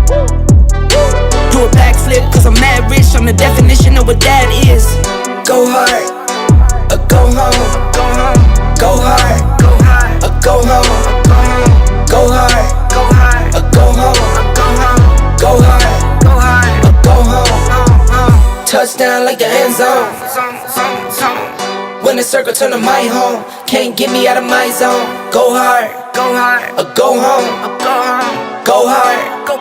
Do a backflip cause I'm mad rich, I'm the definition of what that is. Go hard, or go home. Go hard, or go home. Go hard, or go home. Go hard, or go home. Touchdown like the end zone. When the circle turn to my home, can't get me out of my zone. Go hard, or go home. Go hard, or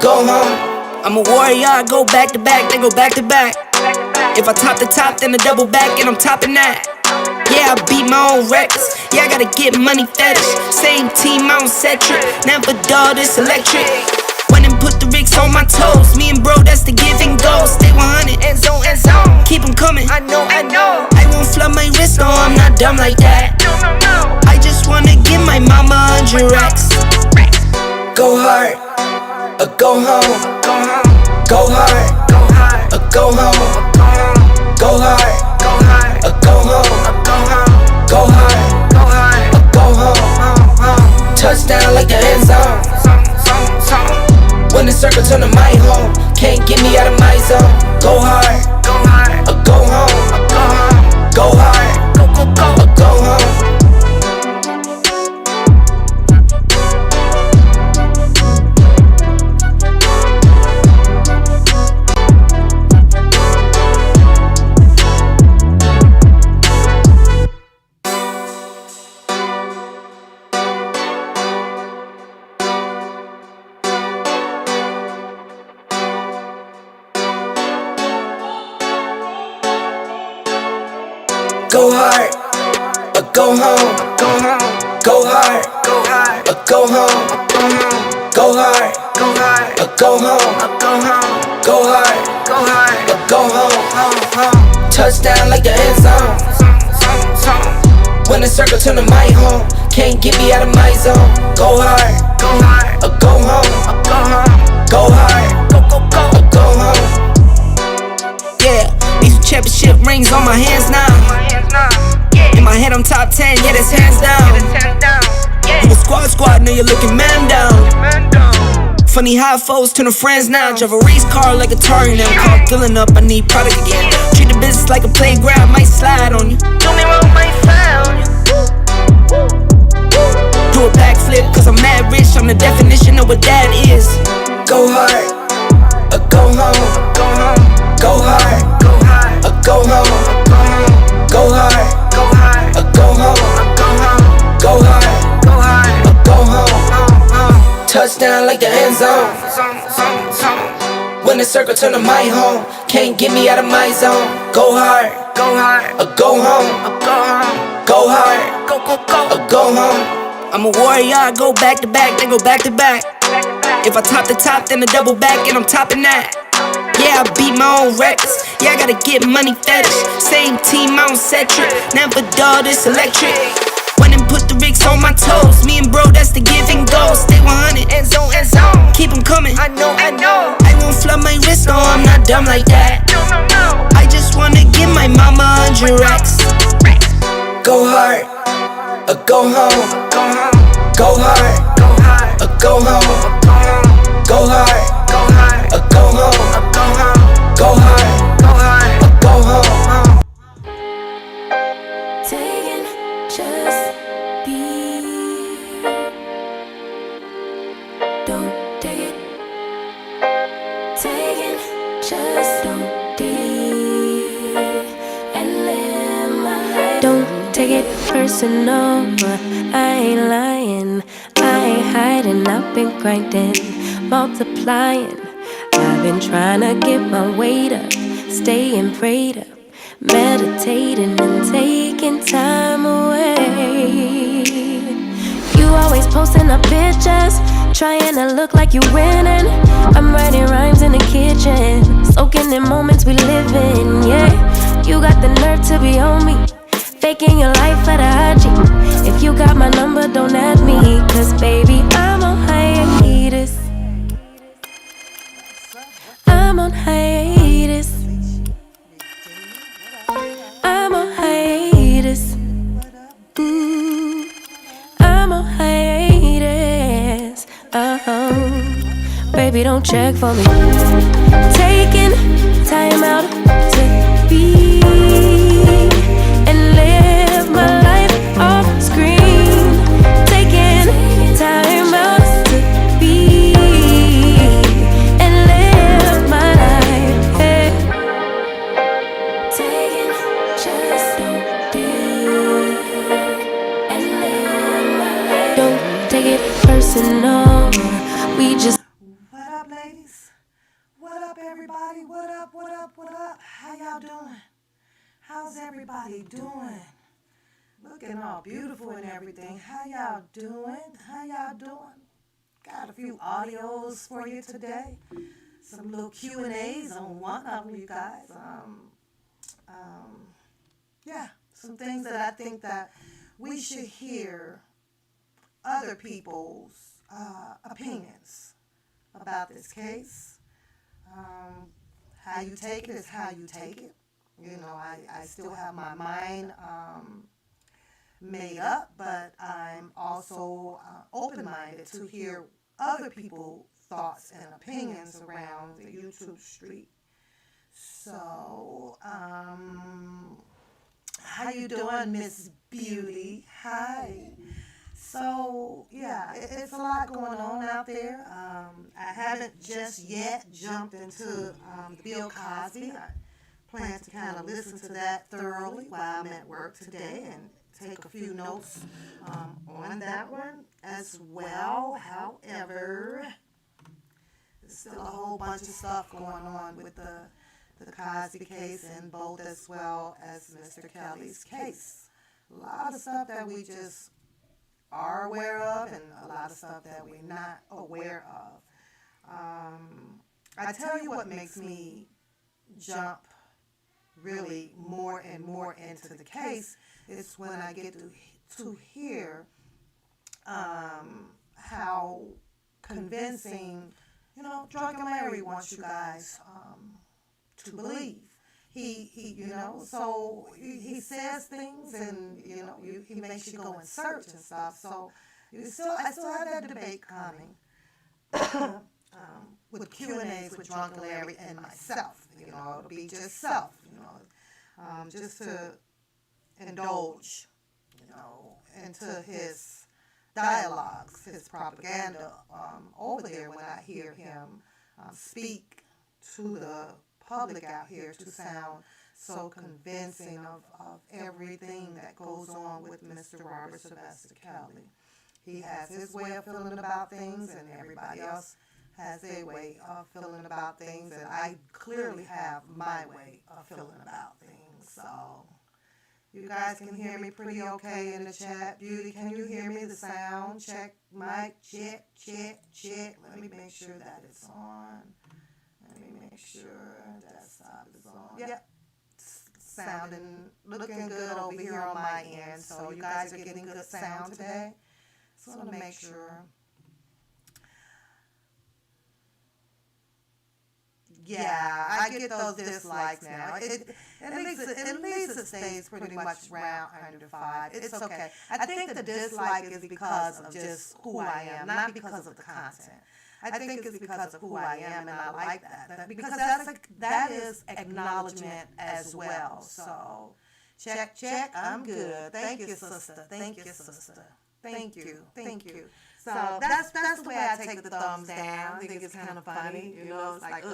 go home. I'm a warrior, I go back to back, then go back to back. If I top the top, then I double back, and I'm topping that. Yeah, I beat my own records. Yeah, I gotta get money fetish. Same team, I don't set trip. Never dull, this electric. Went and put the Ricks on my toes. Me and bro, that's the give and go. Stay 100, end zone, end zone. Keep them coming, I know. I won't flood my wrist, no, I'm not dumb like that. I just wanna give my mama 100 racks. Go hard, or go home. Go hard, or go home. Go hard, or go home. Go hard, or go home. Touchdown like the end zone. When the circle turn to my home, can't get me out of my zone. Go hard, or go home. Go hard, or go home. Go hard, or go home. Go hard, or go home. Go hard, or go home. Go hard, or go home. Touchdown like the end zone. When the circle turn to my home, can't get me out of my zone. Go hard, or go home. Go hard, or go home. Yeah, these championship rings on my hands now. In my head I'm top 10, yeah, that's hands down. You a squad, now you're looking man down. Funny how foes turn to friends now. Drive a race car like a Atari now. Car filling up, I need product again. Treat the business like a playground, might slide on you. Don't me wrong, might fly on you. Do a backflip cause I'm mad rich, I'm the definition of what that is. Go hard, or go home. Go hard, or go home. Go hard, or go home. Go hard, or go home. Touchdown like the end zone. When the circle turn to my home, can't get me out of my zone. Go hard, or go home. Go hard, or go home. I'm a warrior, I go back to back, then go back to back. If I top the top, then I double back, and I'm topping that. Yeah, I beat my own records. Yeah, I gotta get money fetish. Same team, I don't set trip. Never dull, this electric. Went and put the Ricks on my toes. Me and bro, that's the give and go. Stay 100, end zone, end zone. Keep them coming, I know. I won't flood my wrist, no, I'm not dumb like that. I just wanna give my mama 100 racks. Go hard, or go home. Go hard, or go home. Go hard, or go home. Go hard, or go home. Taking just be. Don't take it. Taking just don't be. And live my life. Don't take it personal. I ain't lying. I ain't hiding. I've been grinding, multiplying. I've been trying to get my weight up, staying prayed up, meditating and taking time away. You always posting up pictures, trying to look like you winning. I'm writing rhymes in the kitchen, soaking in moments we live in, yeah. You got the nerve to be on me, faking your life for the IG. If you got my number, don't add me, cause baby, I'm on hiatus. I'm on hiatus. I'm on hiatus. I'm on hiatus. baby, don't check for me. Taking time out to be and live my life off screen. Taking time out to be and live my life. Hey. Taking just don't be and live my life. Don't take it personal. We just. What up, ladies? What up, everybody? What up, what up, what up? How y'all doing? How's everybody doing? Looking all beautiful and everything. How y'all doing? How y'all doing? Got a few audios for you today. Some little Q&As on one of them, you guys. Yeah, some things that I think that we should hear other people's opinions about this case. How you take it is how you take it. You know, I still have my mind made up, but I'm also open-minded to hear other people's thoughts and opinions around the YouTube street. So, how you doing, Miss Beauty? Hi. So, yeah, it's a lot going on out there. I haven't just yet jumped into the Bill Cosby. I plan to kind of listen to that thoroughly while I'm at work today and take a few notes on that one as well. However, there's still a whole bunch of stuff going on with the Cosby case and both as well as Mr. Kelly's case. A lot of stuff that we just are aware of and a lot of stuff that we're not aware of. I tell you what makes me jump really more and more into the case is when I get to hear how convincing, Drunken Larry wants you guys to believe. So he says things and, he makes you go and search and stuff. So I still have that debate coming with Q&As with Drunken Larry and myself. It'll be just self, just to indulge, into his dialogues, his propaganda over there when I hear him speak to the public out here to sound so convincing of everything that goes on with Mr. Robert Sylvester Kelly. He has his way of feeling about things and everybody else has their way of feeling about things, and I clearly have my way of feeling about things. So you guys can hear me pretty okay in the chat. Beauty, can you hear me? The sound check, mic check, check, check. Let me make sure that it's on. Let me make sure desktop is on. Yep. Sounding, looking good over here on my end. So you guys are getting good sound today. So I want to make sure. Yeah, I get those dislikes now. At least it stays pretty much around under 5. It's okay. I think the dislike is because of just who I am, not because of the content. I think it's because of who I am, and I like that. Because that is acknowledgement as well. So, check, I'm good. Thank you, sister. Thank you, sister. Thank you. So that's the way I take the thumbs down. I think it's kind of funny. It's like, I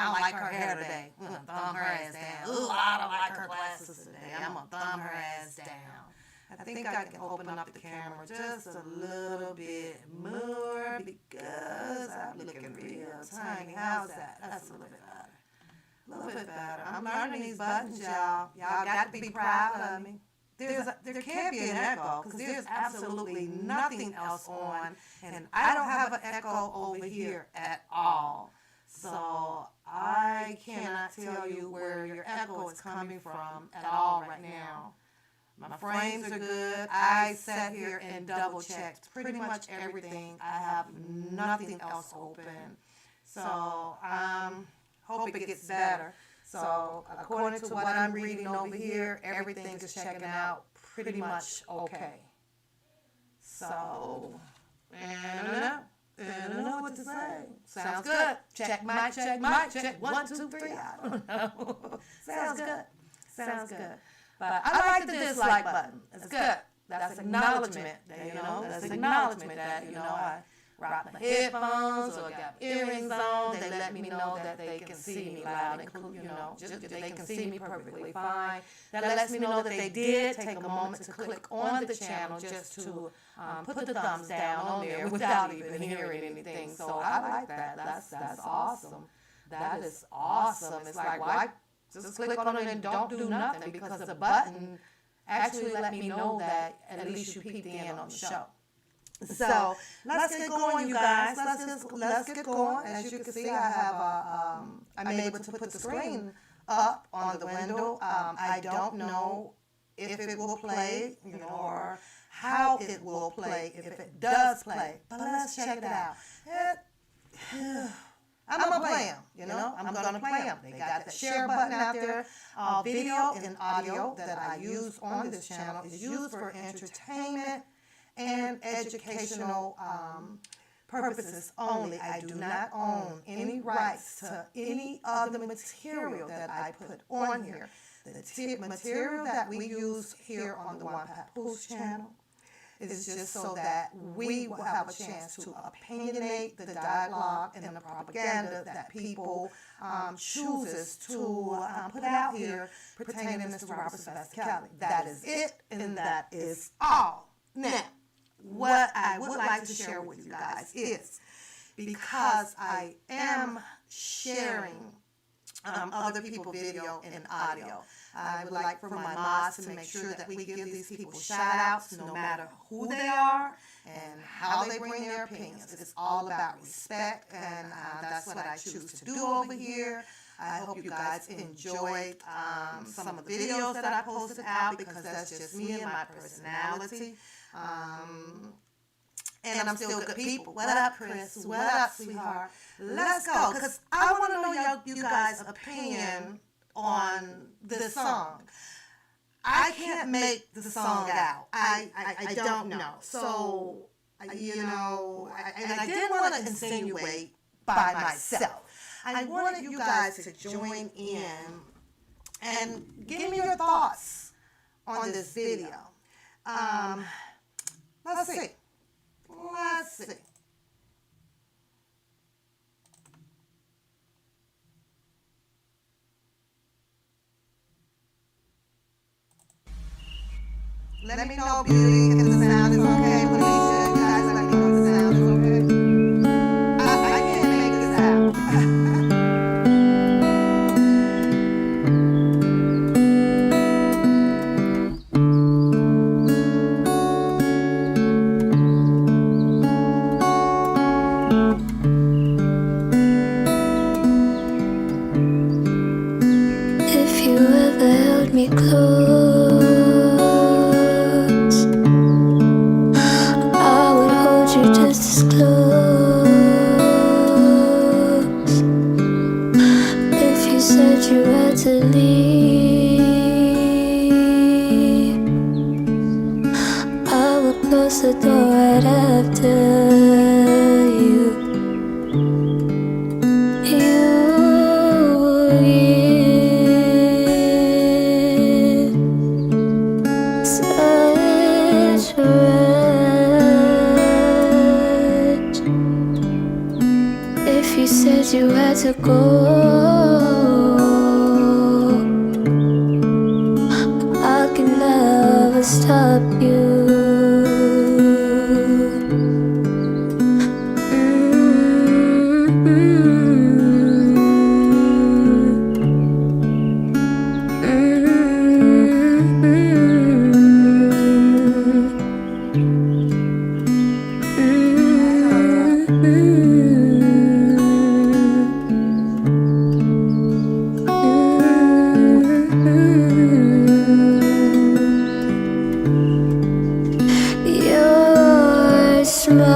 don't like her hair today. I'm going to thumb her ass down. I don't like her glasses today. I'm going to thumb her ass down. I think I can open up the camera just a little bit more because I'm looking real tiny. How's that? That's a little bit better. A little bit better. I'm learning these buttons, y'all. Y'all got to be proud of me. There can't be an echo because there's absolutely nothing else on, and I don't have an echo over here at all. So I cannot tell you where your echo is coming from at all right now. My frames are good. I sat here and double checked pretty much everything. I have nothing else open. So hope it gets better. So according to what I'm reading over here, everything is checking out pretty much okay. So, I don't know. I don't know what to say. Sounds good. Check, mic, check, mic, check. 1, 2, 3. I don't know. Sounds good. Sounds good. But I like the dislike button. It's good. That's acknowledgement. That's acknowledgement that, I rock my headphones or got earrings on. They let me know that they can see me loud and clear, just they can see me perfectly fine. That lets me know that they did take a moment to click on the channel just to put the thumbs down on there without even hearing anything. So I like that. That's awesome. That is awesome. It's like, why just click on it and don't do nothing, because the button actually let me know that at least you peeked in on the show. So let's get going, you guys. Let's get going. As you can see, I have I'm able to put the screen up on the window. I don't know if it will play, or how it will play, if it does play. But let's check it out. I'm gonna play them, I'm gonna play them. They got the share button out there. Video and audio that I use on this channel is used for entertainment and educational purposes only. I do not own any rights to any of the material that I put on here. The material that we use here on the One Papoose channel is just so that we will have a chance to opinionate the dialogue and the propaganda that people chooses to put out here pertaining to Mr. Robert Sylvester Kelly. That is it, and that is all. Now, what I would like to share with you guys is, because I am sharing other people's video and audio, I would like for my mods to make sure that we give these people shout outs no matter who they are and how they bring their opinions. It's all about respect, and that's what I choose to do over here. I hope you guys enjoyed some of the videos that I posted out, because that's just me and my personality. And I'm still good people. What up, Chris? What up, sweetheart? Let's go, because I want to know you guys' opinion on this song. I can't make the song out. I don't know. So, and I didn't want to insinuate by myself. I wanted you guys to join in and give me your thoughts on this video. Let's see. Let me know, beauty, if the sound is okay. Please, you guys, let me know if the sound is okay. I can't make this out. If you ever held me close, just as close. If you said you had to leave, I would close the door right after you. Such if you said you had to go, I can never stop you. Your smile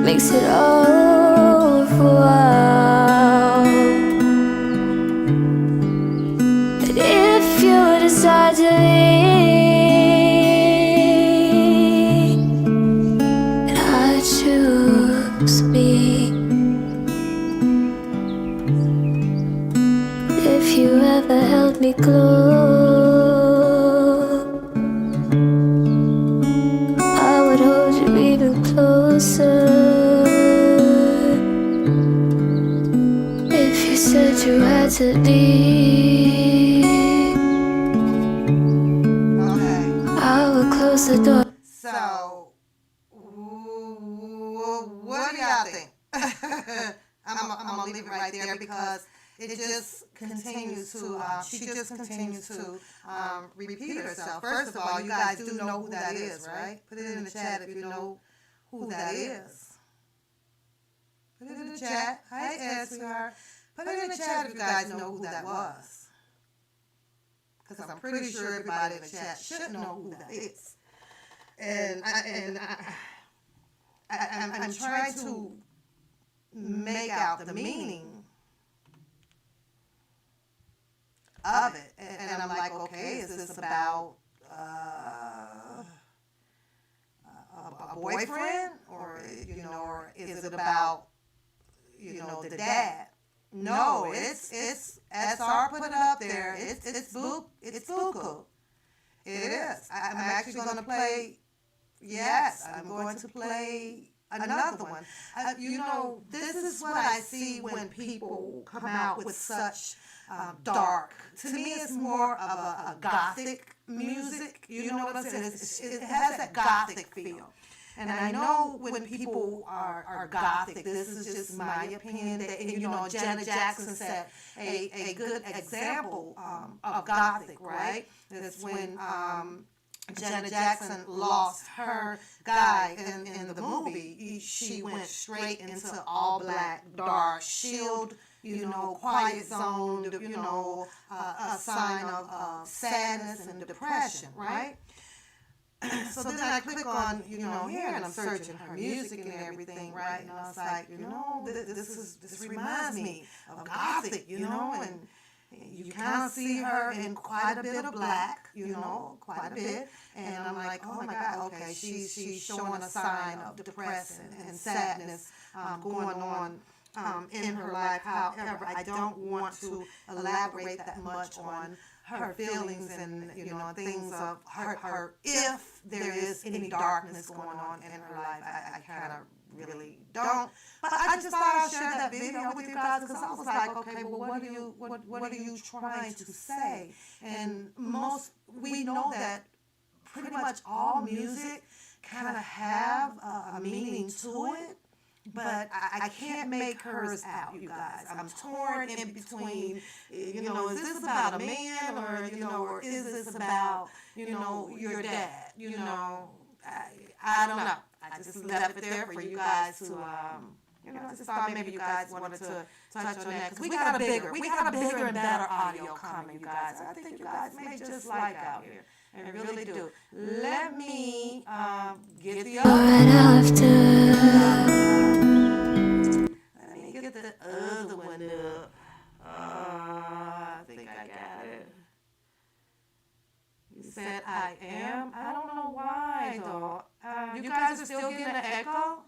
makes it all worthwhile. But if you decide to leave, me glow, I would hold you even closer. If you said you had to leave, I would close the door. So, what do y'all think? I'm gonna leave it right there because it just continues to, she just continues to repeat herself. First of all, you guys do know who that is, right? Put it in the chat if you know who that is. Put it in the chat. Hi, Ed, sweetheart. Put it in the chat if you guys know who that was. Because I'm pretty sure everybody in the chat should know who that is. And I'm trying to make out the meaning of it. And I'm like, okay, is this about a boyfriend? Or is it about, the dad? No, it's SR put it up there. It's Buku. It is. I'm actually going to play. Yes, I'm going to play another one. This is what I see when people come out with such dark. To me, it's more of a gothic music. You know what I'm saying? It has that gothic feel. And I know when people are gothic, this is just my opinion, that, Janet Jackson said a good example of gothic, right? That's when Janet Jackson lost her guy in the movie. She went straight into all black, dark, shield, quiet zone, a sign of sadness and depression, right? So then I click on, here, and I'm searching her music and everything, right? And I was like, this reminds me of gothic, and you kind of see her in quite a bit of black, quite a bit. And I'm like, oh my God, okay, she's showing a sign of depression and sadness going on in her life. However, I don't want to elaborate that much on her feelings and things of her if there is any darkness going on in her life. I kind of really don't, but I just thought I'd share that video with you guys because I was like, okay, well, what are you trying to say? And we know that pretty much all music kind of have a meaning to it. But I can't make hers out, you guys. I'm torn in between, is this about a man or is this about, your dad? I don't know. I just left it there for you guys to, I just thought maybe you guys wanted to touch on that. Because we got a bigger and better audio coming, you guys. I think you guys may just like out here. I really do. Let me get the Let me get the other one up. I think I got it. You said I am? I don't know why, though. You guys are still getting an echo?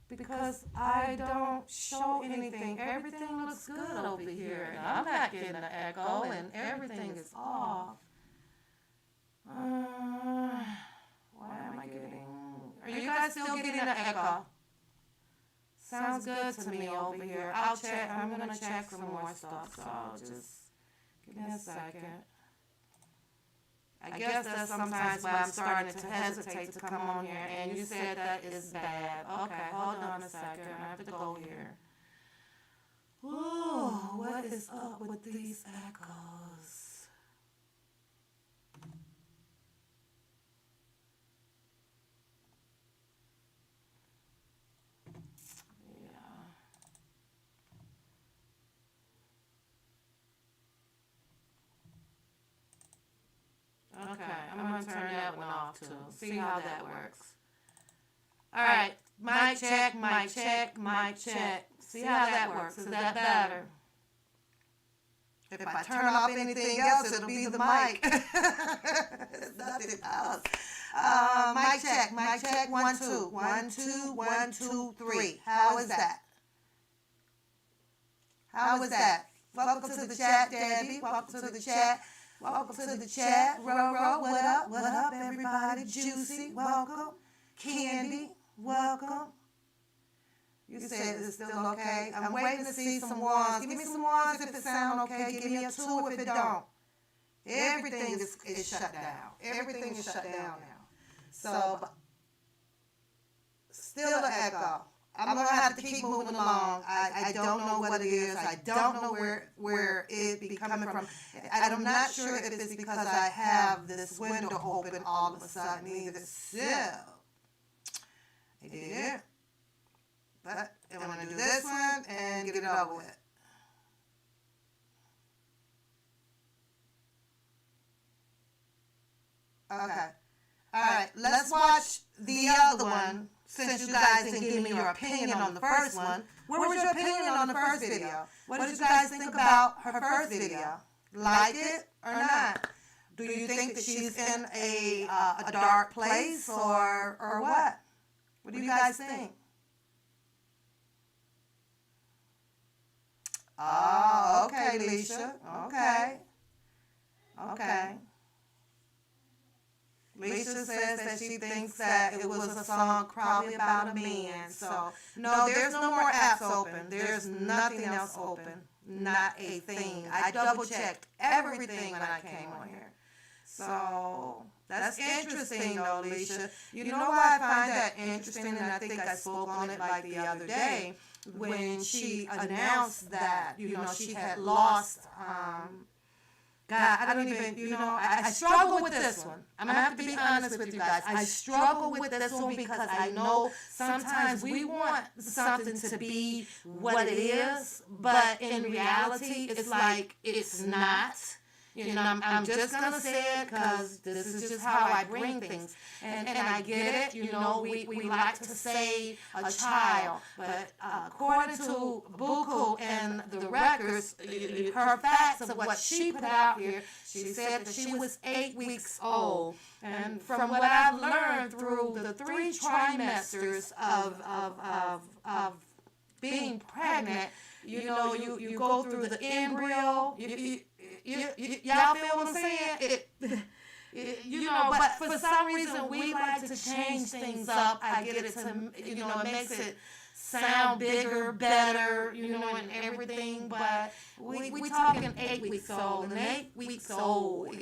Because I don't show anything. Everything looks good over here. And I'm not getting an echo, and everything is off. Why am I getting... Are you guys still getting an echo? Sounds good to me over here. I'll check. I'm going to check some more stuff, so just give me a second. I guess that's sometimes why I'm starting to hesitate to come on here. And you said that is bad. Okay, hold on a second. I have to go here. Ooh, what is up with these echoes? Okay, I'm going to turn that one off too. See how that works. All right, mic check, mic check, mic check. See how that works. Is that better? If I turn off anything else, it'll be the mic. It's nothing else. Mic check, 1, 2. 1, 2, 1, 2, 3. How is that? How is that? Welcome to the chat, Debbie. Welcome to the chat. Welcome to the chat. Ro, what up? What up, everybody? Juicy, welcome. Candy, welcome. You said it's still okay. I'm waiting to see some ones. Give me some ones if it sound okay. Give me a 2 if it don't. Everything is shut down. Everything is shut down now. So, still an echo. I'm going to have to keep moving along. I don't know what it is. I don't know where it be coming from. I'm not sure if it's because I have this window open all of a sudden either. So, I did. But I'm going to do this one and get it over with. Okay. All right. Let's watch the other one. Since you guys didn't give me your opinion on the first one. What was your opinion on the first video? What did you guys think about her first video? Like it or not? Do you think that she's in a dark place or what? What do you guys think? Oh, okay, Leisha. Okay. Leisha says that she thinks that it was a song probably about a man. So, no, there's no more apps open. There's nothing else open. Not a thing. I double-checked everything when I came on here. So, that's interesting, though, Leisha. You know why I find that interesting, and I think I spoke on it like the other day, when she announced that, she had lost... God, I don't even, I struggle with this one. I'm going to have to be honest with you guys. I struggle with this one because I know sometimes we want something to be what it is, but in reality, it's like it's not. I'm just going to say it because this is just how I bring things. And I get it, we like to say a child, but according to Buku and the records, her facts of what she put out here, she said that she was 8 weeks old. And from what I've learned through the 3 trimesters of being pregnant, you go through the embryo, y'all feel what I'm saying? But for some reason we like to change things up. I get it to, it makes it sound bigger, better, and everything. But we talking 8 weeks old, and 8 weeks old,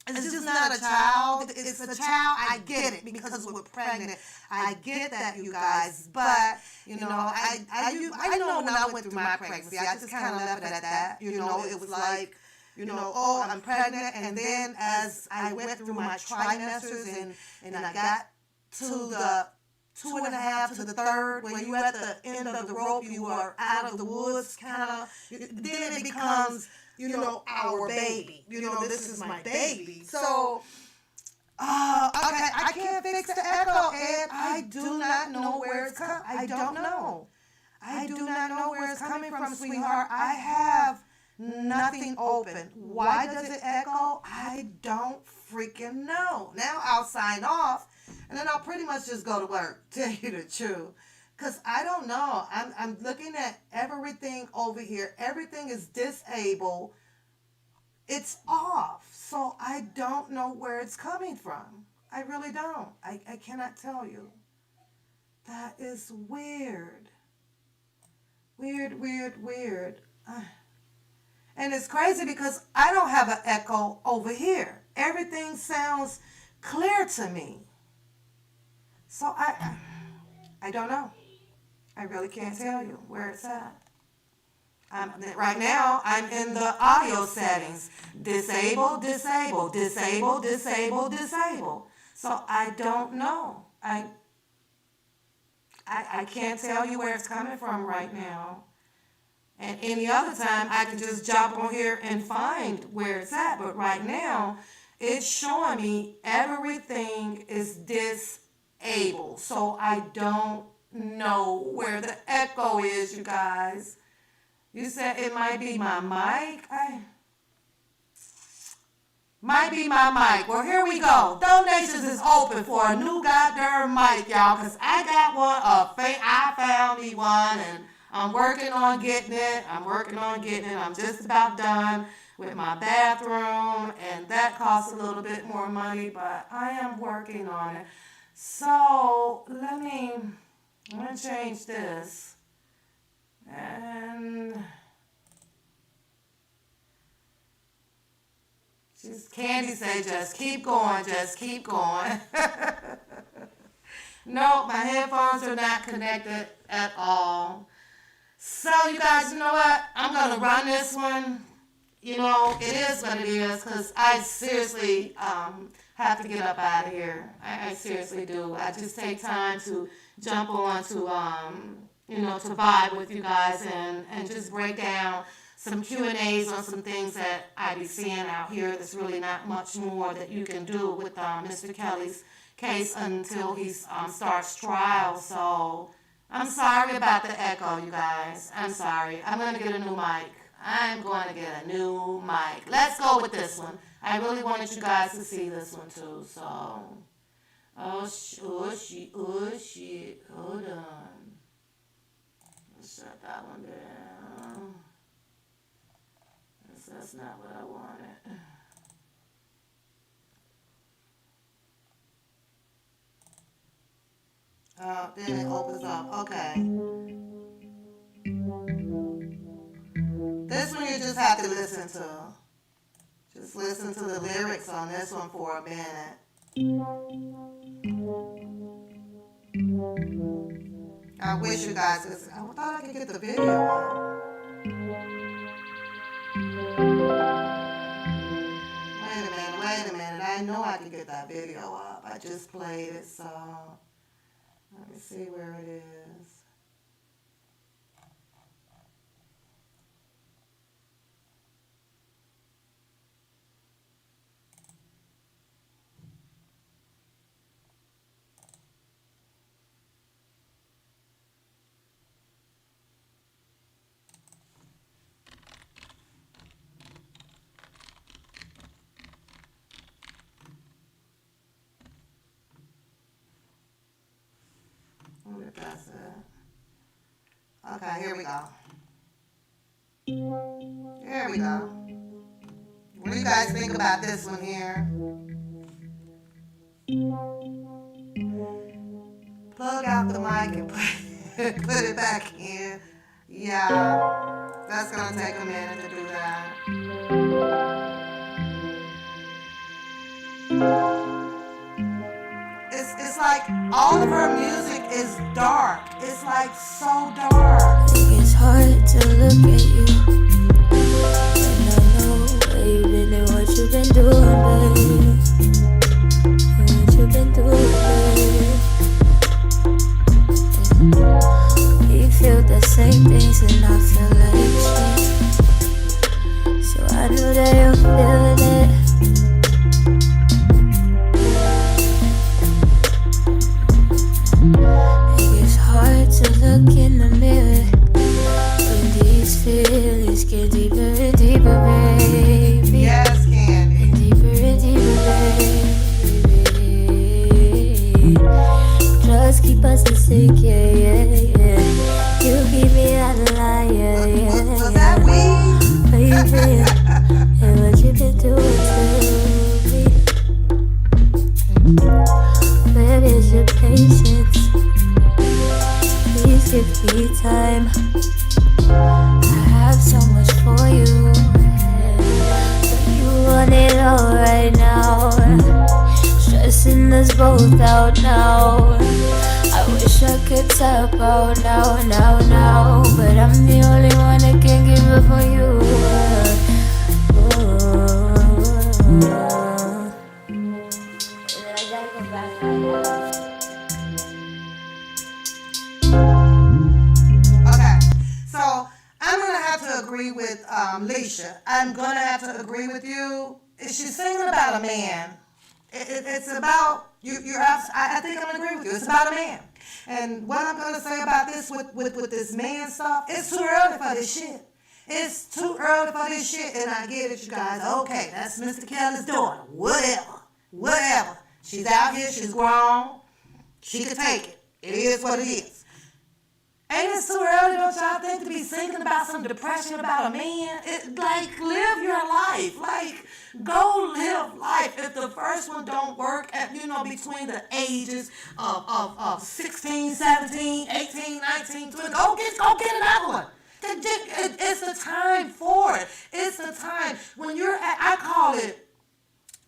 it's just not a child. It's a child. I get it because we're pregnant. I get that, you guys. But I know when I went through my pregnancy, I just kind of left it at that. It was like, oh, I'm pregnant. And then as I went through my trimesters and I got to the 2.5 to the 3rd, when you're at the end of the rope, you are out of the woods, kind of. Then it becomes, our baby. This is my baby. So, okay, I can't fix the echo, Ed. I do not know where it's coming. I don't know. I do not know where it's coming from, sweetheart. I have nothing open. Why does it echo? I don't freaking know. Now I'll sign off, and then I'll pretty much just go to work, tell you the truth. Because I don't know. I'm looking at everything over here. Everything is disabled. It's off. So I don't know where it's coming from. I really don't. I cannot tell you. That is weird. Weird. And it's crazy because I don't have an echo over here. Everything sounds clear to me. So I don't know. I really can't tell you where it's at. Right now, I'm in the audio settings. Disable. So I don't know. I can't tell you where it's coming from right now. And any other time, I can just jump on here and find where it's at. But right now, it's showing me everything is disabled. So I don't know where the echo is, you guys. You said it might be my mic. Might be my mic. Well, here we go. Donations is open for a new goddamn mic, y'all, because I got one. I found me one, and I'm working on getting it. I'm just about done with my bathroom, and that costs a little bit more money, but I am working on it. So let me change this. And Candy say, just keep going, just keep going. No, my headphones are not connected at all. So you guys, you know what? I'm going to run this one. You know, it is what it is, because I seriously have to get up out of here. I seriously do. I just take time to jump on to, to vibe with you guys and just break down some Q&As on some things that I be seeing out here. There's really not much more that you can do with Mr. Kelly's case until he starts trial. So I'm sorry about the echo, you guys. I'm sorry. I'm going to get a new mic. Let's go with this one. I really wanted you guys to see this one too. So, oh shit. Hold on. Let's shut that one down. That's not what I wanted. Then it opens up. Okay. This one you just have to listen to. Just listen to the lyrics on this one for a minute. I wish you guys could. I thought I could get the video on. Wait a minute. I know I could get that video up. I just played it, so let me see where it is. That's it. Okay, here we go. What do you guys think about this one here? Plug out the mic and put it back in. Yeah, that's gonna take a minute to do that. It's like all of her music is dark. It's like so dark. It's hard to look at you, and I know where you've been and what you've been doing, babe. What you've been doing, babe. We feel the same things and I feel like shit. So I know that you're feeling it. It's hard to look in the mirror when these feelings get deeper and deeper, baby. Yes, Candy. And deeper, baby. Just keep us in sync, yeah. You keep me out of line, yeah. Was that weed? Baby, and what you been doing to me? Where is your patience? Please give me time. I have so much for you, but you want it all right now. Stressing us both out now. I wish I could tap out now, but I'm the only one that can give it for you. I gotta go back now. So I'm gonna have to agree with Leisha. I'm gonna have to agree with you. She's singing about a man. It's about you. I think I'm gonna agree with you. It's about a man. And what I'm gonna say about this with this man stuff, it's too early for this shit. It's too early for this shit, and I get it, you guys. Okay, that's Mr. Kelly's daughter. Whatever. She's out here. She's grown. She can take it. It is what it is. Ain't it too early, don't y'all think, to be thinking about some depression about a man? Like, live your life. Like, go live life. If the first one don't work at, between the ages of 16, 17, 18, 19, 20, go get another one. It's the time for it. It's the time when you're at, I call it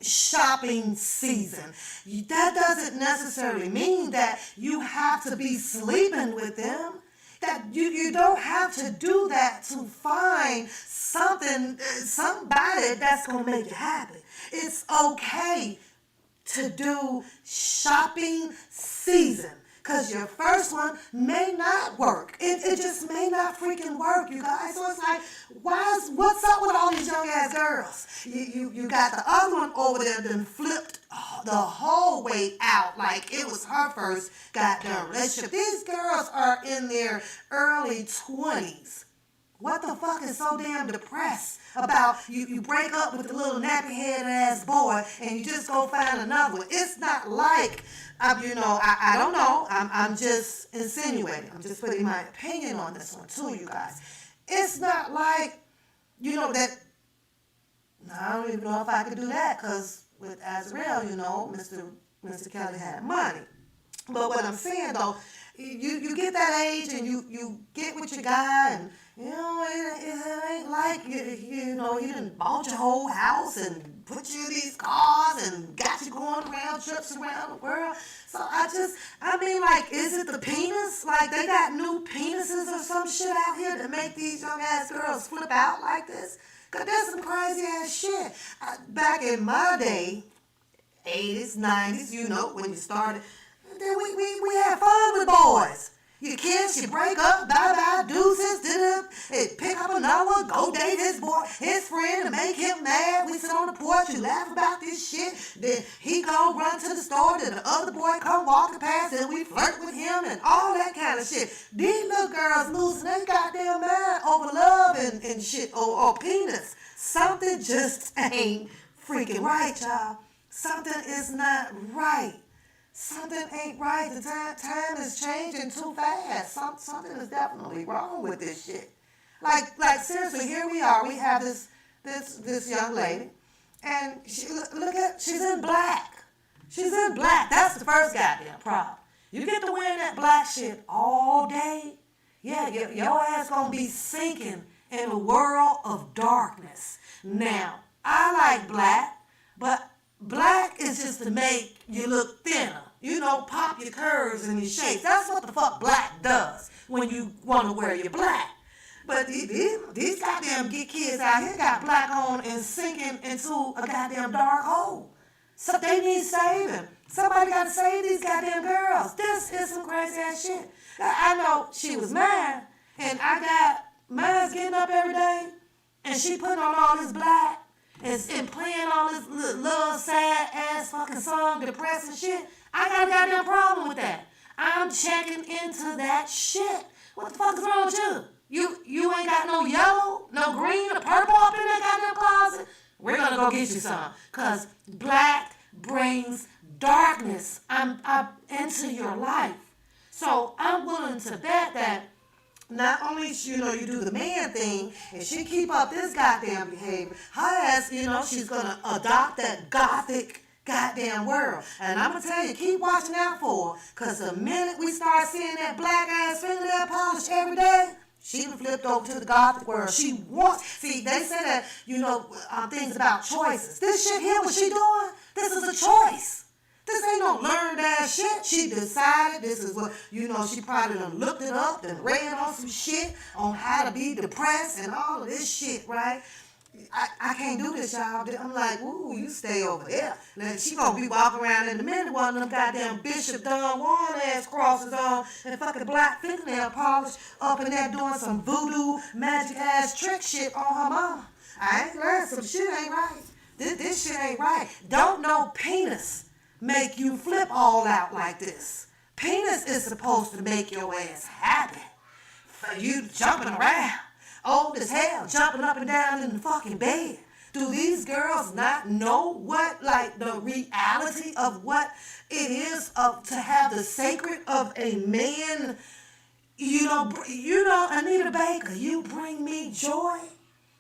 shopping season. That doesn't necessarily mean that you have to be sleeping with them. That you don't have to do that to find somebody that's going to make you happy. It's okay to do shopping season. Because your first one may not work. It just may not freaking work, you guys. So it's like, what's up with all these young ass girls? You got the other one over there that flipped the whole way out like it was her first goddamn relationship. These girls are in their early 20s. What the fuck is so damn depressed about you break up with the little nappy-headed ass boy and you just go find another one? It's not like, I don't know. I'm just insinuating. I'm just putting my opinion on this one too, you guys. It's not like, that, I don't even know if I could do that because with Azrael, Mr. Kelly had money. But what I'm saying though, you get that age and you get with your guy and, it ain't like, you done bought your whole house and put you in these cars and got you going around trips around the world. So is it the penis? Like they got new penises or some shit out here that make these young ass girls flip out like this? Cause there's some crazy ass shit. Back in my day, 80s, 90s, when you started, then we had fun with boys. You kiss, you break up, bye-bye, deuces, pick up another one, go date his boy, his friend, and make him mad. We sit on the porch, you laugh about this shit. Then he go run to the store, then the other boy come walking past, and we flirt with him, and all that kind of shit. These little girls losing their goddamn mind over love and shit, or penis. Something just ain't freaking right, y'all. Something is not right. Something ain't right. The time is changing too fast. Something is definitely wrong with this shit. Like seriously, here we are. We have this young lady, and she's in black. She's in black. That's the first goddamn problem. You get to wearing that black shit all day, yeah, your ass gonna be sinking in a world of darkness. Now, I like black, but black is just to make you look thinner. Pop your curves and your shapes. That's what the fuck black does when you want to wear your black. But these goddamn kids out here got black on and sinking into a goddamn dark hole. So they need saving. Somebody got to save these goddamn girls. This is some crazy ass shit. I know she was mine, and I got mine's getting up every day, and she putting on all this black and playing all this love, sad ass fucking song, depressing shit. I got a goddamn problem with that. I'm checking into that shit. What the fuck is wrong with you? You ain't got no yellow, no green, or purple up in that goddamn closet? We're gonna go get you some. Cause black brings darkness into your life. So I'm willing to bet that not only, you do the man thing, and she keep up this goddamn behavior, her ass, she's gonna adopt that gothic goddamn world. And I'm gonna tell you, keep watching out for her, because the minute we start seeing that black ass fingernail polish every day, she done flipped over to the gothic world. She wants, see, they say that, things about choices. This shit here, what she doing, this is a choice. This ain't no learned ass shit. She decided this is what, she probably done looked it up and read on some shit on how to be depressed and all of this shit, right? I can't do this, y'all. I'm like, ooh, you stay over there. Now, she gonna be walking around in a minute, one of them goddamn Bishop Don Juan ass crosses on and fucking black fingernail polish up in there doing some voodoo magic ass trick shit on her mama. I ain't learned some shit ain't right. This shit ain't right. Don't no penis make you flip all out like this. Penis is supposed to make your ass happy. For you jumping around, old as hell, jumping up and down in the fucking bed. Do these girls not know what, the reality of what it is to have the sacred of a man Anita Baker, you bring me joy.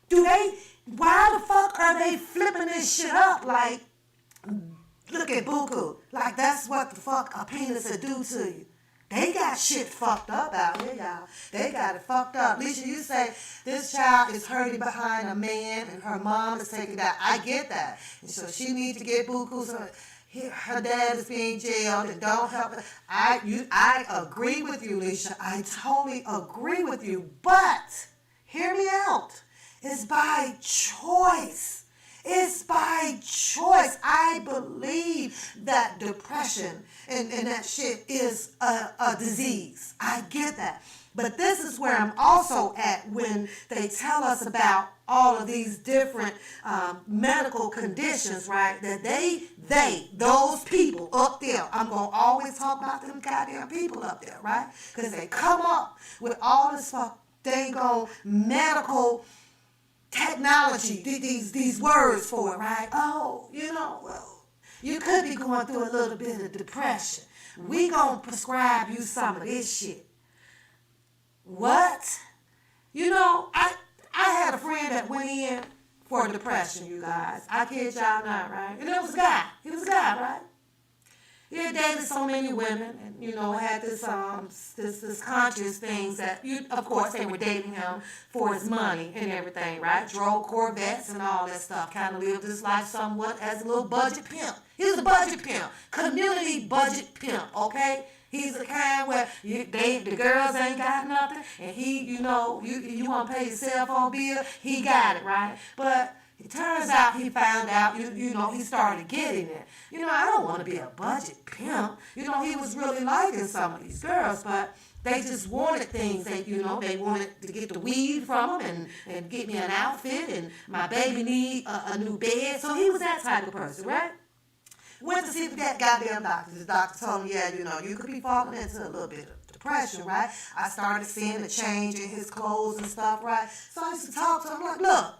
Why the fuck are they flipping this shit up like, look at Buku, like that's what the fuck a penis would do to you. They got shit fucked up out here, y'all. They got it fucked up. Lisa, you say this child is hurting behind a man and her mom is taking that. I get that. And so she needs to get Buku. So her dad is being jailed and don't help her. I agree with you, Lisa. I totally agree with you. But hear me out. It's by choice. It's by choice. I believe that depression and that shit is a disease. I get that. But this is where I'm also at when they tell us about all of these different medical conditions, right? That those people up there, I'm going to always talk about them goddamn people up there, right? Because they come up with all this dang medical technology, these words for it, right? Oh, well, you could be going through a little bit of depression. We gonna prescribe you some of this shit. What? I had a friend that went in for depression, you guys. I kid y'all not, right? And it was a guy. He was a guy, right? He had dated so many women and, had this conscious things that, of course, they were dating him for his money and everything, right? Drove Corvettes and all that stuff. Kind of lived his life somewhat as a little budget pimp. He was a budget pimp. Community budget pimp, okay? He's the kind where the girls ain't got nothing and he, you want to pay your cell phone bill, he got it, right? But it turns out he found out, he started getting it. I don't want to be a budget pimp. He was really liking some of these girls, but they just wanted things. They wanted to get the weed from him and get me an outfit and my baby need a new bed. So he was that type of person, right? Went to see that goddamn doctor. The doctor told him, you could be falling into a little bit of depression, right? I started seeing a change in his clothes and stuff, right? So I used to talk to him like, look,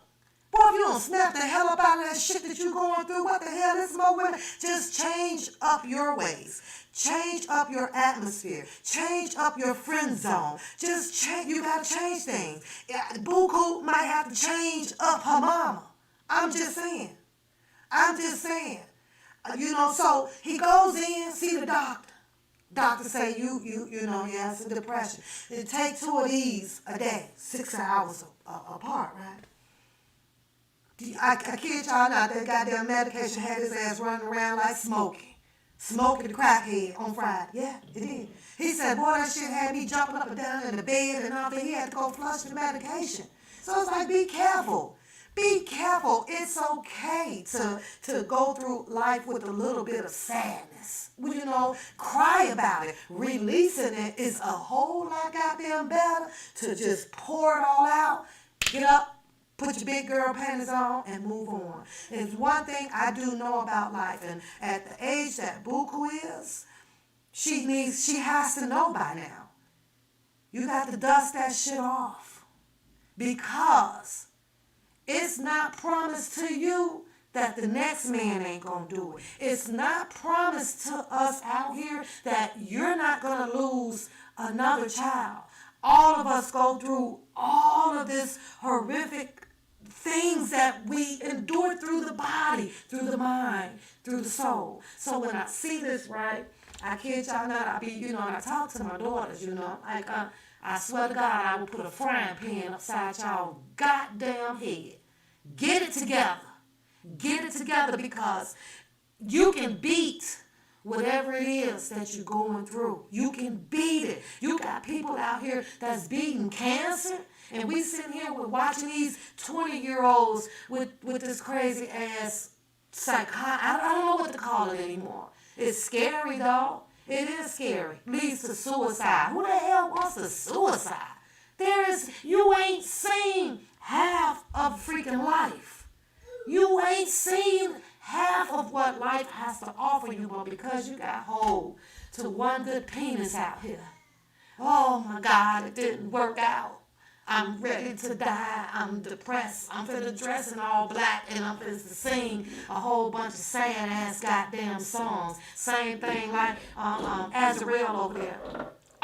boy, if you don't snap the hell up out of that shit that you going through, what the hell is more women? Just change up your ways. Change up your atmosphere. Change up your friend zone. Just change. You got to change things. Buku might have to change up her mama. I'm just saying. So he goes in, see the doctor. Doctor say, you have some depression. It take 2 of these a day, 6 hours apart, right? I kid y'all not, that goddamn medication had his ass running around like Smokey the crackhead on Friday. Yeah, it did. He said, boy, that shit had me jumping up and down in the bed and all that. He had to go flush the medication. So it's like, be careful. Be careful. It's okay to go through life with a little bit of sadness. Cry about it. Releasing it is a whole lot goddamn better to just pour it all out, get up, put your big girl panties on, and move on. It's one thing I do know about life, and at the age that Buku is, she has to know by now. You got to dust that shit off. Because it's not promised to you that the next man ain't gonna do it. It's not promised to us out here that you're not gonna lose another child. All of us go through all of this horrific things that we endure through the body, through the mind, through the soul. So when I see this, right, I kid y'all not, and I talk to my daughters, like, I swear to God, I will put a frying pan upside y'all goddamn head. Get it together. Get it together, because you can beat whatever it is that you're going through. You can beat it. You got people out here that's beating cancer, and we sitting here watching these 20-year-olds with this crazy ass I don't know what to call it anymore. It's scary, though. It is scary. Leads to suicide. Who the hell wants a suicide? You ain't seen half of freaking life. You ain't seen half of what life has to offer you, but because you got hold to one good penis out here. Oh my God, it didn't work out. I'm ready to die. I'm depressed. I'm finna dress in all black and I'm finna sing a whole bunch of sad ass goddamn songs. Same thing like Azrael over there.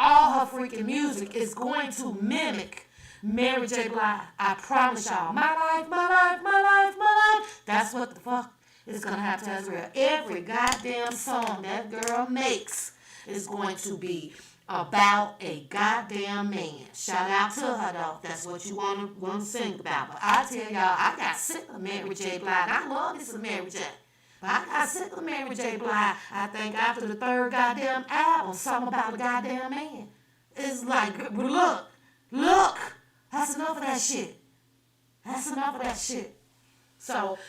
all her freaking music is going to mimic Mary J. Blige. I promise y'all. My life, my life, my life, my life. That's what the fuck is going to happen to Azriel. Every goddamn song that girl makes is going to be about a goddamn man. Shout out to her though. That's what you want to sing about. But I tell y'all, I got sick of Mary J. Blige. I love this Mary J. But I got sick of Mary J. Blige. I think after the third goddamn album, something about a goddamn man. It's like, look. That's enough of that shit. That's enough of that shit. So,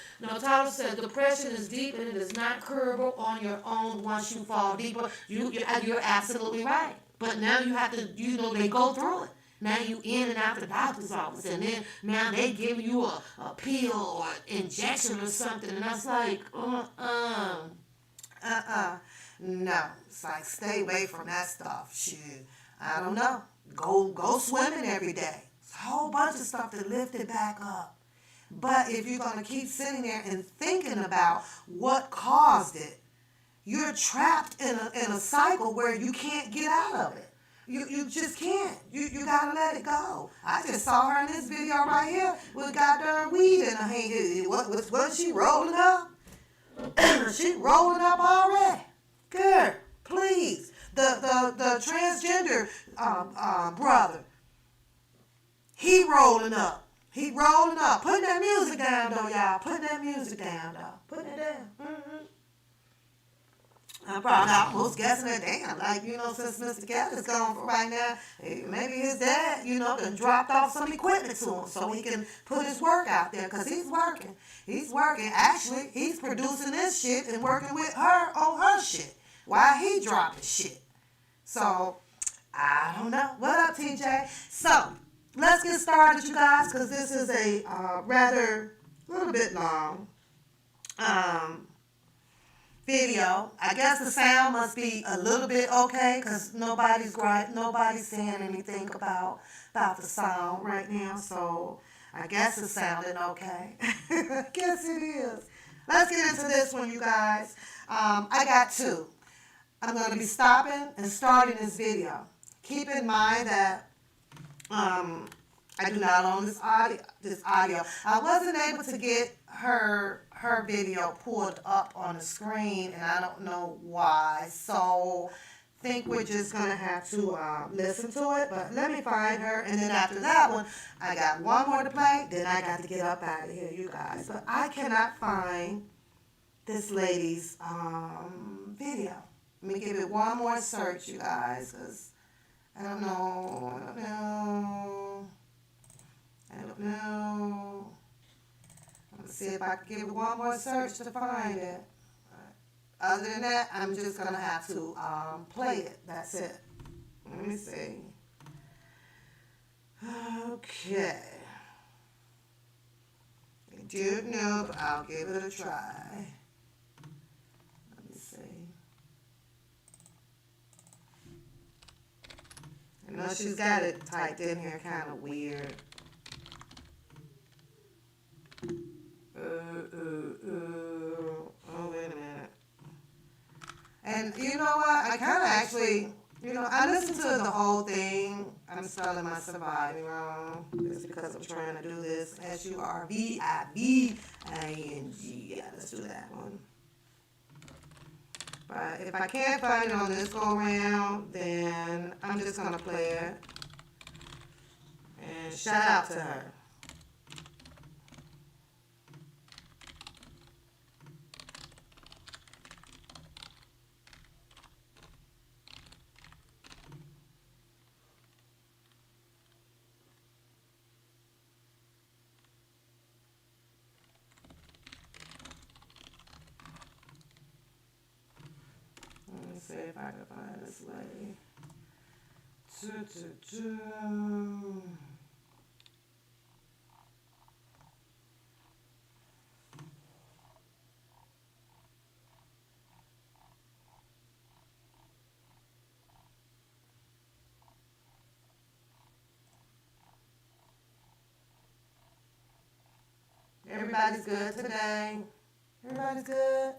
Tyler says depression is deep and it is not curable on your own once you fall deeper. You're absolutely right. But now you have to, they go through it. Now you in and out the doctor's office, and then now they give you a pill or injection or something, and that's like, no. It's like, stay away from that stuff. Shit, I don't know. Go swimming every day. It's a whole bunch of stuff to lift it back up. But if you're gonna keep sitting there and thinking about what caused it, you're trapped in a cycle where you can't get out of it. You just can't. You gotta let it go. I just saw her in this video right here with goddamn weed in her hand. What is she rolling up? She rolling up already. Good. Please. The transgender brother. He rolling up. He rolling up. Putting that music down though, y'all. Putting that music down though. Putting it down. Mm-hmm. I'm probably almost guessing that, damn, like, since Mr. Kelly's gone for right now, maybe his dad, done dropped off some equipment to him so he can put his work out there, because he's working. He's working. Actually, he's producing this shit and working with her on her shit while he dropping shit. So, I don't know. What up, TJ? So, let's get started, you guys, because this is a little bit long video. I guess the sound must be a little bit okay, because nobody's saying anything about the sound right now, so I guess it's sounding okay. I guess it is. Let's get into this one, you guys. I got two. I'm going to be stopping and starting this video. Keep in mind that I do not own this audio. I wasn't able to get her video pulled up on the screen, and I don't know why. So I think we're just gonna have to listen to it. But let me find her, and then after that one, I got one more to play. Then I got to get up out of here, you guys. But I cannot find this lady's video. Let me give it one more search, you guys, because I don't know. Let's see if I can give it one more search to find it. Other than that, I'm just going to have to play it. That's it. Let me see. Okay. I don't know, but I'll give it a try. Let me see. I know she's got it typed in here kind of weird. Oh, wait a minute. And you know what? I kind of actually, I listened to the whole thing. I'm spelling my surviving wrong. Just because I'm trying to do this. SURVIVING. Yeah, let's do that one. But if I can't find it on this go around, then I'm just going to play it. And shout out to her. See if I can find this lady. Everybody's good today. Everybody's good.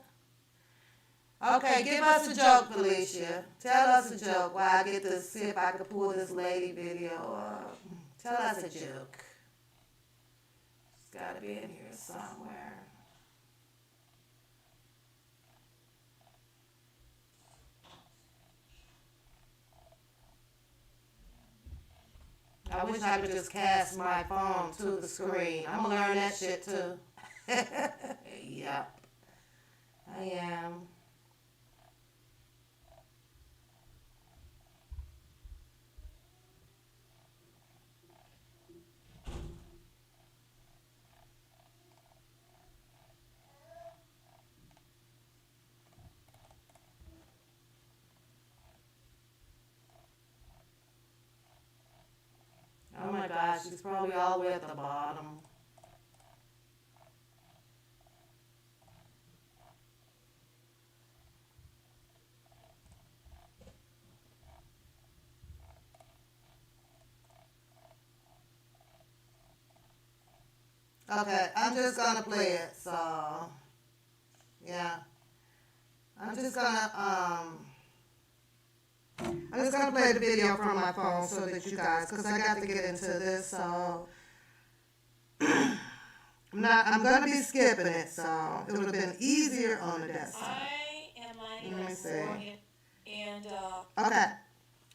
Okay, give us a joke, Felicia. Tell us a joke while I get to see if I can pull this lady video up. Tell us a joke. It's got to be in here somewhere. I wish I could just cast my phone to the screen. I'm going to learn that shit too. Yep. I am. Oh my gosh, she's probably all the way at the bottom. Okay, I'm just gonna play it, so yeah. I'm just gonna play the video from my phone so that you guys, because I got to get into this, so I'm gonna be skipping it, so it would have been easier on the desktop. Let me see. And Okay.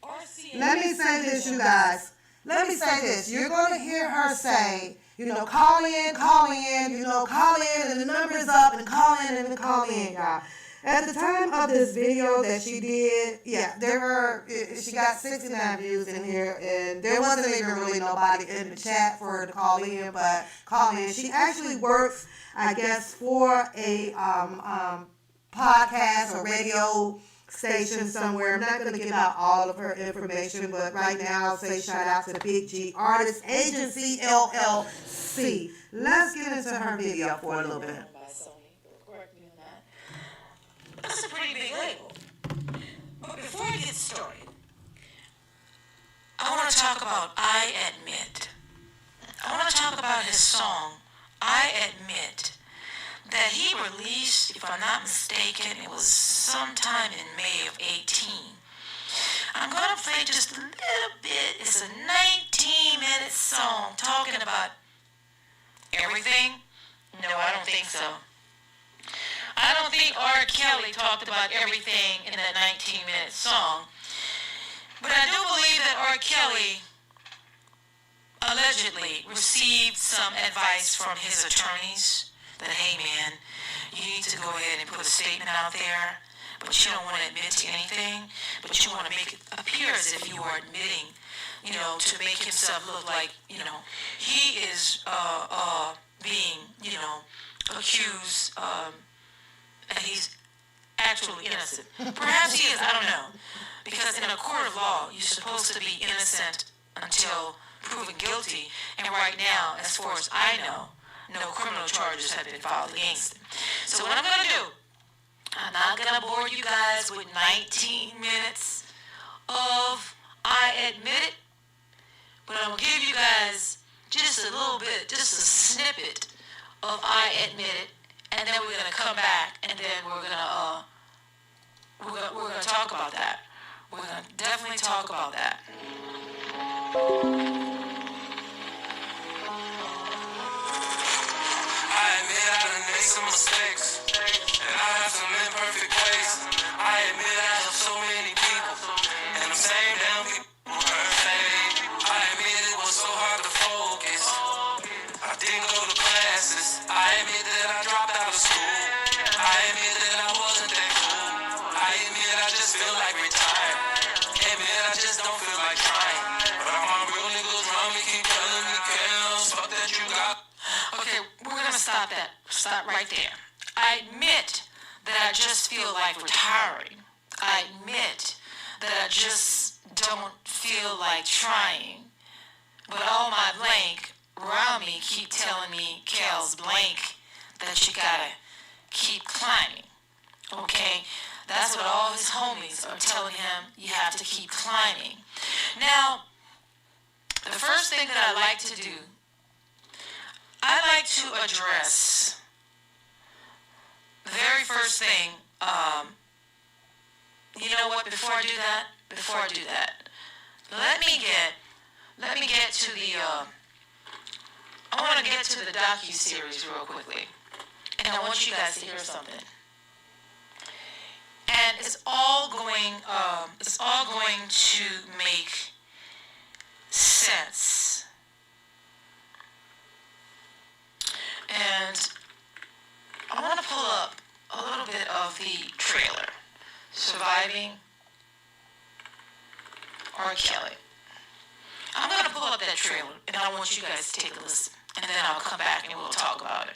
RCA. Let me say this, you guys. Let me say this. You're going to hear her say, call in, call in, and the number is up, and call in, and call in, y'all. At the time of this video that she did, she got 69 views in here, and there wasn't even really nobody in the chat for her to call in, but call in. She actually works, I guess, for a podcast or radio station somewhere. I'm not going to give out all of her information, but right now I'll say shout out to Big G Artist Agency LLC. Let's get into her video for a little bit. By Sony, correct me on that. That's a pretty big label. But before I get started, I want to talk about I Admit. I want to talk about his song, I Admit, that he released, if I'm not mistaken, it was sometime in May of 18. I'm going to play just a little bit. It's a 19-minute song talking about everything. No, I don't think so. I don't think R.Kelly talked about everything in that 19-minute song. But I do believe that R.Kelly allegedly received some advice from his attorneys that, hey man, you need to go ahead and put a statement out there, but you don't want to admit to anything, but you want to make it appear as if you are admitting, to make himself look like, he is being, accused, and he's actually innocent. Perhaps he is, I don't know, because in a court of law, you're supposed to be innocent until proven guilty, and right now, as far as I know, no criminal charges have been filed against him. So what I'm going to do, I'm not going to bore you guys with 19 minutes of I Admit It, but I'm going to give you guys just a little bit, just a snippet of I Admit It, and then we're going to come back, and then we're going to talk about that. We're going to definitely talk about that. Some mistakes, and I have some imperfect ways. I admit I help so many people, and the same damn people perfect. I admit it was so hard to focus. I didn't go to classes. I admit that I dropped out of school. I admit that I wasn't that cool. I admit I just feel like retired. Admit I just don't feel like trying. But all my real niggas around me keep telling me, Kels, fuck that you got. Okay, we're gonna stop that. Stop right there. I admit that I just feel like retiring. I admit that I just don't feel like trying. But all my blank around me keep telling me, Kels blank, that you gotta keep climbing. Okay? That's what all his homies are telling him, you have to keep climbing. Now, the first thing that I like to do, I like to address the very first thing you know what? Before I do that, let me get to the. I want to get to the docu-series real quickly, and I want you guys to hear something. And it's all going to make sense. And I want to pull up a little bit of the trailer, Surviving R.Kelly. I'm going to pull up that trailer, and I want you guys to take a listen. And then I'll come back and we'll talk about it.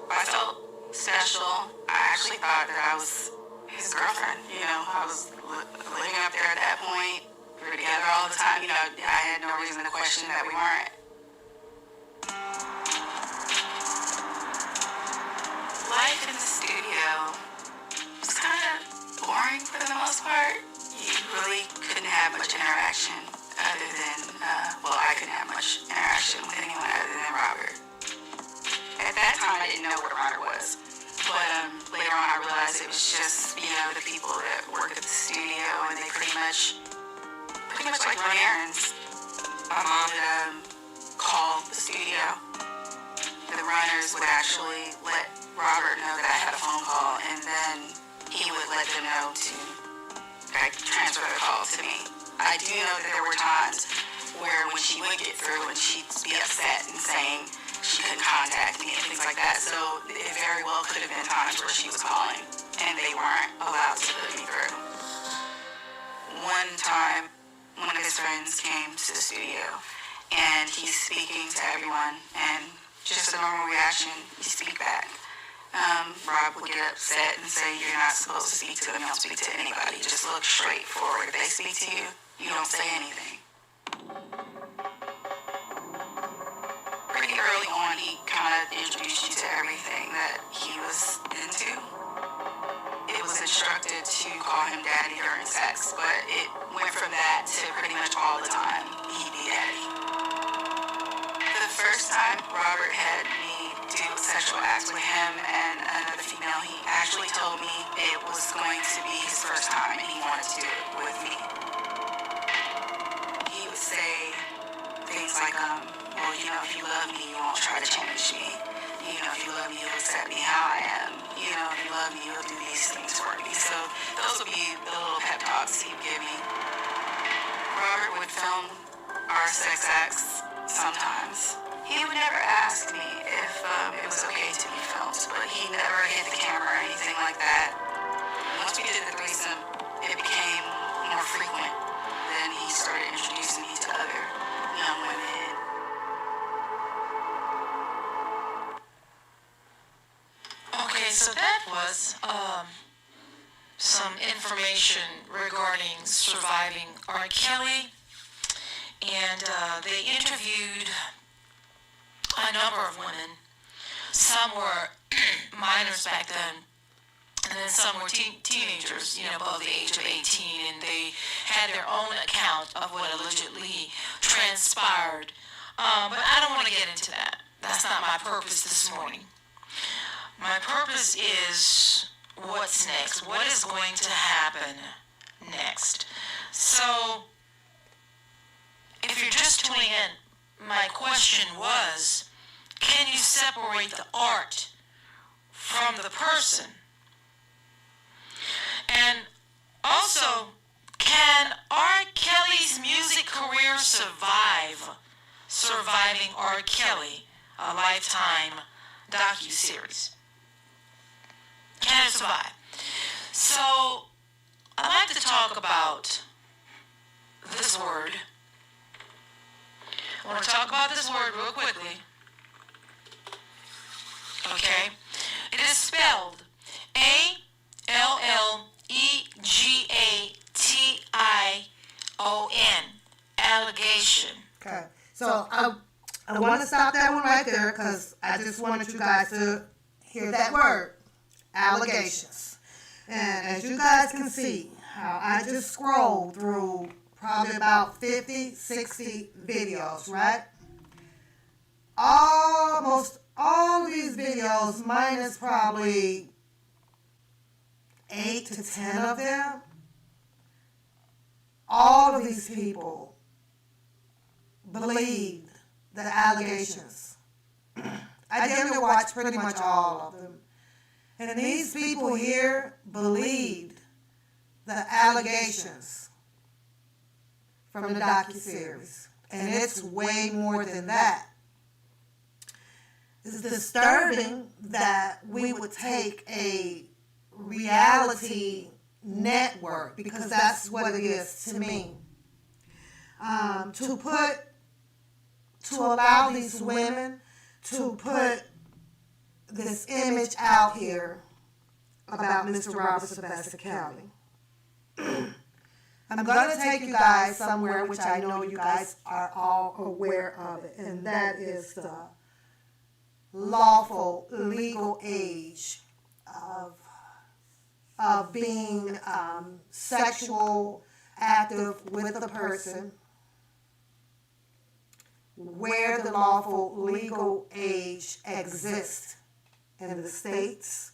I felt special. I actually thought that I was his girlfriend. You know, I was living up there at that point. We were together all the time. You know, I had no reason to question that we weren't. Life in the studio was kind of boring for the most part. You really couldn't have much interaction other than, I couldn't have much interaction with anyone other than Robert. At that time, I didn't know what a runner was. But later on, I realized it was just, you know, the people that work at the studio, and they pretty much like run errands. My mom would call the studio. The runners would actually let Robert know that I had a phone call, and then he would let them know to transfer the call to me. I do know that there were times where when she would get through and she'd be upset and saying she couldn't contact me and things like that. So it very well could have been times where she was calling and they weren't allowed to put me through. One time, one of his friends came to the studio and he's speaking to everyone, and just a normal reaction, you speak back. Rob would get upset and say, "You're not supposed to speak to them, you don't speak to anybody. Just look straight forward. If they speak to you, you don't say anything." Pretty early on, he kind of introduced you to everything that he was into. It was instructed to call him daddy during sex, but it went from that to pretty much all the time he'd be daddy. The first time Robert had me do sexual acts with him and another female, he actually told me it was going to be his first time and he wanted to do it with me. He would say things like, you know, if you love me, you won't try to change me. You know, if you love me, you'll accept me how I am. You know, if you love me, you'll do these things for me. So those would be the little pep talks he would give me. Robert would film our sex acts sometimes. He would never ask me if it was okay to be filmed, but he never hit the camera or anything like that. Once we did the threesome, it became more frequent. Then he started introducing me to other young women. Okay, so that was some information regarding surviving R.Kelly, and they interviewed a number of women. Some were minors back then, and then some were teenagers, you know, above the age of 18, and they had their own account of what allegedly transpired. But I don't want to get into that. That's not my purpose this morning. My purpose is what's next. What is going to happen next? So, if you're just tuning in, my question was, can you separate the art from the person? And also, can R. Kelly's music career survive Surviving R. Kelly, a Lifetime docuseries? Can it survive? So, I'd like to talk about this word. I want to talk about this word real quickly. Okay? It is spelled Allegation. Allegation. Okay, so I want to stop that one right there because I just wanted you guys to hear that word, allegations. And as you guys can see, how I just scrolled through probably about 50, 60 videos, right? almost all of these videos, minus probably 8 to 10 of them, all of these people believed the allegations. I damn near watched pretty much all of them. And these people here believed the allegations from the docuseries. And it's way more than that. It's disturbing that we would take a reality network, because that's what it is to me, to allow these women to put this image out here about Mr. Robert Sylvester Kelly. I'm going to take you guys somewhere which I know you guys are all aware of it, and that is the lawful legal age of being sexual active with a person, where the lawful legal age exists in the states,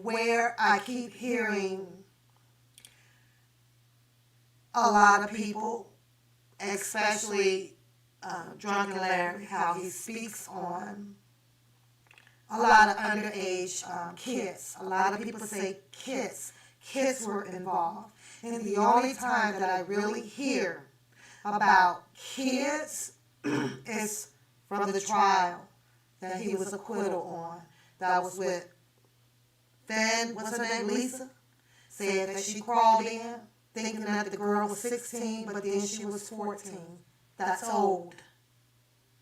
where I keep hearing a lot of people, especially Drunken Larry, how he speaks on a lot of underage kids. A lot of people say kids were involved. And the only time that I really hear about kids is from the trial that he was acquitted on. That was with what's her name, Lisa? Said that she crawled in thinking that the girl was 16, but then she was 14. That's old.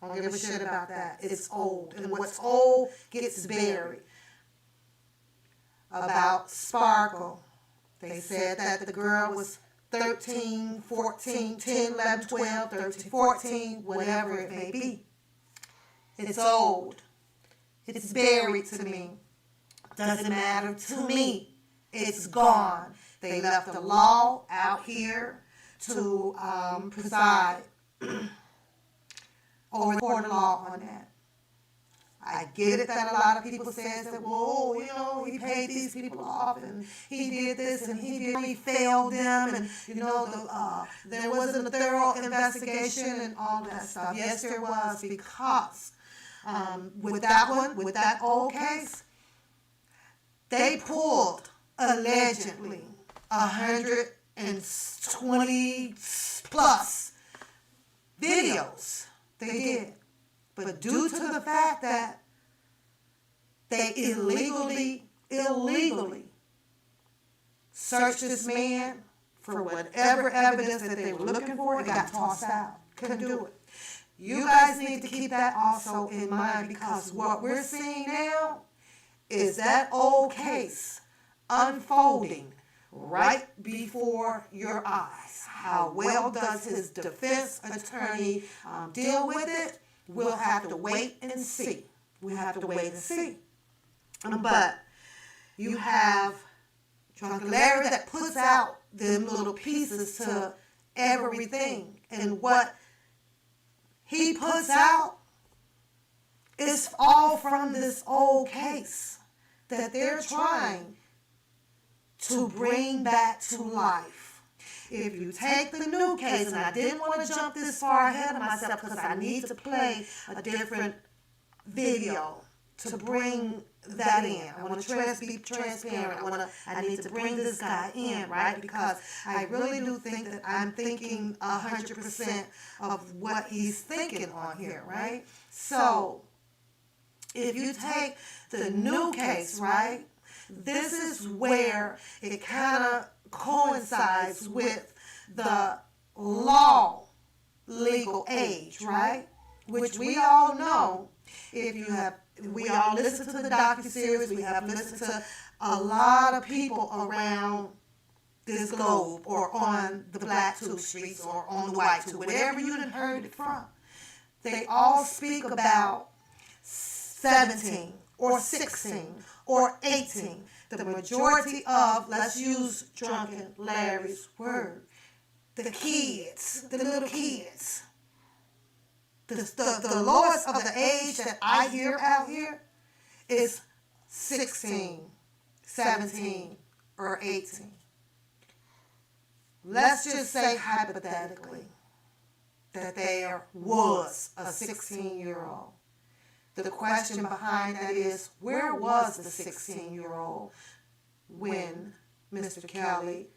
I don't give a shit about that. It's old. And what's old gets buried. About Sparkle, they said that the girl was 13, 14, 10, 11, 12, 13, 14, whatever it may be. It's old. It's buried to me. Doesn't matter to me. It's gone. They left the law out here to preside over the law on that. I get it that a lot of people say that, well, you know, he paid these people off and he did this and he failed them, and, you know, there wasn't a thorough investigation and all that stuff. Yes, there was, because with that old case, they pulled allegedly 120 plus videos. They did. But due to the fact that they illegally searched this man for whatever evidence that they were looking for, it got tossed out. Couldn't do it. You guys need to keep that also in mind, because what we're seeing now is that old case unfolding right before your eyes. How well does his defense attorney deal with it? We'll have to wait and see. We have to wait and see. But you have Drunken Larry that puts out them little pieces to everything. And what he puts out is all from this old case that they're trying to bring back to life. If you take the new case, and I didn't want to jump this far ahead of myself because I need to play a different video to bring that in. I want to be transparent. I need to bring this guy in, right? Because I really do think that I'm thinking 100% of what he's thinking on here, right? So if you take the new case, right, this is where it kind of coincides with the law legal age, right? Which we all know, we all listen to the docuseries, we have listened to a lot of people around this globe, or on the Black Tube streets, or on the White Tube, wherever you done heard it from. They all speak about 17 or 16 or 18. The majority of, let's use Drunken Larry's word, the kids, the little kids, the lowest of the age that I hear out here is 16, 17, or 18. Let's just say hypothetically that there was a 16-year-old. The question behind that is, where was the 16-year-old when Mr. Kelly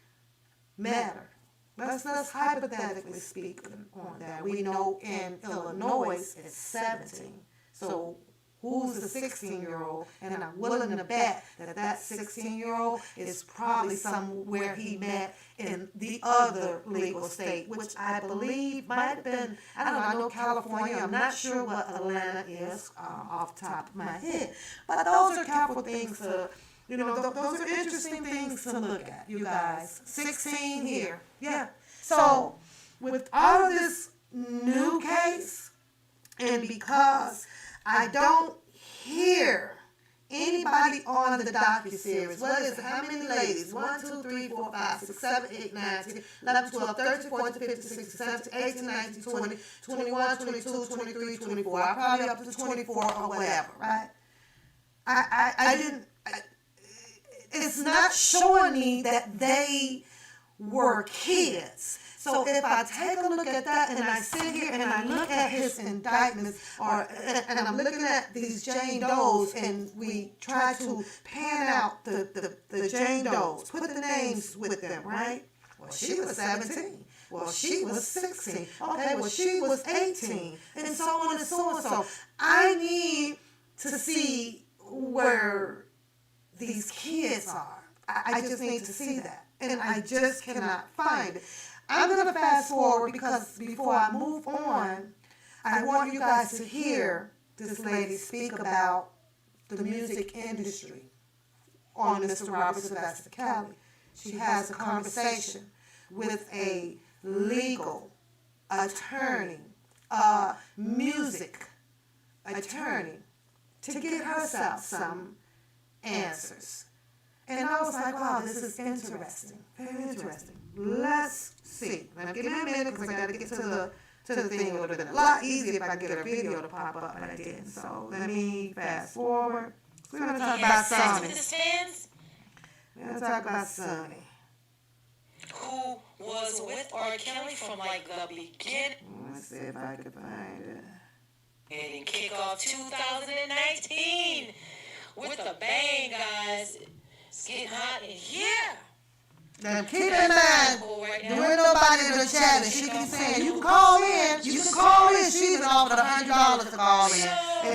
met her? Let's hypothetically speak on that. We know in Illinois it's 17. So who's the 16-year-old? And I'm willing to bet that 16-year-old is probably somewhere he met in the other legal state, which I believe might have been, I don't know, I know California. I'm not sure what Atlanta is off the top of my head. But those are capital things to, those are interesting things to look at, you guys. 16 here. Yeah. So with all of this new case, and because I don't hear anybody on the docuseries, what is it? How many ladies? 1, 2, 3, 4, 5, 6, 7, 8, 9, 10, 11, 12, 13, 14, 15, 16, 17, 18, 19, 20, 21, 22, 23, 24. I'm probably up to 24 or whatever, right? I didn't, it's not showing me that they were kids. So if I take a look at that and I sit here and I look at his indictments, and I'm looking at these Jane Does, and we try to pan out the Jane Does, put the names with them, right? Well, she was 17. Well, she was 16. Okay, well, she was 18, and so on and so on. So I need to see where these kids are. I just need to see that, and I just cannot find it. I'm going to fast forward because before I move on, I want you guys to hear this lady speak about the music industry on Mr. Robert Sylvester Kelly. She has a conversation with a legal attorney, a music attorney, to get herself some answers. And I was like, wow, this is interesting, very interesting. Let's see. Now, give me a minute because I got to get to the thing. It would have been a lot easier if I get a video to pop up, but I didn't. So let me fast forward. We're going to talk about Sony. We're going to talk about Sony. Who was with R.Kelly from like the beginning. Let's see if I can find it. And kick off 2019 with a bang, guys. It's getting hot in here. Now keep in mind, there ain't nobody in the chat, and she keeps saying, you can call in. She even offered $100 to call in.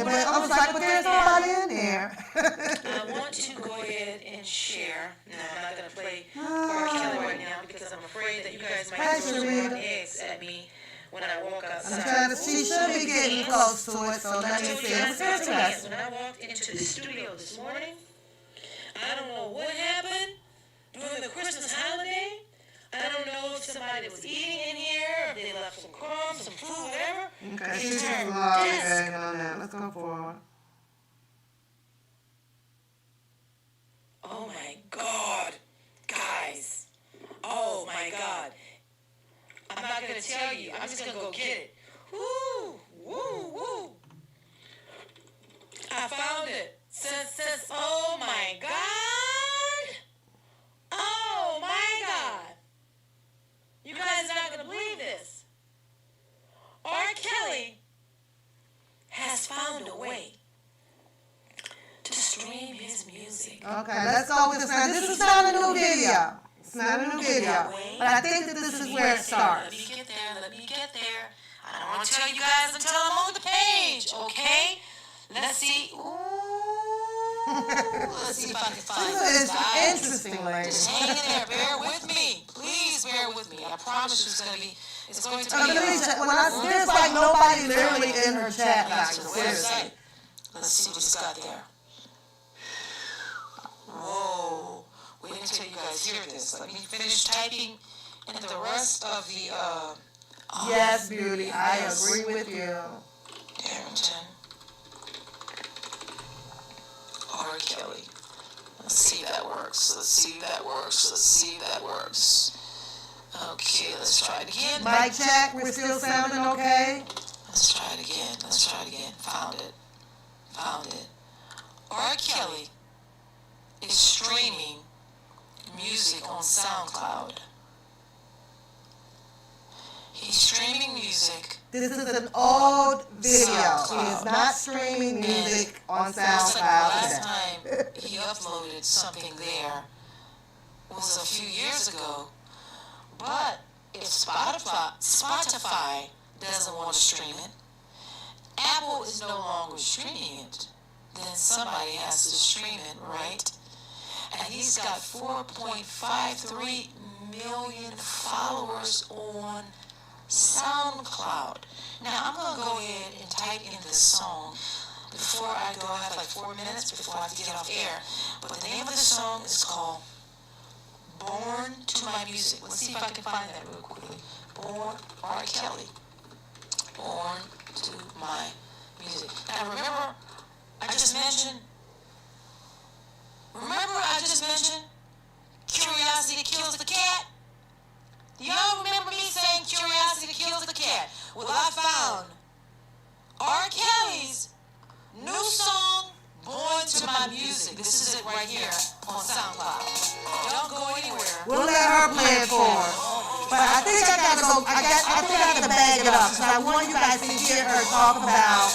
But I was like, but there's nobody in there. I want to go ahead and share. No, I'm not going to play R.Kelly right now because I'm afraid that you guys might throw some eggs at me when I walk outside. I'm trying to see, she should be getting close to it, so let me see. When I walked into the studio this morning, I don't know what happened during the Christmas holiday. I don't know if somebody was eating in here, if they left some crumbs, some food, whatever. Okay, she's turned desk. On that. Let's go forward. Oh my God, guys. Oh my God. I'm not going to tell you. I'm just going to go get it. Woo, woo, woo. I found it. Sis, oh my God. Oh my God. You guys are not going to believe this. R.Kelly has found a way to stream his music. Okay, let's go with this. Now, this is not a new video. It's not a new video. But I think that this is where it starts. Let me get there. I don't want to tell you guys until I'm on the page, okay? Let's see. Let's see if I can find this. It's interesting, lady. Just hang in there. Bear with me. Please bear with me. I promise you it's going to be. There's like nobody literally in her chat. Like, seriously. Let's see what it's got there. Whoa. Wait until you guys hear this. Let me finish typing and the rest of the, yes, beauty. I agree with you. Darrington. R.Kelly. Let's see if that works. Let's see if that works. Let's see if that works. Okay, let's try it again. Mic check. We're still sounding okay? Let's try it again. Let's try it again. Found it. R.Kelly is streaming music on SoundCloud. He's streaming music. This is an old video. He is not streaming music on Looks like the SoundCloud last today. time he uploaded something there was a few years ago. But if Spotify doesn't want to stream it, Apple is no longer streaming it, then somebody has to stream it, right? And he's got 4.53 million followers on SoundCloud. Now I'm gonna go ahead and type in this song before I go. I have like 4 minutes before I have to get off air. But the name of the song is called Born to My Music. Let's see if I can find that real quickly. Born, R.Kelly. Born to My Music. Now remember, I just mentioned curiosity kills the cat? Do y'all remember me saying curiosity kills the cat? Well, I found R. Kelly's new song, Born to My Music. This is it right here on SoundCloud. Don't go anywhere. We'll let her play it for us. But I think I gotta go. I think I gotta bag it up. So I want you guys to hear her talk about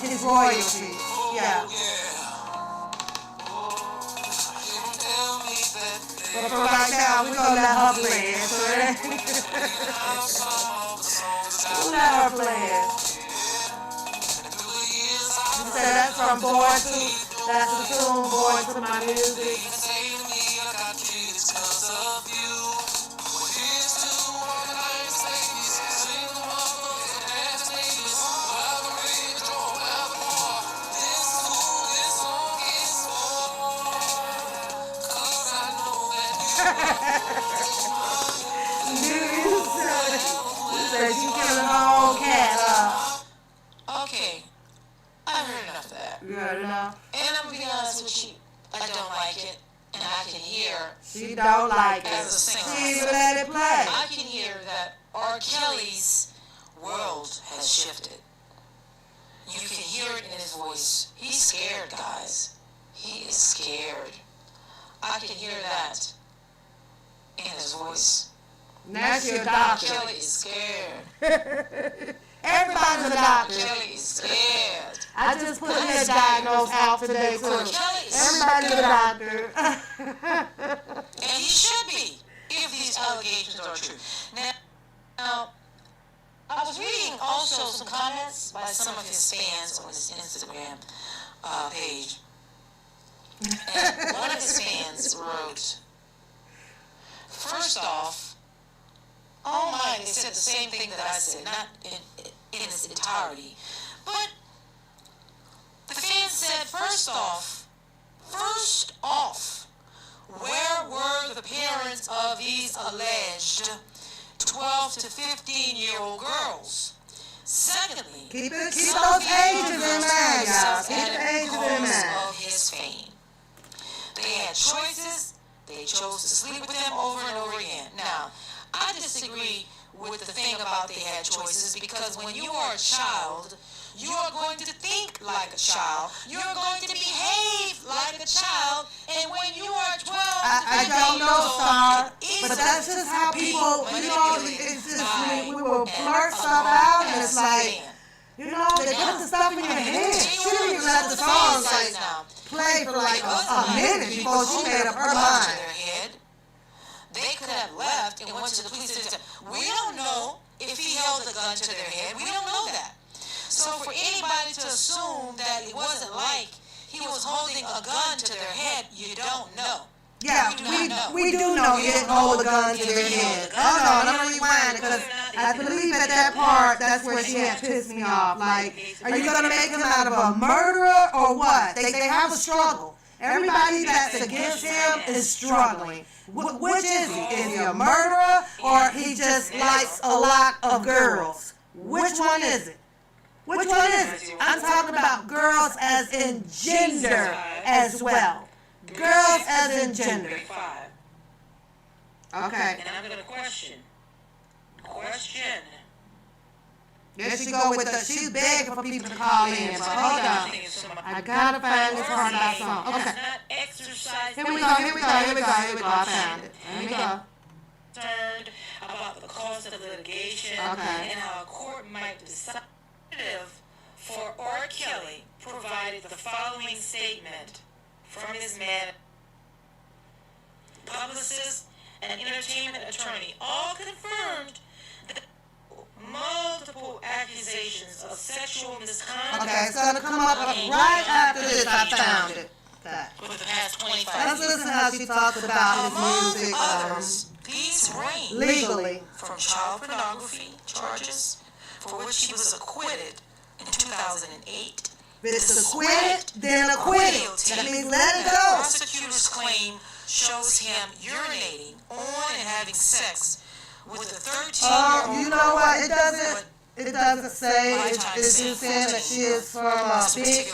his royalties. Yeah. But for right now, we're gonna let her play it. We'll let her play it. You said that's from that's the tune, Born to My Music. You killing her own cat up. Okay, I've heard enough of that. You heard enough? And I'm gonna be honest with you, I don't like it, and I can hear. She don't like it. As a singer, She even let it play. I can hear that R. Kelly's world has shifted. You can hear it in his voice. He's scared, guys. He is scared. I can hear that in his voice. That's your doctor. Kelly is scared. Everybody's a doctor. Kelly is scared. I just put his diagnosed out today too. Everybody's a doctor. And he should be, if these allegations are true. Now, I was reading also some comments by some of his fans on his Instagram page. And one of his fans wrote, first off, oh my, they said the same thing that I said, not in its entirety. But the fan said, first off, where were the parents of these alleged 12 to 15-year-old girls? Secondly, Keep those ages in mind, y'all. Keep the ages in mind. of his fame. They had choices. They chose to sleep with them over and over again. Now, I disagree with the thing about they had choices, because when you are a child, you are going to think like a child. You're going to behave like a child. And when you are 12 I don't know, Star, but that's just how people, it's just, we will blurt stuff out, and it's like, they put the stuff in your head. She didn't even let the song play for like a minute before she made up her mind. They could have left and went to the police station. We don't know if he held the gun to their head. We don't know that. So for anybody to assume that it wasn't like he was holding a gun to their head, you don't know. Yeah, we do know he didn't hold the gun to their head. Hold on, I'm gonna rewind it, because I believe at that part, that's where she had pissed me off. Like, are you gonna make him out of a murderer or what? They have a struggle. Everybody that's against him is struggling. Which is he? Is he a murderer, or he just likes a lot of girls? Which one is it? Which one is it? I'm talking about girls as in gender as well. Girls as in gender. Okay. And I'm going to question. There she go with the, she's begging for people to call in, but hold on. I gotta find this part of our song. Okay. Here we go. I found it. Here we go. Concerned about the cost of litigation Okay. and how a court might decide. For R.Kelly provided the following statement from his man, publicist, and entertainment attorney, all confirmed that multiple accusations of sexual misconduct. Okay, it's gonna come up right after this. I found it. Okay. For the past 25 Let's years. listen how she talks about Among his music others, these range legally. from child pornography charges, for which he was acquitted in 2008. It's acquitted, then acquitted. That means let it go. Prosecutors claim shows him urinating on and having sex with a 13-year-old. You know what? It doesn't say. It's just saying that she is from a big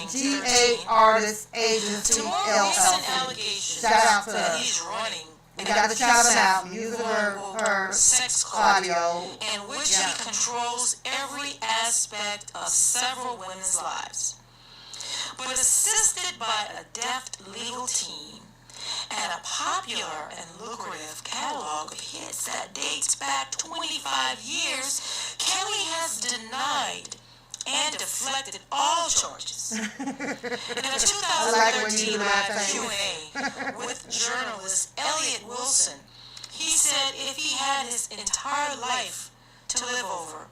GA artist agency To more recent LLC. allegations Shout out to that her. he's running We got to shout him out. Using her sex club, audio. in which he controls every aspect of several women's lives. But assisted by a deft legal team and a popular and lucrative catalog of hits that dates back 25 years, Kelly has denied and deflected all charges. In a 2013 live Q&A with journalist Elliot Wilson, he said if he had his entire life to live over,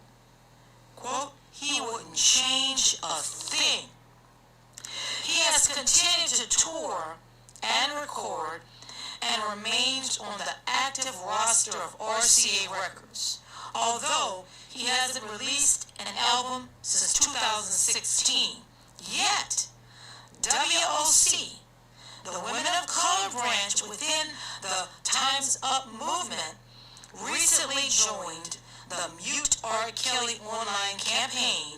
quote, he wouldn't change a thing. He has continued to tour and record and remains on the active roster of RCA Records, although he hasn't released an album since 2016. Yet, WOC, the Women of Color branch within the Time's Up movement, recently joined the Mute R. Kelly online campaign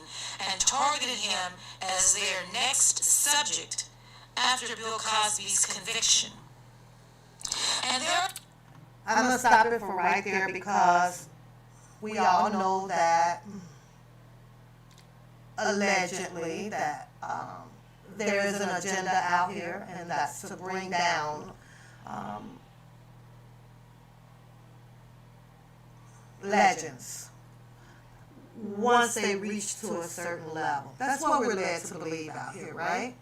and targeted him as their next subject after Bill Cosby's conviction. And there I'm going to stop it for right there because we all know that allegedly that there is an agenda out here, and that's to bring down legends once they reach to a certain level. That's what we're led to believe out here, right?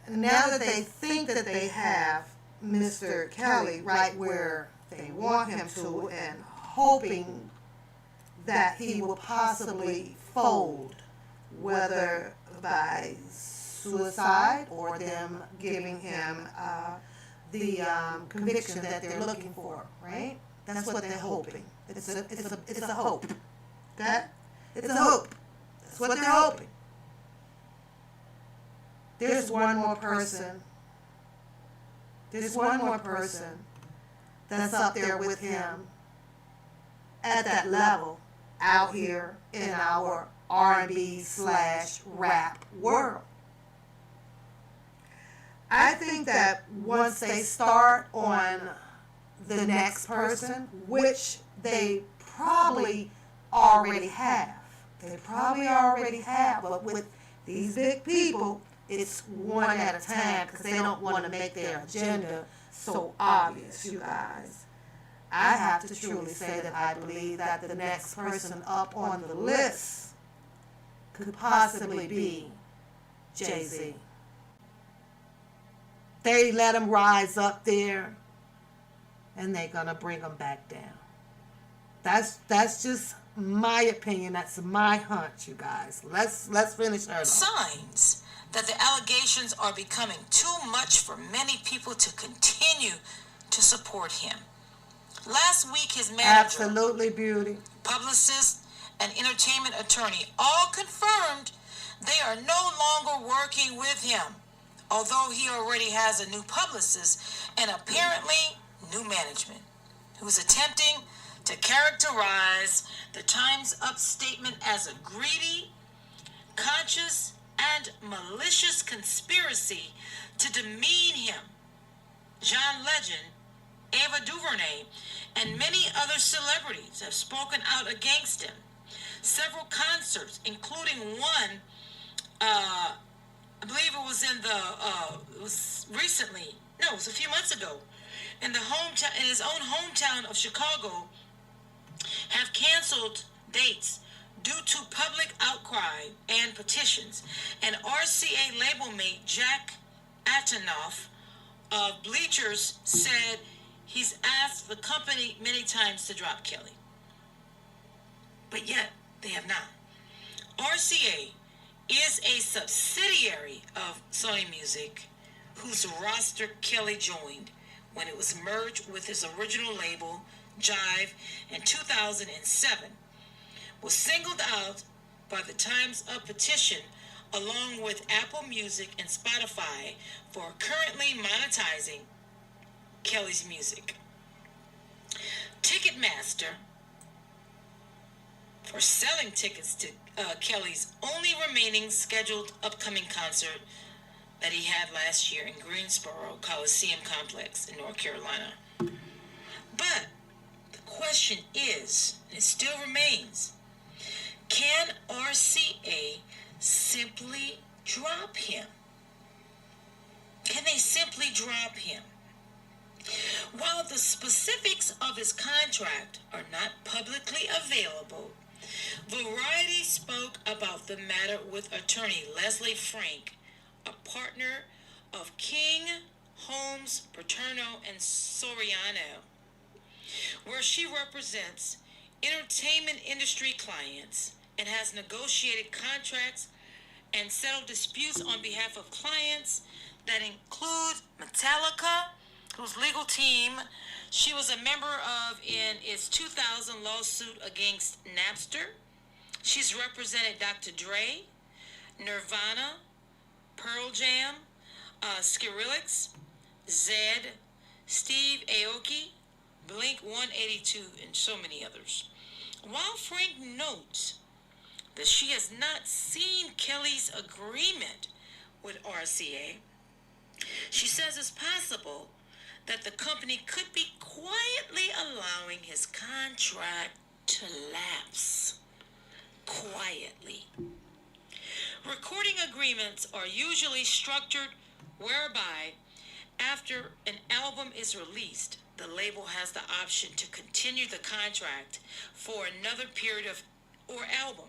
Now that they think that they have Mr. Kelly right where they want him to, and hoping that he will possibly fold, whether by suicide or them giving him the conviction that they're looking for, right? That's what they're hoping. It's a hope. It's a hope. That's what they're hoping. There's one more person. There's one more person that's up there with him at that level out here in our R&B/rap world. I think that once they start on the next person, which they probably already have, but with these big people, it's one at a time because they don't want to make their agenda so obvious, you guys. I have to truly say that I believe that the next person up on the list could possibly be Jay-Z. They let him rise up there, and they're gonna bring him back down. That's just my opinion. That's my hunch, you guys. Let's finish her. Signs that the allegations are becoming too much for many people to continue to support him. Last week, his manager, Absolutely, beauty, publicist, and entertainment attorney all confirmed they are no longer working with him, although he already has a new publicist and apparently new management, who's attempting to characterize the Time's Up statement as a greedy, conscious, and malicious conspiracy to demean him. John Legend, Ava DuVernay, and many other celebrities have spoken out against him. Several concerts, including one, I believe it was it was recently, no, it was a few months ago, in his own hometown of Chicago, have canceled dates due to public outcry and petitions. And RCA label mate Jack Antonoff of Bleachers said he's asked the company many times to drop Kelly, but yet they have not. RCA is a subsidiary of Sony Music, whose roster Kelly joined when it was merged with his original label, Jive, in 2007, was singled out by the Times Up petition along with Apple Music and Spotify for currently monetizing Kelly's music. Ticketmaster for selling tickets to Kelly's only remaining scheduled upcoming concert that he had last year in Greensboro Coliseum Complex in North Carolina. But the question is, and it still remains, can RCA simply drop him? Can they simply drop him? While the specifics of his contract are not publicly available, Variety spoke about the matter with attorney Leslie Frank, a partner of King, Holmes, Paterno, and Soriano, where she represents entertainment industry clients and has negotiated contracts and settled disputes on behalf of clients that include Metallica, whose legal team she was a member of in its 2000 lawsuit against Napster. She's represented Dr. Dre, Nirvana, Pearl Jam, Skrillex, Zedd, Steve Aoki, Blink 182, and so many others. While Frank notes that she has not seen Kelly's agreement with RCA, she says it's possible that the company could be quietly allowing his contract to lapse. Quietly. Recording agreements are usually structured whereby after an album is released, the label has the option to continue the contract for another period or album.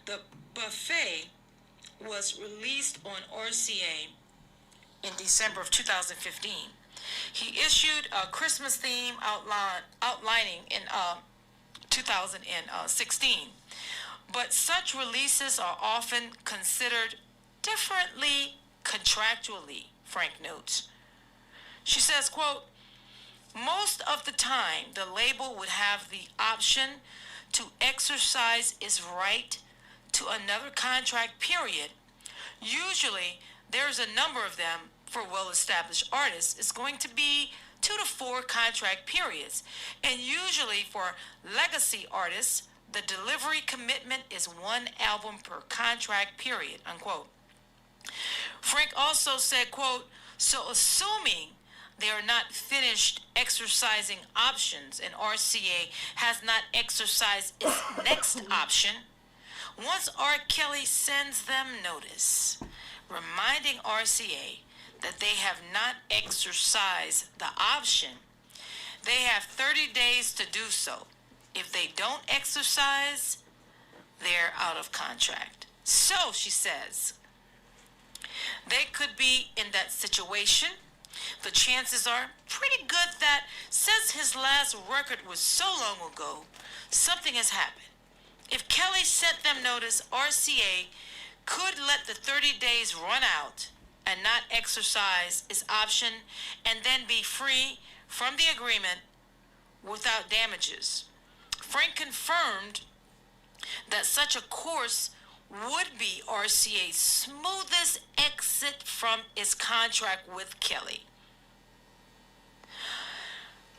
The Buffet was released on RCA in December of 2015. He issued a Christmas theme outlining in 2016. But such releases are often considered differently contractually, Frank notes. She says, quote, most of the time the label would have the option to exercise its right to another contract period. Usually there's a number of them. For well-established artists, it's going to be 2 to 4 contract periods. And usually for legacy artists, the delivery commitment is 1 album per contract period, unquote. Frank also said, quote, so assuming they are not finished exercising options and RCA has not exercised its next option, once R.Kelly sends them notice, reminding RCA that they have not exercised the option, they have 30 days to do so. If they don't exercise, they're out of contract. So, she says, they could be in that situation. The chances are pretty good that since his last record was so long ago, something has happened. If Kelly sent them notice, RCA could let the 30 days run out and not exercise its option and then be free from the agreement without damages. Frank confirmed that such a course would be RCA's smoothest exit from its contract with Kelly.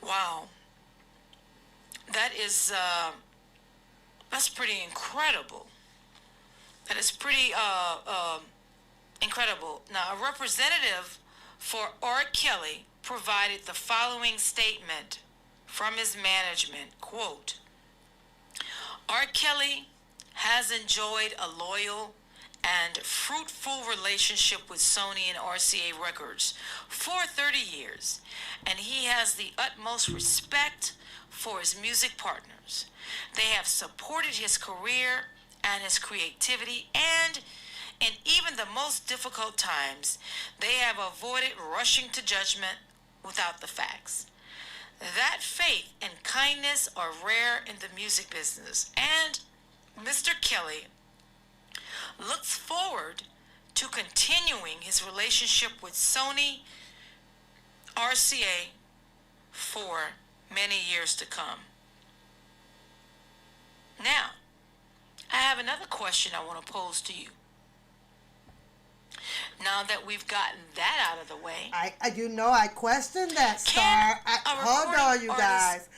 Wow. That's pretty incredible. That is pretty incredible. Now, a representative for R. Kelly provided the following statement from his management, quote, R. Kelly has enjoyed a loyal and fruitful relationship with Sony and RCA Records for 30 years, and he has the utmost respect for his music partners. They have supported his career and his creativity, and in even the most difficult times, they have avoided rushing to judgment without the facts. That faith and kindness are rare in the music business, and Mr. Kelly looks forward to continuing his relationship with Sony RCA for many years to come. Now, I have another question I want to pose to you. Now that we've gotten that out of the way, I questioned that, Star. Hold on, you guys.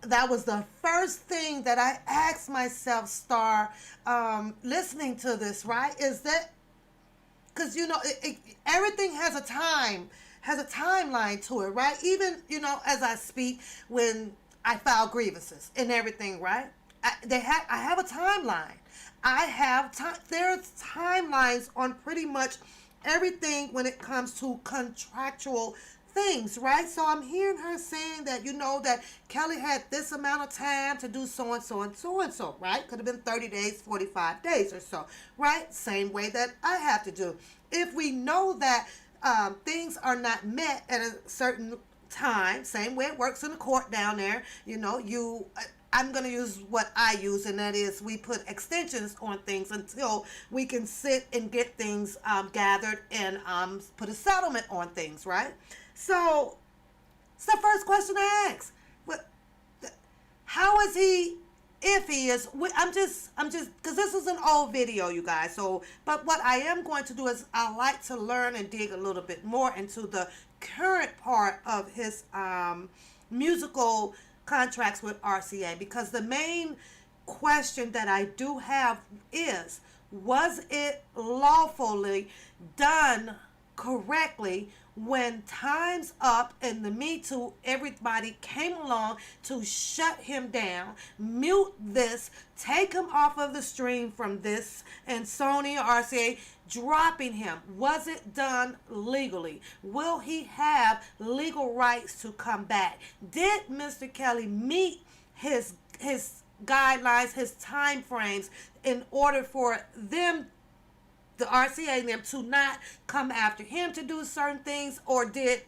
That was the first thing that I asked myself, Star, listening to this, right? Is that, because, everything has a timeline to it, right? Even, as I speak, when I file grievances and everything, right? I have a timeline. There's timelines on pretty much everything when it comes to contractual things, right? So I'm hearing her saying that, that Kelly had this amount of time to do so and so and so and so, right? Could have been 30 days, 45 days or so, right? Same way that I have to do. If we know that things are not met at a certain time, same way it works in the court down there, I'm going to use what I use, and that is we put extensions on things until we can sit and get things gathered and put a settlement on things, right? So it's the first question I ask. How is he, if he is, I'm just, because this is an old video, you guys. So, but what I am going to do is I like to learn and dig a little bit more into the current part of his musical contracts with RCA, because the main question that I do have is, was it lawfully done correctly when Time's Up and the Me Too, everybody came along to shut him down, mute this, take him off of the stream from this, and Sony or RCA dropping him? Was it done legally? Will he have legal rights to come back? Did Mr. Kelly meet his guidelines, his time frames, in order for them, the RCA and them, to not come after him to do certain things, or did,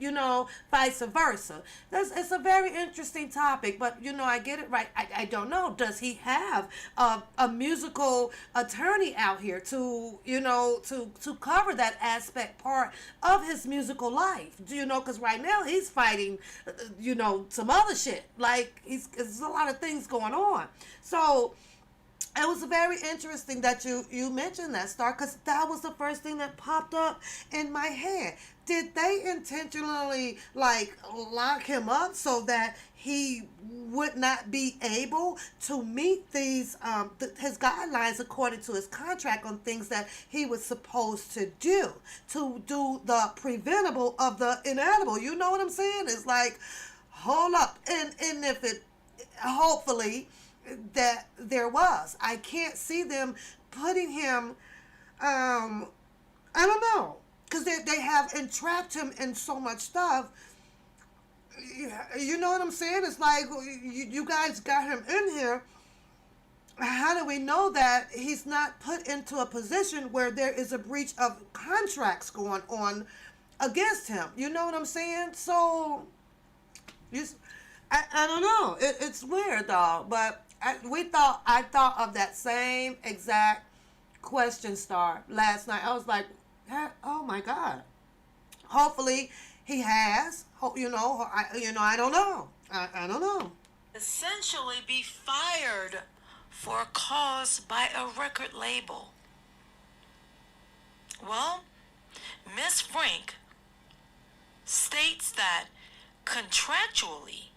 vice versa? It's a very interesting topic, but, I get it right. I don't know. Does he have a musical attorney out here to cover that aspect part of his musical life? Because right now he's fighting, some other shit. Like, there's a lot of things going on. So it was very interesting that you mentioned that, Star, because that was the first thing that popped up in my head. Did they intentionally, lock him up so that he would not be able to meet these his guidelines according to his contract on things that he was supposed to do the preventable of the inevitable? You know what I'm saying? It's like, hold up, and if it, hopefully, that there was. I can't see them putting him, I don't know, because they have entrapped him in so much stuff. You know what I'm saying? It's like, you guys got him in here. How do we know that he's not put into a position where there is a breach of contracts going on against him? You know what I'm saying? So, I don't know. It's weird, though, but I thought of that same exact question, Star, last night. I was like, oh my God. Hopefully he has. I don't know. I don't know. essentially be fired for a cause by a record label. Well, Miss Frank states that contractually,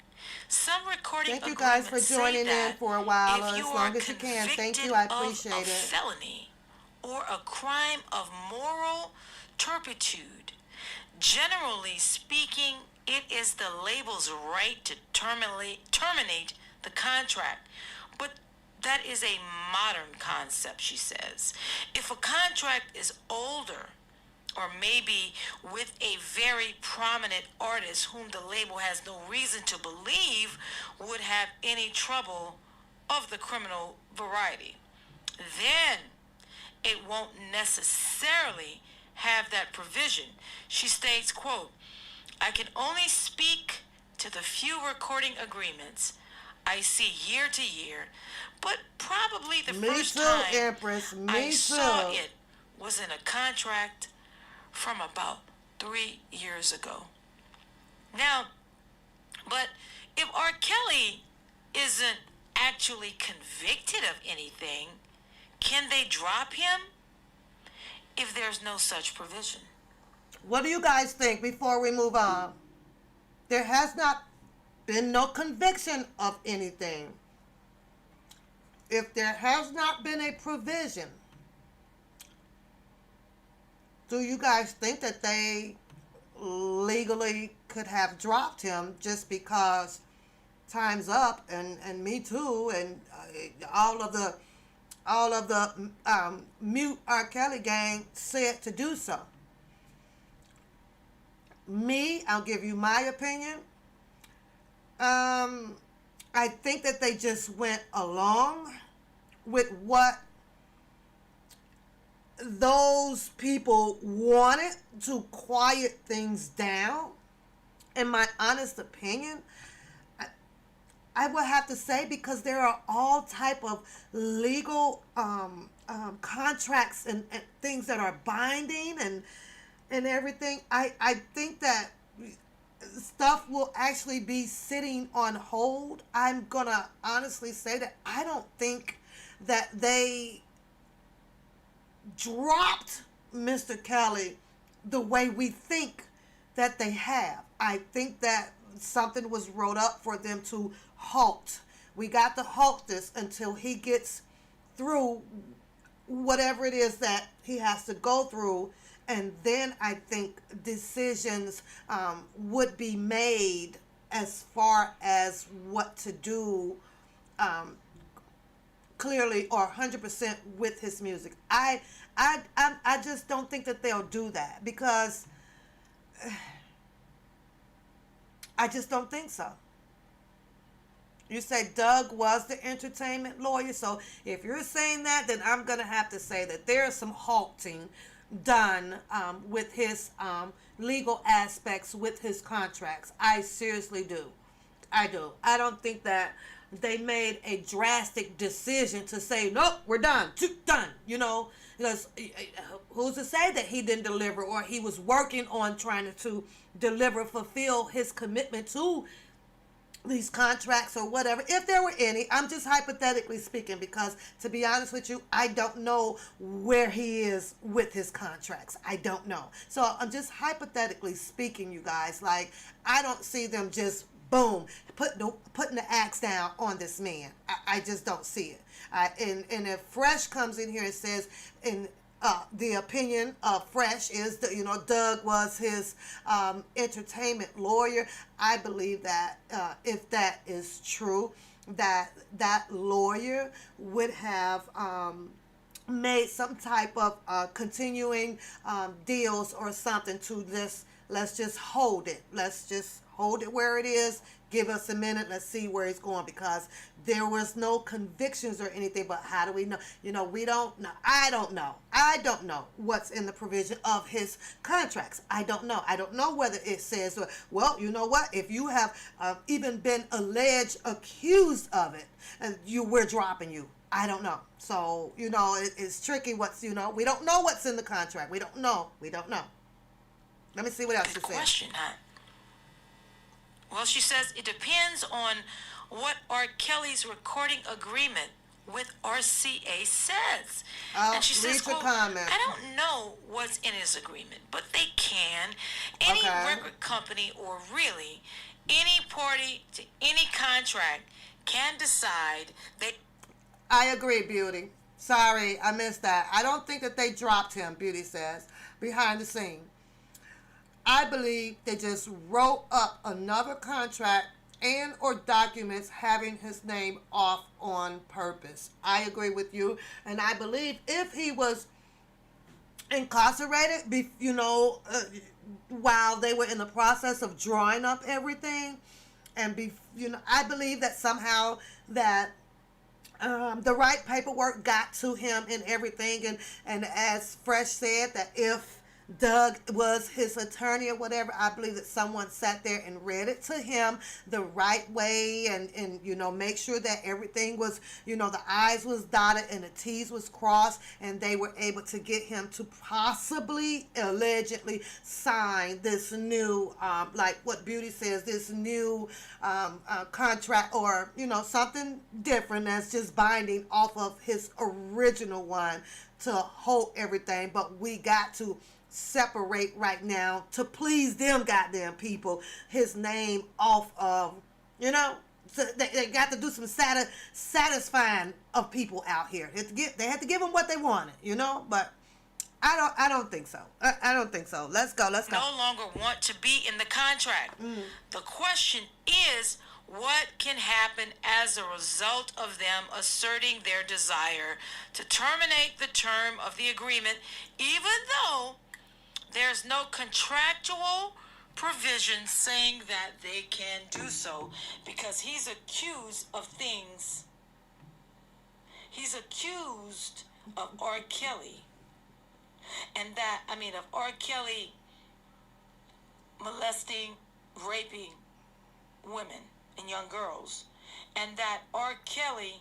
some recording Thank you guys for agreements say joining in that for a while, if or you as are long as you can. Thank you, convicted I of appreciate a it. felony or a crime of moral turpitude, generally speaking, It is the label's right to terminate the contract. But that is a modern concept, she says. If a contract is older, or maybe with a very prominent artist whom the label has no reason to believe would have any trouble of the criminal variety, then it won't necessarily have that provision. She states, quote, I can only speak to the few recording agreements I see year to year, but probably the first time Empress. I saw it was in a contract from about 3 years ago. Now, but if R. Kelly isn't actually convicted of anything, can they drop him if there's no such provision? What do you guys think before we move on? There has not been no conviction of anything. If there has not been a provision, do you guys think that they legally could have dropped him just because time's up and Me Too and all of the mute R. Kelly gang said to do so? I'll give you my opinion. I think that they just went along with what those people wanted to quiet things down. In my honest opinion, I would have to say, because there are all type of legal contracts and things that are binding and everything. I think that stuff will actually be sitting on hold. I'm gonna honestly say that I don't think that they dropped Mr. Kelly the way we think that they have. I think that something was wrote up for them to halt. We got to halt this until he gets through whatever it is that he has to go through, and then I think decisions would be made as far as what to do clearly or 100% with his music. I just don't think that they'll do that, because I just don't think so. You say Doug was the entertainment lawyer, so if you're saying that, then I'm going to have to say that there's some halting done with his legal aspects with his contracts. I seriously do. I do. I don't think that they made a drastic decision to say, nope, we're done. Done. You know, because who's to say that he didn't deliver, or he was working on trying to deliver, fulfill his commitment to these contracts or whatever, if there were any. I'm just hypothetically speaking, because to be honest with you, I don't know where he is with his contracts. I don't know. So I'm just hypothetically speaking, you guys. Like, I don't see them just boom putting the axe down on this man. I just don't see it. And if Fresh comes in here and says, in the opinion of Fresh is that, you know, Doug was his entertainment lawyer, I believe that if that is true, that lawyer would have made some type of continuing deals or something to this. Let's just hold it. Let's just hold it where it is. Give us a minute. Let's see where it's going, because there was no convictions or anything. But how do we know? You know, we don't know. I don't know. I don't know what's in the provision of his contracts. I don't know. I don't know whether it says, well, you know what? If you have even been accused of it, we're dropping you. I don't know. So, you know, it's tricky. We don't know what's in the contract. We don't know. Let me see what else she says. Question, huh? Well, she says it depends on what R. Kelly's recording agreement with RCA says. And she says, quote, I don't know what's in his agreement, but they can. Any record company, or really any party to any contract, can decide that. I agree, Beauty. Sorry, I missed that. I don't think that they dropped him, Beauty says, behind the scene. I believe they just wrote up another contract and or documents having his name off on purpose. I agree with you, and I believe if he was incarcerated, while they were in the process of drawing up everything, and I believe that somehow that the right paperwork got to him and everything, and as Fresh said, that if Doug was his attorney or whatever, I believe that someone sat there and read it to him the right way, and make sure that everything was, the I's was dotted and the T's was crossed, and they were able to get him to possibly, allegedly sign this new, like what Beauty says, this new contract, or, something different that's just binding off of his original one to hold everything. But we got to separate right now, to please them goddamn people, his name off of, so they got to do some satisfying of people out here. They had to give them what they wanted, but I don't think so. I don't think so. Let's go. No longer want to be in the contract. The question is, what can happen as a result of them asserting their desire to terminate the term of the agreement, even though there's no contractual provision saying that they can do so, because he's accused of things. He's accused of R.Kelly, and of R.Kelly molesting, raping women and young girls, and that R.Kelly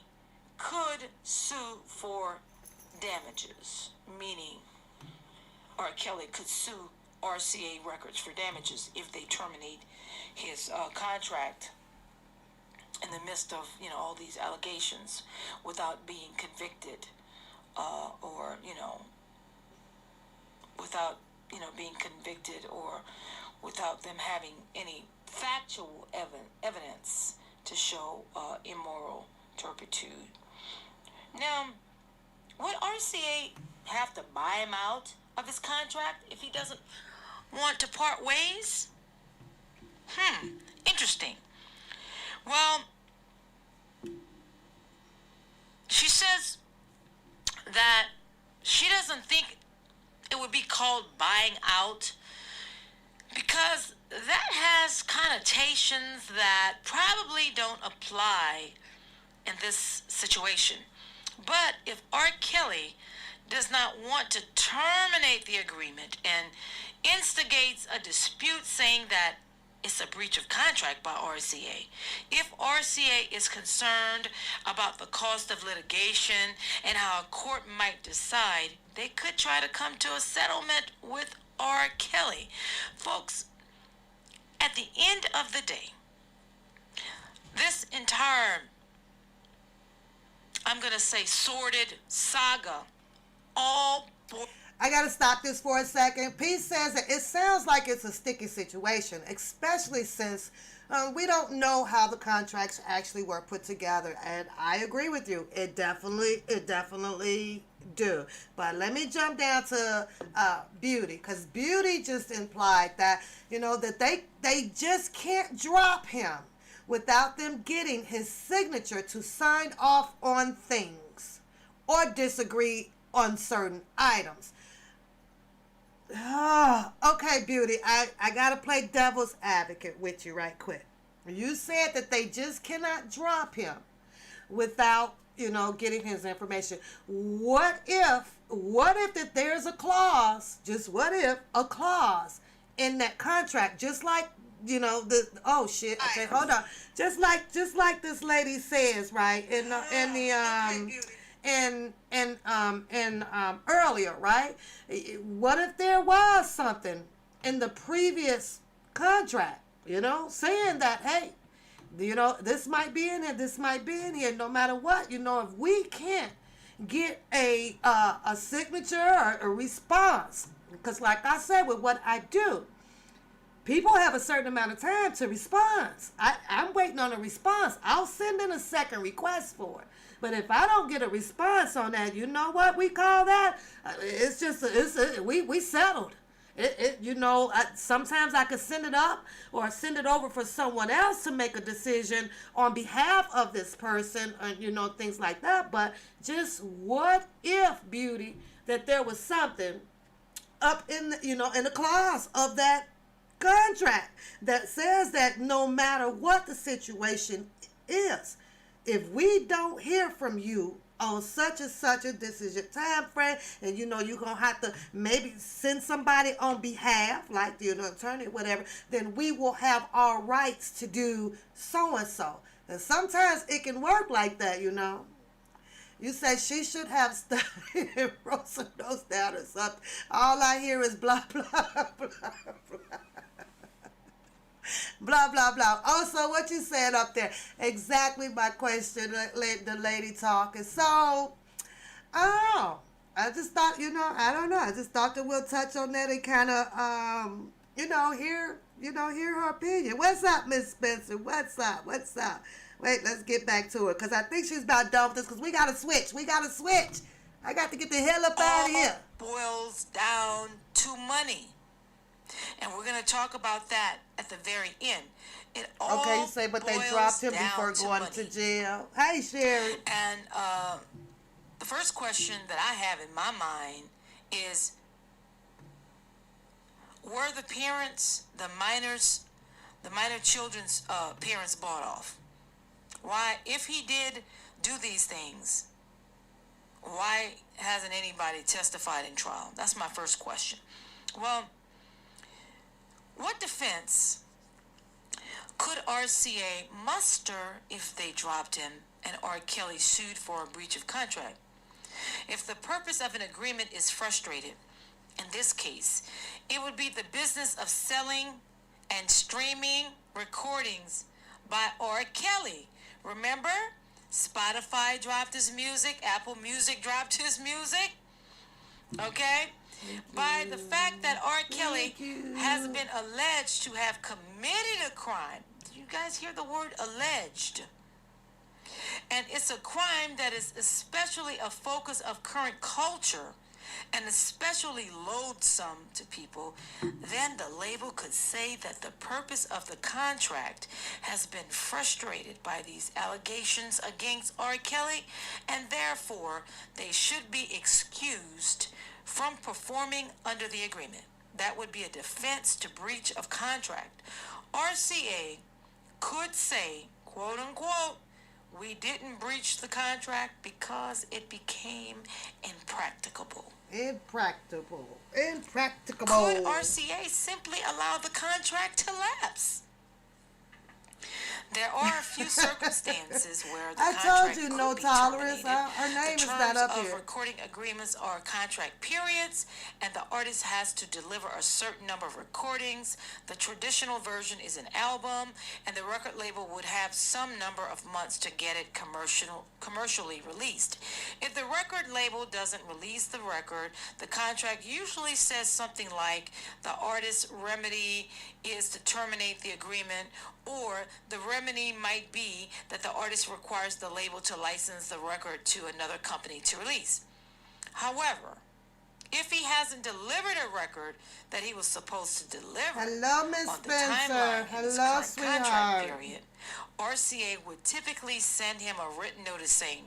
could sue for damages, meaning R.Kelly could sue RCA Records for damages if they terminate his contract in the midst of all these allegations without being convicted, or without being convicted, or without them having any factual evidence to show immoral turpitude. Now, would RCA have to buy him out of his contract if he doesn't want to part ways? Interesting. Well, she says that she doesn't think it would be called buying out, because that has connotations that probably don't apply in this situation. But if R.Kelly does not want to terminate the agreement and instigates a dispute saying that it's a breach of contract by RCA, if RCA is concerned about the cost of litigation and how a court might decide, they could try to come to a settlement with R.Kelly. Folks, at the end of the day, this entire, I'm going to say, sordid saga, I gotta stop this for a second. Peace says that it sounds like it's a sticky situation, especially since we don't know how the contracts actually were put together. And I agree with you. It definitely do. But let me jump down to Beauty, because Beauty just implied that, that they just can't drop him without them getting his signature to sign off on things or disagree on certain items. Okay, Beauty, I gotta play devil's advocate with you right quick. You said that they just cannot drop him without, getting his information. What if that there's a clause, just what if, a clause in that contract, just like, hold on. Just like this lady says, right, earlier, right? What if there was something in the previous contract, saying that, hey, this might be in here, this might be in here, no matter what, if we can't get a signature or a response, because like I said, with what I do, people have a certain amount of time to respond. I'm waiting on a response. I'll send in a second request for it. But if I don't get a response on that, you know what we call that? We settled. Sometimes I could send it up or send it over for someone else to make a decision on behalf of this person, things like that. But just what if, Beauty, that there was something up in the clause of that contract that says that no matter what the situation is, if we don't hear from you on such and such this is your time frame, and you're gonna have to maybe send somebody on behalf, like the attorney, whatever, then we will have our rights to do so and so. And sometimes it can work like that. You say she should have studied and wrote some notes down or something. All I hear is blah blah blah blah. Blah, blah, blah. Also, what you said up there, exactly my question, the lady talking. So, I just thought, I don't know. I just thought that we'll touch on that and kind of, hear her opinion. What's up, Miss Spencer? What's up? Wait, let's get back to it, because I think she's about done with this, because we got to switch. I got to get the hell up out of here. Boils down to money. And we're going to talk about that at the very end. Okay, you say, but they dropped him before going to jail. Hey, Sherry. And the first question that I have in my mind is, were the parents, the minor children's parents bought off? Why, if he did do these things, why hasn't anybody testified in trial? That's my first question. Well, what defense could RCA muster if they dropped him and R.Kelly sued for a breach of contract? If the purpose of an agreement is frustrated, in this case, it would be the business of selling and streaming recordings by R.Kelly. Remember? Spotify dropped his music, Apple Music dropped his music. Okay? By the fact that R. Kelly has been alleged to have committed a crime. Did you guys hear the word alleged? And it's a crime that is especially a focus of current culture and especially loathsome to people, then the label could say that the purpose of the contract has been frustrated by these allegations against R. Kelly, and therefore they should be excused from performing under the agreement. That would be a defense to breach of contract. RCA could say, quote unquote, we didn't breach the contract because it became impracticable. Impracticable. Could RCA simply allow the contract to lapse? There are a few circumstances where the contract could no be tolerance. terminated. Her name the is not up terms of here. recording agreements are contract periods, and the artist has to deliver a certain number of recordings. The traditional version is an album, and the record label would have some number of months to get it commercially released. If the record label doesn't release the record, the contract usually says something like the artist's remedy is to terminate the agreement, or the remedy might be that the artist requires the label to license the record to another company to release. However, if he hasn't delivered a record that he was supposed to deliver Hello, Miss on the Spencer. timeline in this Hello, current sweetheart. contract period, RCA would typically send him a written notice saying,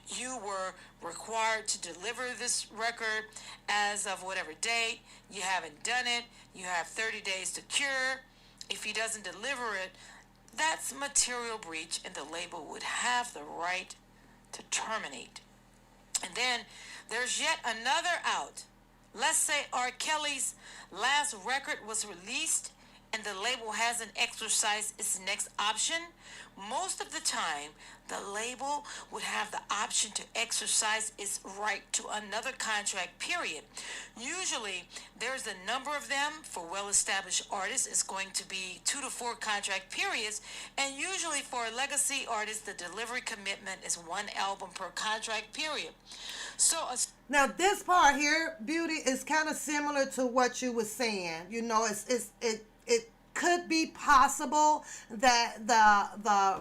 you were required to deliver this record as of whatever date. You haven't done it. You have 30 days to cure. If he doesn't deliver it, that's material breach, and the label would have the right to terminate. And then there's yet another out. Let's say R. Kelly's last record was released and the label hasn't exercised its next option. Most of the time, the label would have the option to exercise its right to another contract period. Usually, there's a number of them. For well-established artists, it's going to be 2 to 4 contract periods, and usually for a legacy artist, the delivery commitment is 1 album per contract period. So now this part here, Beauty, is kind of similar to what you were saying. could be possible that the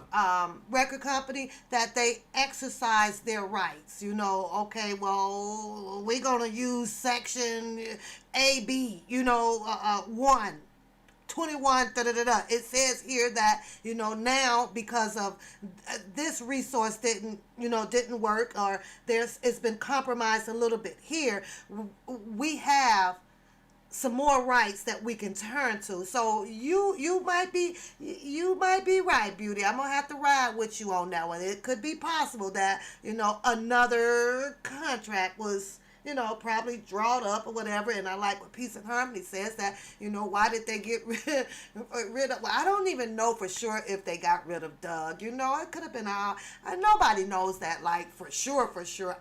record company, that they exercise their rights. Okay, well, we're gonna use section AB, 121, da da da da. It says here that now, because of this resource didn't work, or it's been compromised a little bit here, we have some more rights that we can turn to. So you might be right, Beauty. I'm gonna have to ride with you on that one. It could be possible that another contract was probably drawn up or whatever. And I like what Peace and Harmony says, that why did they get rid of, well, I don't even know for sure if they got rid of Doug. It could have been nobody knows that, like, for sure,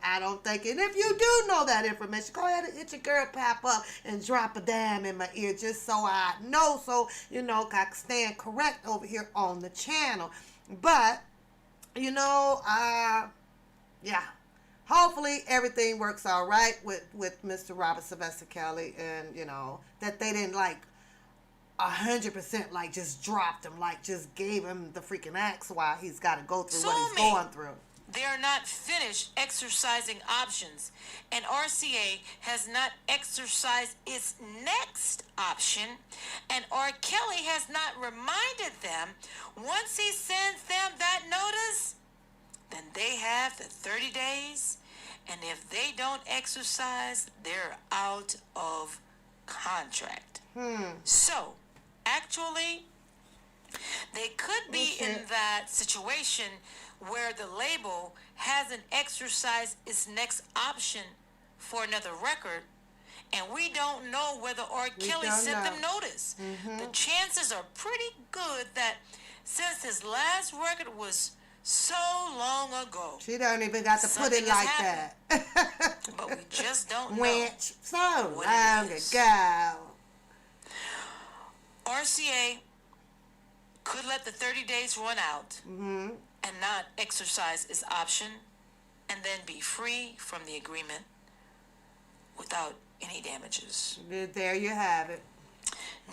I don't think. And if you do know that information, go ahead and hit your girl Pap up and drop a dime in my ear, just so I know, so I can stand correct over here on the channel. But yeah, hopefully everything works all right with Mr. Robert Sylvester Kelly, and that they didn't 100% just dropped him, just gave him the freaking axe while he's got to go through what he's going through. They are not finished exercising options, and RCA has not exercised its next option, and R.Kelly has not reminded them. Once he sends them that notice, then they have the 30 days, and if they don't exercise, they're out of contract. So, actually, they could be in that situation where the label hasn't exercised its next option for another record, and we don't know whether R.Kelly sent them notice. The chances are pretty good that since his last record was so long ago, she don't even got to put it like that. But we just don't know. Went so long ago. RCA could let the 30 days run out and not exercise its option, and then be free from the agreement without any damages. There you have it.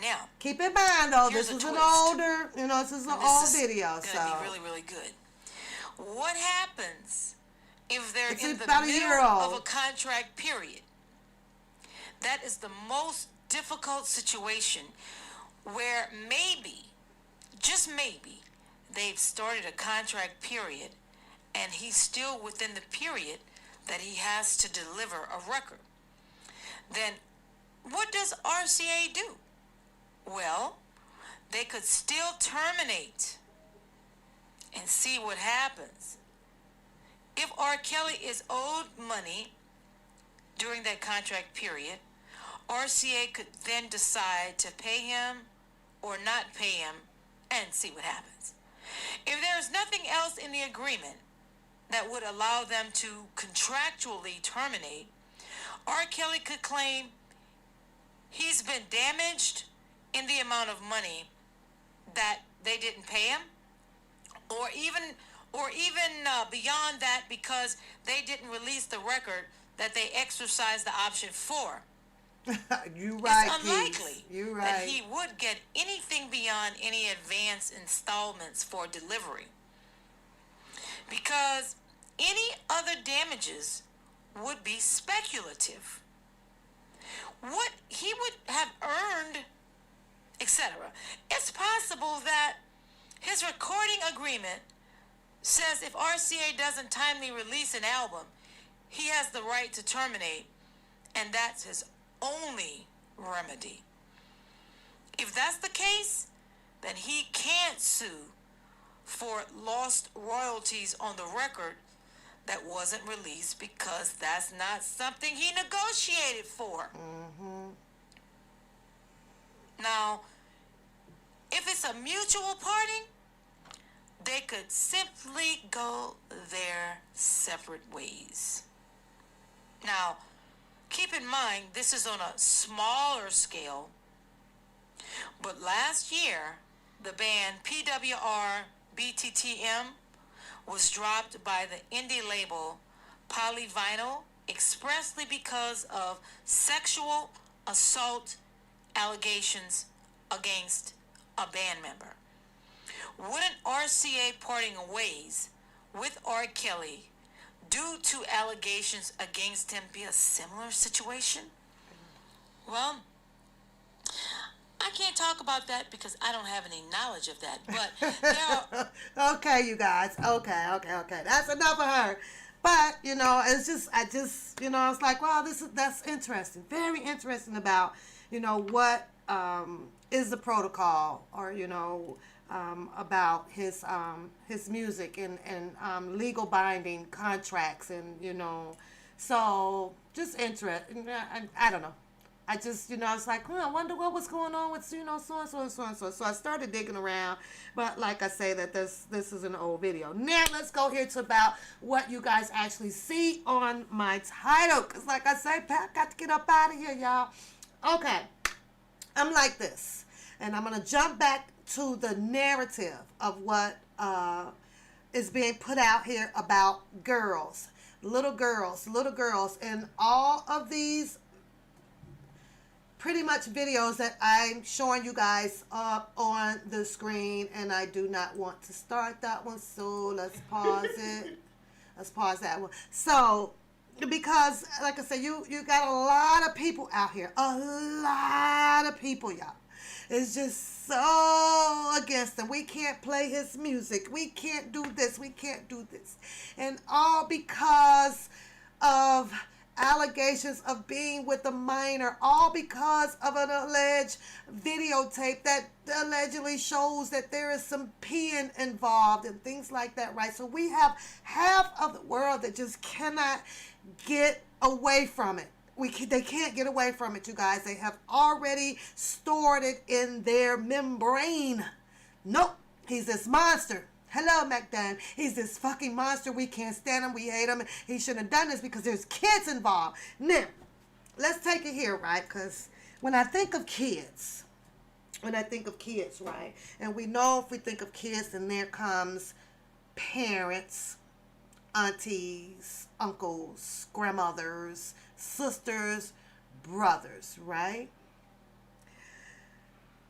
Now, keep in mind though, this is an older, this is an old video, so so be really, really good. What happens if they're in the about a middle year of old. a contract period? That is the most difficult situation, where maybe, just maybe, they've started a contract period and he's still within the period that he has to deliver a record. Then what does RCA do? Well, they could still terminate and see what happens. If R. Kelly is owed money during that contract period, RCA could then decide to pay him or not pay him and see what happens. If there's nothing else in the agreement that would allow them to contractually terminate, R. Kelly could claim he's been damaged in the amount of money that they didn't pay him, or even beyond that, because they didn't release the record that they exercised the option for. You right, it's unlikely you right. that he would get anything beyond any advance installments for delivery, because any other damages would be speculative. What he would have earned, etc. It's possible that his recording agreement says if RCA doesn't timely release an album, he has the right to terminate, and that's his only remedy. If that's the case, then he can't sue for lost royalties on the record that wasn't released, because that's not something he negotiated for. Now, if it's a mutual parting, they could simply go their separate ways. Now, keep in mind, this is on a smaller scale, but last year, the band PWR BTTM was dropped by the indie label Polyvinyl expressly because of sexual assault allegations against a band member. Wouldn't RCA parting ways with R.Kelly due to allegations against him be a similar situation? Well, I can't talk about that because I don't have any knowledge of that. But there are... Okay, you guys. Okay. That's enough of her. But, it's just, it's like, wow, that's interesting. Very interesting about, what is the protocol or, about his music and legal binding contracts and, so just interesting. I don't know. I just, it's like, I wonder what was going on with, so and so and so and so. So I started digging around, but like I say, that this is an old video. Now let's go here to about what you guys actually see on my title, because like I say, Pat got to get up out of here, y'all. Okay, I'm like this, and I'm gonna jump back to the narrative of what is being put out here about girls, little girls, and all of these pretty much videos that I'm showing you guys up on the screen, and I do not want to start that one, so let's pause it. Let's pause that one. So, because, like I said, you got a lot of people out here, a lot of people, y'all. It's just so against him. We can't play his music. We can't do this. We can't do this. And all because of allegations of being with a minor, all because of an alleged videotape that allegedly shows that there is some peeing involved and things like that, right? So we have half of the world that just cannot get away from it. They can't get away from it, you guys. They have already stored it in their membrane. Nope, he's this monster. Hello, McDunn. He's this fucking monster. We can't stand him. We hate him. He shouldn't have done this because there's kids involved. Now, let's take it here, right? Because when I think of kids, right? And we know if we think of kids, then there comes parents, aunties, uncles, grandmothers, sisters, brothers, right?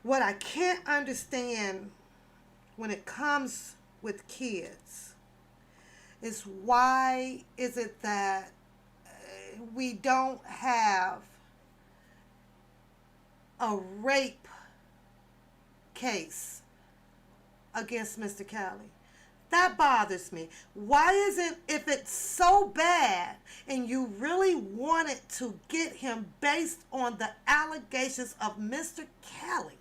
What I can't understand when it comes with kids is why is it that we don't have a rape case against Mr. Kelly? That bothers me. Why isn't, if it's so bad and you really wanted to get him based on the allegations of Mr. Kelly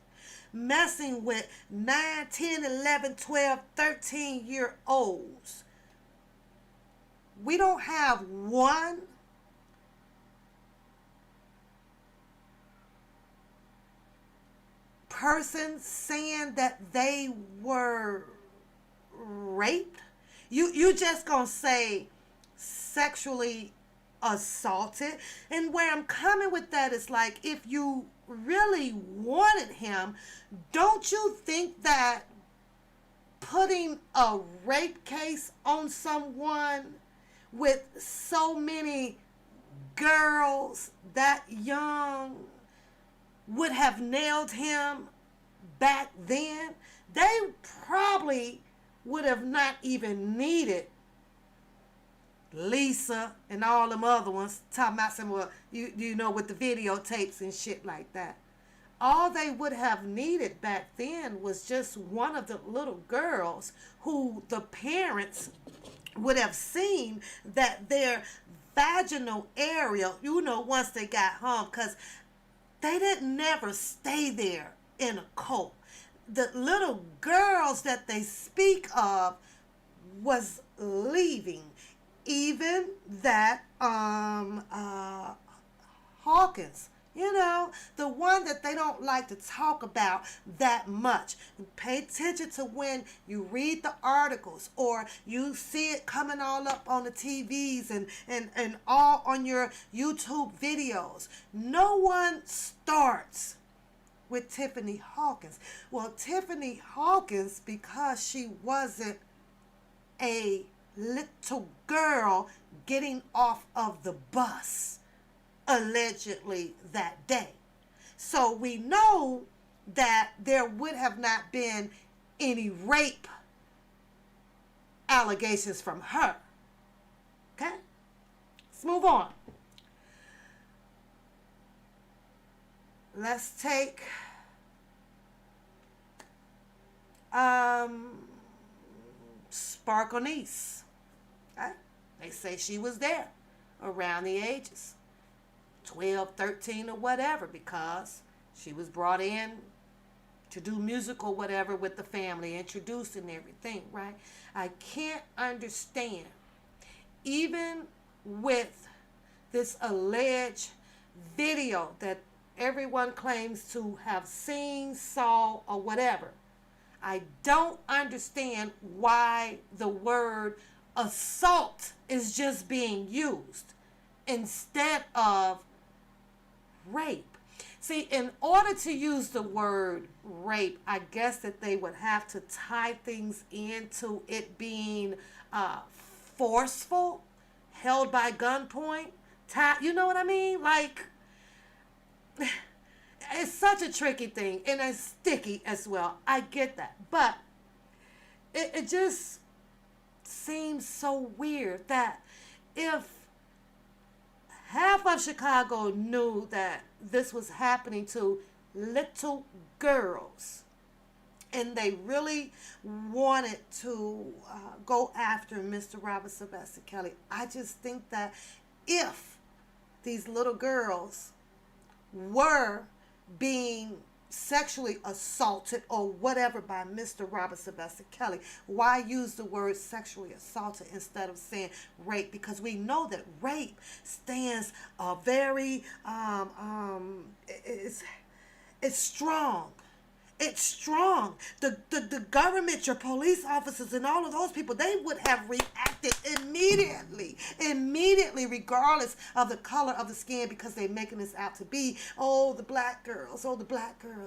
messing with 9, 10, 11, 12, 13-year-olds, we don't have one person saying that they were raped? You just gonna say sexually assaulted? And where I'm coming with that is like, if you really wanted him, don't you think that putting a rape case on someone with so many girls that young would have nailed him back then? They probably would have not even needed Lisa and all them other ones talking about some, well, you know, with the videotapes and shit like that. All they would have needed back then was just one of the little girls who the parents would have seen that their vaginal area, you know, once they got home, because they didn't never stay there in a cult. The little girls that they speak of was leaving. Even that Hawkins, you know, the one that they don't like to talk about that much. Pay attention to when you read the articles or you see it coming all up on the TVs and all on your YouTube videos. No one starts with Tiffany Hawkins. Well, Tiffany Hawkins, because she wasn't a little girl getting off of the bus allegedly that day. So we know that there would have not been any rape allegations from her. Okay? Let's move on. Let's take Sparkle niece. Okay? They say she was there around the ages 12, 13 or whatever, because she was brought in to do musical whatever with the family, introduced and everything, right? I can't understand, even with this alleged video that everyone claims to have seen, saw, or whatever, I don't understand why the word assault is just being used instead of rape. See, in order to use the word rape, I guess that they would have to tie things into it being forceful, held by gunpoint, you know what I mean? Like, it's such a tricky thing, and it's sticky as well. I get that. But it just seems so weird that if half of Chicago knew that this was happening to little girls, and they really wanted to go after Mr. Robert Sylvester Kelly, I just think that if these little girls were being sexually assaulted or whatever by Mr. Robert Sylvester Kelly, why use the word sexually assaulted instead of saying rape? Because we know that rape stands a very it's strong. It's strong. The government, your police officers, and all of those people, they would have reacted immediately, regardless of the color of the skin, because they're making this out to be, the black girls.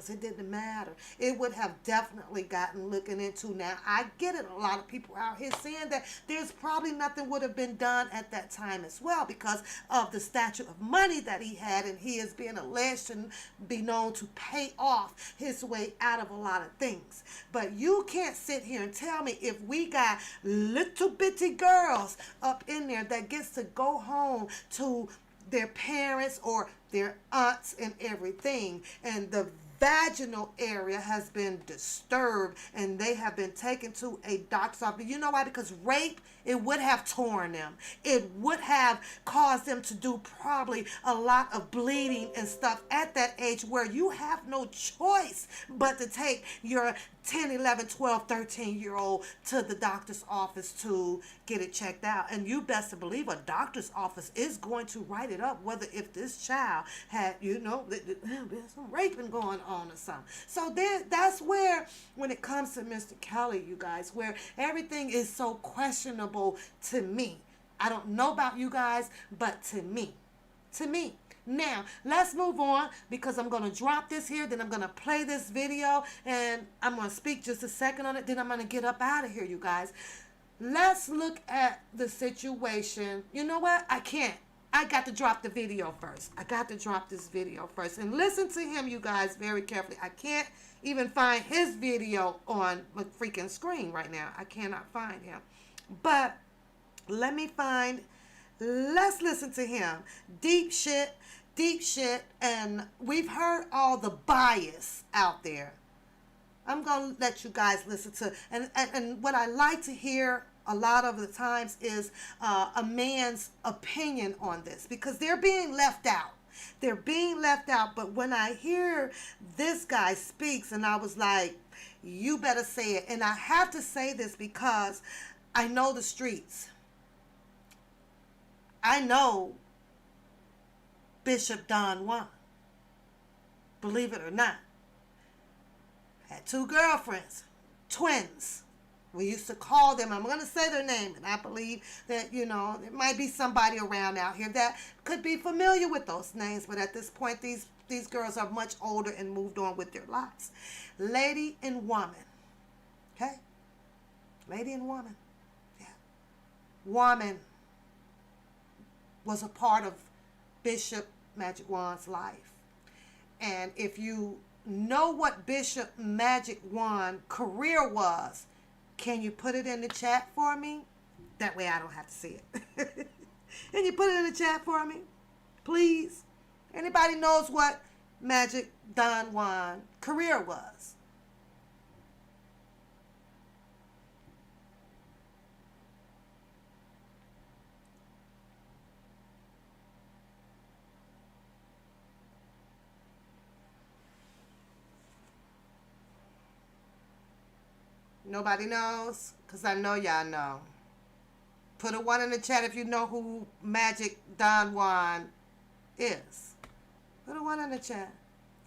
It didn't matter. It would have definitely gotten looking into. Now, I get it. A lot of people out here saying that there's probably nothing would have been done at that time as well because of the statute of money that he had, and he is being alleged to be known to pay off his way out of a lot of things. But you can't sit here and tell me if we got little bitty girls up in there that gets to go home to their parents or their aunts and everything, and the vaginal area has been disturbed and they have been taken to a doctor's office. You know why? Because rape, it would have torn them. It would have caused them to do probably a lot of bleeding and stuff at that age where you have no choice but to take your 10, 11, 12, 13-year-old to the doctor's office to get it checked out. And you best to believe a doctor's office is going to write it up, whether if this child had, there's some raping going on or something. So that's where, when it comes to Mr. Kelly, you guys, where everything is so questionable to me. I don't know about you guys, but to me. Now, let's move on, because I'm going to drop this here, then I'm going to play this video, and I'm going to speak just a second on it, then I'm going to get up out of here, you guys. Let's look at the situation. You know what? I can't. I got to drop the video first. I got to drop this video first. And listen to him, you guys, very carefully. I can't even find his video on the freaking screen right now. I cannot find him. But let's listen to him. Deep shit, and we've heard all the bias out there. I'm going to let you guys listen to, and what I like to hear a lot of the times is a man's opinion on this, because they're being left out. But when I hear this guy speaks, and I was like, you better say it. And I have to say this because I know the streets. I know Bishop Don Juan. Believe it or not. Had 2 girlfriends, twins. We used to call them, I'm going to say their name, and I believe that, there might be somebody around out here that could be familiar with those names, but at this point, these girls are much older and moved on with their lives. Lady and woman. Okay? Lady and woman. Yeah. Woman was a part of Bishop Magic Juan's life. And if you know what Bishop Magic One career was, can you put it in the chat for me? That way I don't have to see it. Can you put it in the chat for me? Please? Anybody knows what Magic Don Juan career was? Nobody knows? Because I know y'all know. Put a 1 in the chat if you know who Magic Don Juan is. Put a 1 in the chat.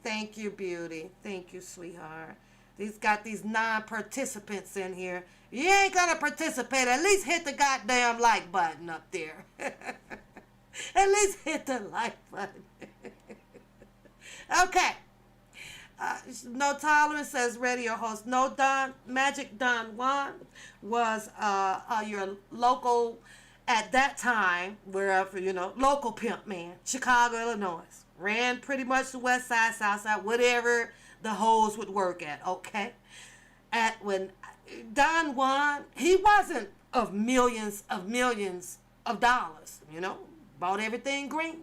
Thank you, beauty. Thank you, sweetheart. These got these non-participants in here. You ain't gonna participate. At least hit the goddamn like button up there. At least hit the like button. Okay. No Tolerance says radio host. No Don Magic Don Juan was your local at that time, wherever, you know, local pimp man, Chicago, Illinois. Ran pretty much the west side, south side, whatever the hoes would work at, okay? When Don Juan, he wasn't of millions of dollars, you know, bought everything green,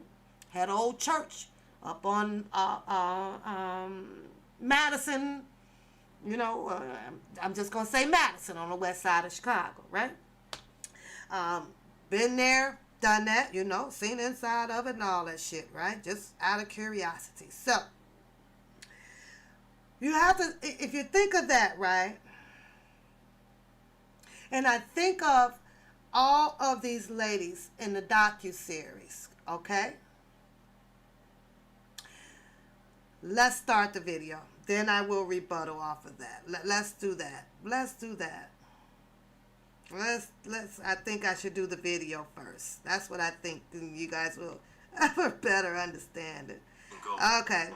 had an old church up on Madison, you know, I'm just going to say Madison on the west side of Chicago, right? Been there, done that, you know, seen inside of it and all that shit, right? Just out of curiosity. So, you have to, if you think of that, right? And I think of all of these ladies in the docuseries, okay? Let's start the video. Then I will rebuttal off of that. Let's do that. Let's do that. I think I should do the video first. That's what I think. You guys will have a better understanding. Okay.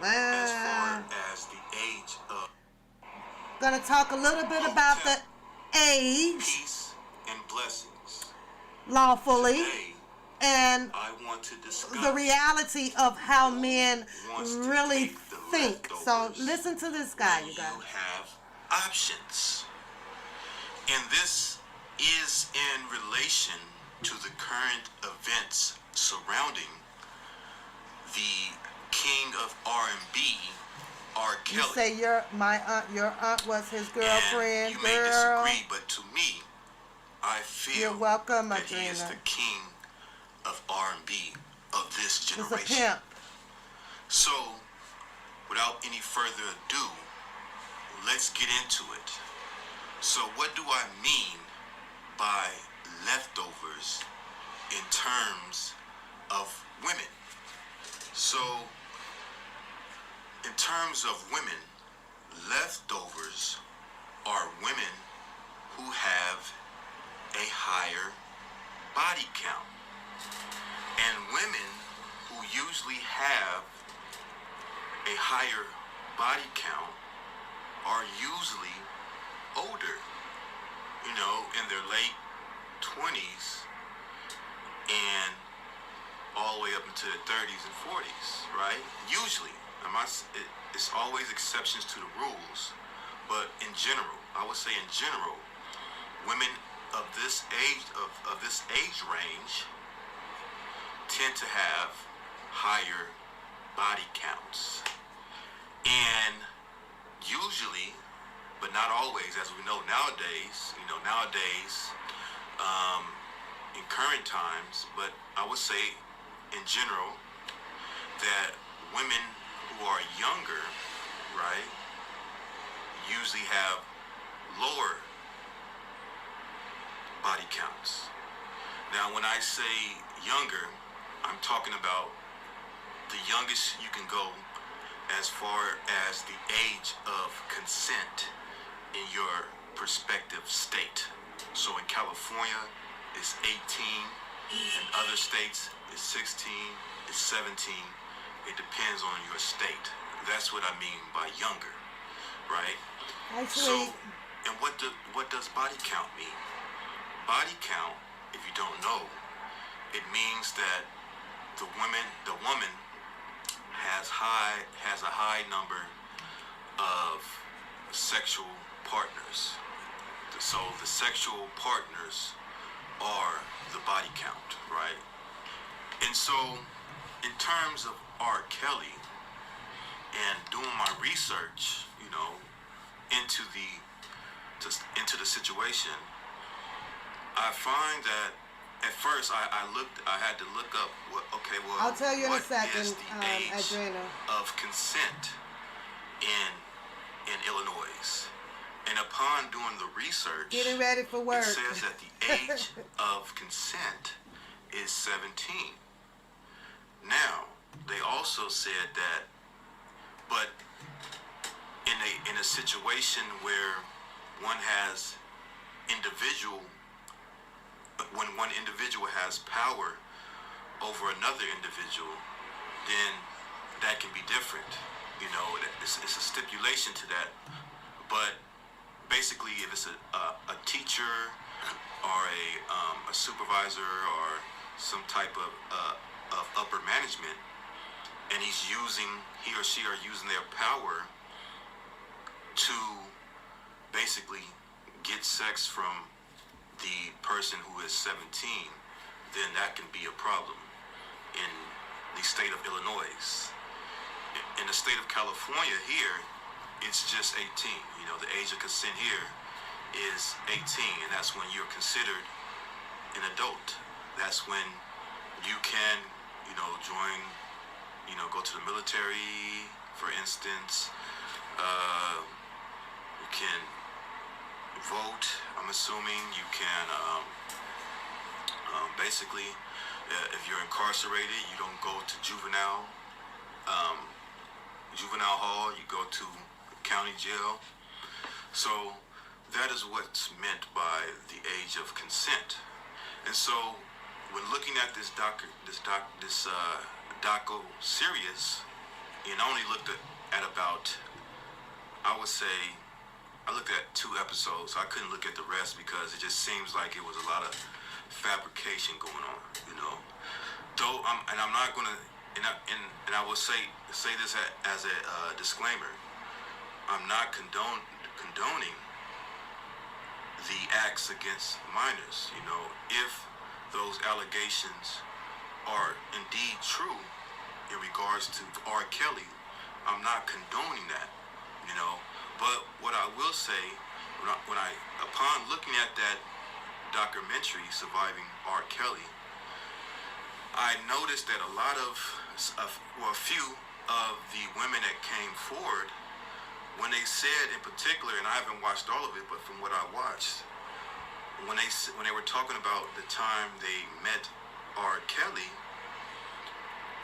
As far as the age of... Gonna talk a little bit about the age. Peace and blessings. Lawfully. Today, and I want to discuss the reality of how men really think. So listen to this guy, you guys. You have options. And this is in relation to the current events surrounding the king of R&B, R.Kelly. You say your aunt was his girlfriend, and you may girl. disagree, but to me, I feel You're welcome, that he is Adrena. the king of R&B of this He's a generation. pimp. So, without any further ado, let's get into it. So what do I mean by leftovers in terms of women? So, in terms of women, leftovers are women who have a higher body count. And women who usually have a higher body count are usually older, you know, in their late 20s and all the way up into their 30s and 40s, right? Usually. It's always exceptions to the rules, but in general, I would say in general, women of this age range tend to have higher body counts. And usually, but not always, as we know nowadays, in current times, but I would say in general that women who are younger, right, usually have lower body counts. Now, when I say younger, I'm talking about the youngest you can go as far as the age of consent in your prospective state. So in California, it's 18. In other states, it's 16, it's 17. It depends on your state. That's what I mean by younger, right? Actually, So, and what does body count mean? Body count, if you don't know, it means that the woman has a high number of sexual partners. So the sexual partners are the body count, right? And so in terms of R. Kelly and doing my research, you know, into the situation, I find that at first I had to look up I'll tell you in a what second, is the age Adrena. of consent in Illinois. And upon doing the research, Getting ready for work. it says that the age of consent is 17. Now, they also said that, but in a situation where one has when one individual has power over another individual, then that can be different. You know, it's a stipulation to that. But basically, if it's a teacher or a supervisor or some type of upper management, and he or she are using their power to basically get sex from the person who is 17, then that can be a problem in the state of Illinois. In the state of California here, it's just 18. You know, the age of consent here is 18, and that's when you're considered an adult. That's when you can, you know, join, you know, go to the military, for instance. You can vote, I'm assuming. You can, basically, if you're incarcerated, you don't go to juvenile hall, you go to county jail. So that is what's meant by the age of consent. And so when looking at this doco series, and I only looked at about, I would say, I looked at 2 episodes. I couldn't look at the rest because it just seems like it was a lot of fabrication going on, you know. Though I'm not gonna, and I will say this as a disclaimer. I'm not condoning the acts against minors. You know, if those allegations are indeed true in regards to R. Kelly, I'm not condoning that, you know. But what I will say, upon looking at that documentary, Surviving R. Kelly, I noticed that a few of the women that came forward, when they said in particular, and I haven't watched all of it, but from what I watched, when they were talking about the time they met R. Kelly,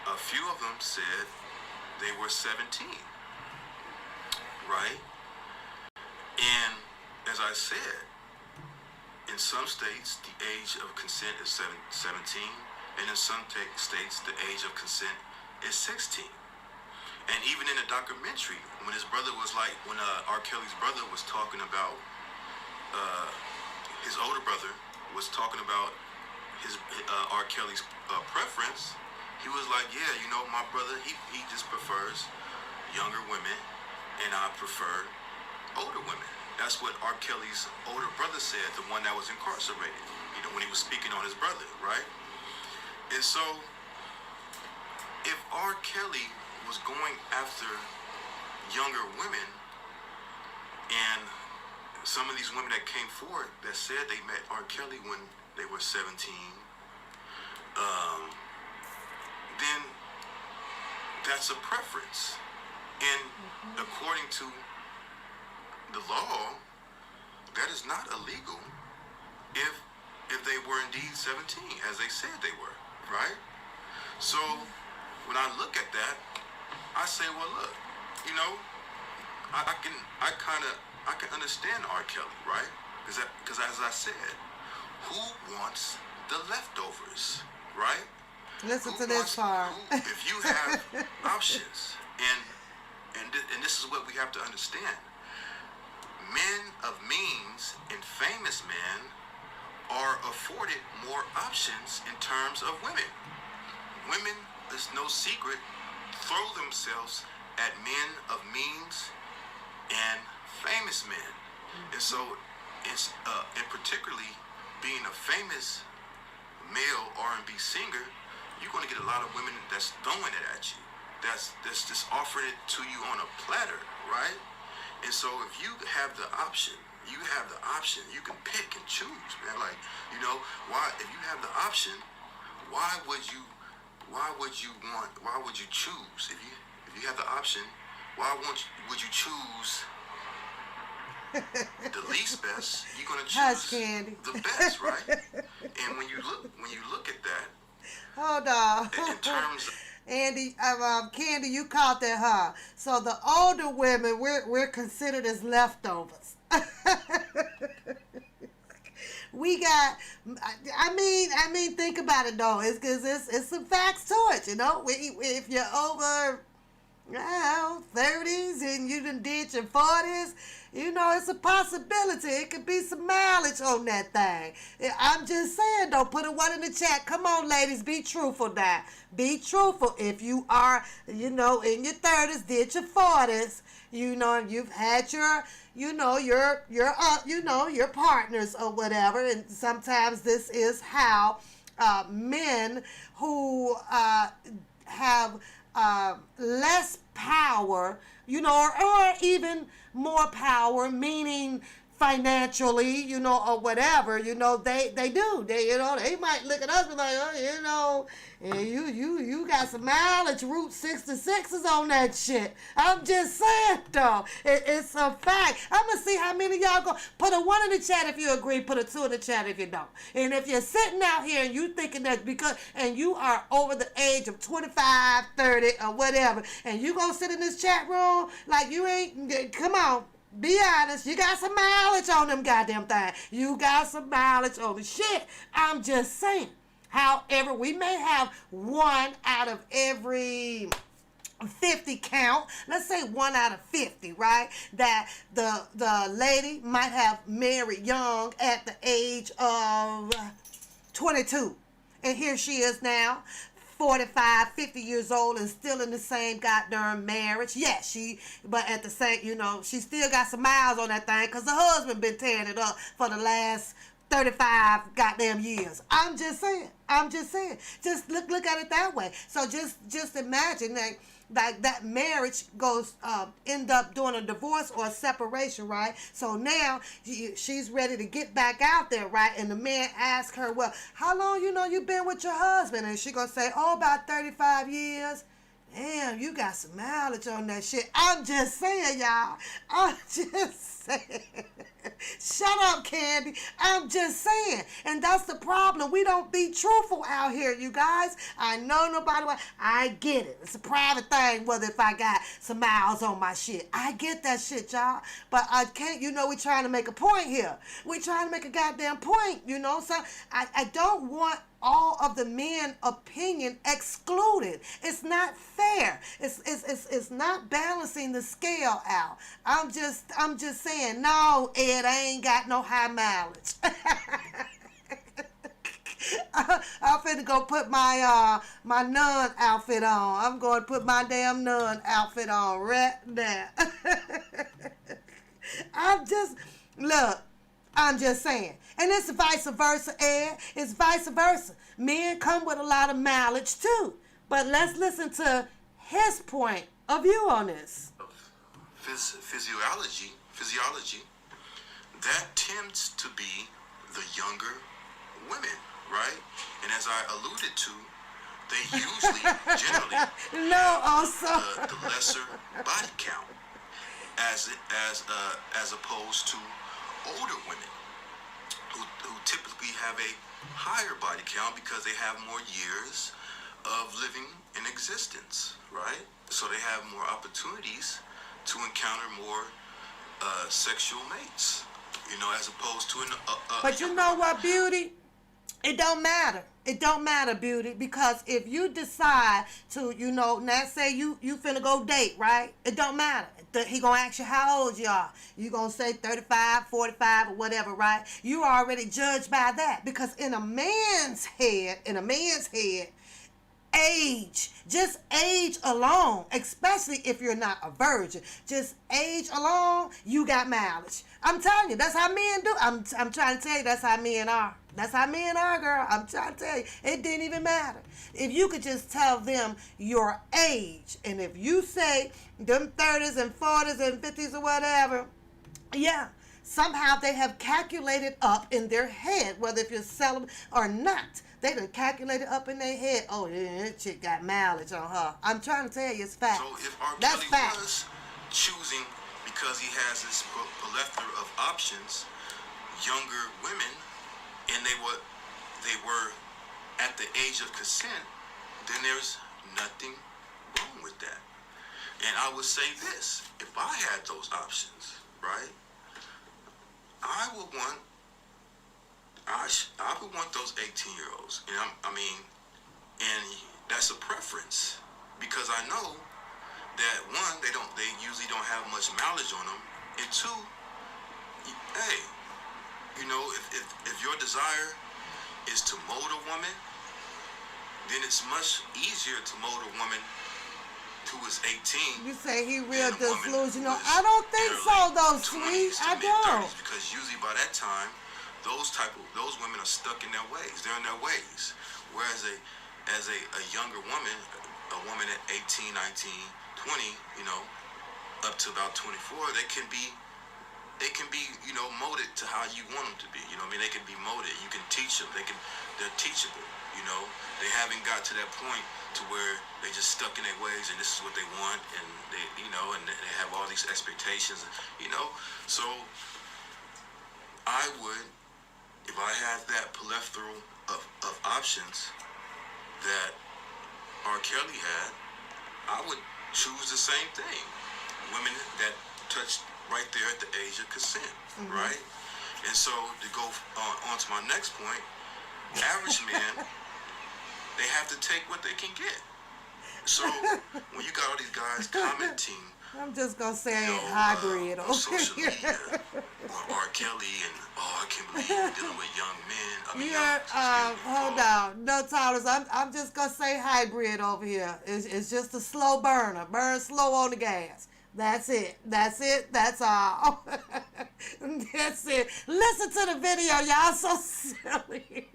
a few of them said they were 17, right? And as I said, in some states, the age of consent is 17, and in some states, the age of consent is 16. And even in the documentary, when his brother was when R. Kelly's brother was talking about, his older brother was talking about his R. Kelly's preference, he was like, yeah, you know, my brother, he just prefers younger women, and I prefer older women. That's what R. Kelly's older brother said, the one that was incarcerated, you know, when he was speaking on his brother, right? And so, if R. Kelly was going after younger women, and some of these women that came forward that said they met R. Kelly when they were 17, then that's a preference. And according to the law, that is not illegal if they were indeed 17, as they said they were, right? So when I look at that, I say, well, look, you know, I can understand R. Kelly, right? Because as I said, who wants the leftovers, right? Listen to this part. If you have options, and this is what we have to understand. Men of means and famous men are afforded more options in terms of women. Women, it's no secret, throw themselves at men of means and famous men. And so, it's and particularly being a famous male R&B singer, you're going to get a lot of women that's throwing it at you. That's just offering it to you on a platter, right? And so if you have the option, you can pick and choose, man. Like, why, if you have the option, why would you choose? If you have the option, would you choose the least best? You're gonna choose the best, right? And when you look at that, hold on. in terms of Andy, Candy, you caught that, huh? So the older women, we're considered as leftovers. We got, I mean, think about it though. It's some facts to it, If you're over, 30s and you done did your 40s, it's a possibility. It could be some mileage on that thing. I'm just saying, though, put a 1 in the chat. Come on, ladies, be truthful now. Be truthful. If you are, in your 30s, did your 40s, you've had your partners or whatever, and sometimes this is how men who have less power, or even more power, meaning financially, or whatever, they do. They might look at us and like, you got some mileage, Route 66s on that shit. I'm just saying, though. It's a fact. I'm going to see how many of y'all go. Put a 1 in the chat if you agree. Put a 2 in the chat if you don't. And if you're sitting out here and you thinking that and you are over the age of 25, 30, or whatever, and you going to sit in this chat room like you ain't, come on. Be honest, you got some mileage on them goddamn things. You got some mileage on the shit. I'm just saying. However, we may have 1 out of every 50 count. Let's say 1 out of 50, right? That the lady might have married young at the age of 22. And here she is now, 45, 50 years old and still in the same goddamn marriage. Yes, but at the same, she still got some miles on that thing because the husband been tearing it up for the last 35 goddamn years. I'm just saying. Just look at it that way. So just imagine that marriage goes end up doing a divorce or a separation, right? So now she's ready to get back out there, right? And the man asks her, well, how long you been with your husband? And she gonna say, about 35 years. Damn, you got some mileage on that shit. I'm just saying, y'all. I'm just saying. Shut up, Candy. I'm just saying. And that's the problem. We don't be truthful out here, you guys. I know nobody. I get it. It's a private thing, whether if I got some miles on my shit. I get that shit, y'all. But I can't, we're trying to make a point here. We're trying to make a goddamn point, So I don't want all of the men opinion excluded. It's not fair. It's not balancing the scale out. I'm just saying, no, Ed, I ain't got no high mileage. I'm finna go put my nun outfit on. I'm going to put my damn nun outfit on right now. I'm just saying. And it's vice versa, Ed. It's vice versa. Men come with a lot of mileage, too. But let's listen to his point of view on this. Physiology, that tends to be the younger women, right? And as I alluded to, they usually, generally, the lesser body count as opposed to older women who typically have a higher body count because they have more years of living in existence, right? So they have more opportunities to encounter more sexual mates, as opposed to But you know what, Beauty? It don't matter. It don't matter, Beauty, because if you decide to, now say you finna go date, right? It don't matter. He gonna ask you how old you are. You gonna say 35, 45, or whatever, right? You are already judged by that because in a man's head, age. Just age alone, especially if you're not a virgin. Just age alone, you got mileage. I'm telling you, that's how men do. I'm trying to tell you, that's how men are. That's how men are, girl. I'm trying to tell you, it didn't even matter. If you could just tell them your age, and if you say them 30s and 40s and 50s or whatever, yeah, somehow they have calculated up in their head, whether if you're celibate or not, they done calculated up in their head, oh, yeah, that chick got mileage on her. I'm trying to tell you, it's fact. So if R. That's Kelly fact. was choosing, because he has this plethora of options, younger women, and they were at the age of consent, then there's nothing wrong with that. And I would say this, if I had those options, right, I would want those 18-year-olds. And and that's a preference, because I know that one, they usually don't have much mileage on them, and two, hey, if your desire is to mold a woman, then it's much easier to mold a woman who is 18. You say he real than a woman delusional. who is I don't think so, early though, 20s sweet. to I don't. mid-30s, because usually by that time, those women are stuck in their ways. They're in their ways. Whereas as a younger woman, a woman at 18, 19, 20, up to about 24, they can be molded to how you want them to be. They can be molded. You can teach them. They're teachable. They haven't got to that point to where they just stuck in their ways and this is what they want, and and they have all these expectations. So I would, if I had that plethora of options that R. Kelly had, I would choose the same thing. Women that touched right there at the age of consent, right? And so to go on to my next point, average men, they have to take what they can get. So when you got all these guys commenting, I'm just going to say on hybrid over social here. media on R. Kelly, and I can't believe you're dealing with young men. Hold on. No tolerance. I'm just going to say hybrid over here. It's just a slow burner. Burn slow on the gas. That's it. That's all. That's it. Listen to the video. Y'all so silly.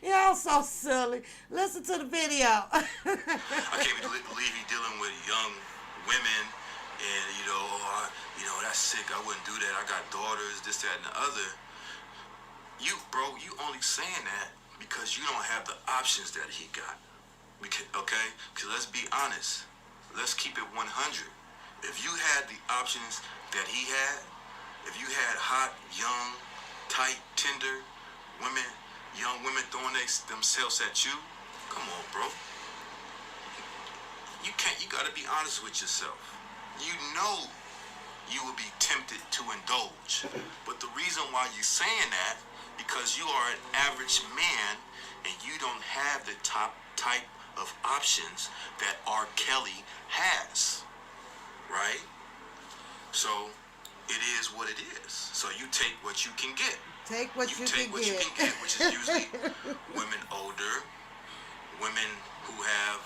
Y'all so silly. Listen to the video. I can't believe he's dealing with young women, and that's sick. I wouldn't do that. I got daughters, this, that, and the other. You only saying that because you don't have the options that he got. Okay? Because let's be honest. Let's keep it 100. If you had the options that he had, if you had hot, young, tight, tender young women throwing themselves at you, come on, bro. You gotta be honest with yourself. You know you will be tempted to indulge. But the reason why you're saying that, because you are an average man and you don't have the top type of options that R. Kelly has. Right? So it is what it is. So you take what you can get. Take what you can get, which is usually women older, women who have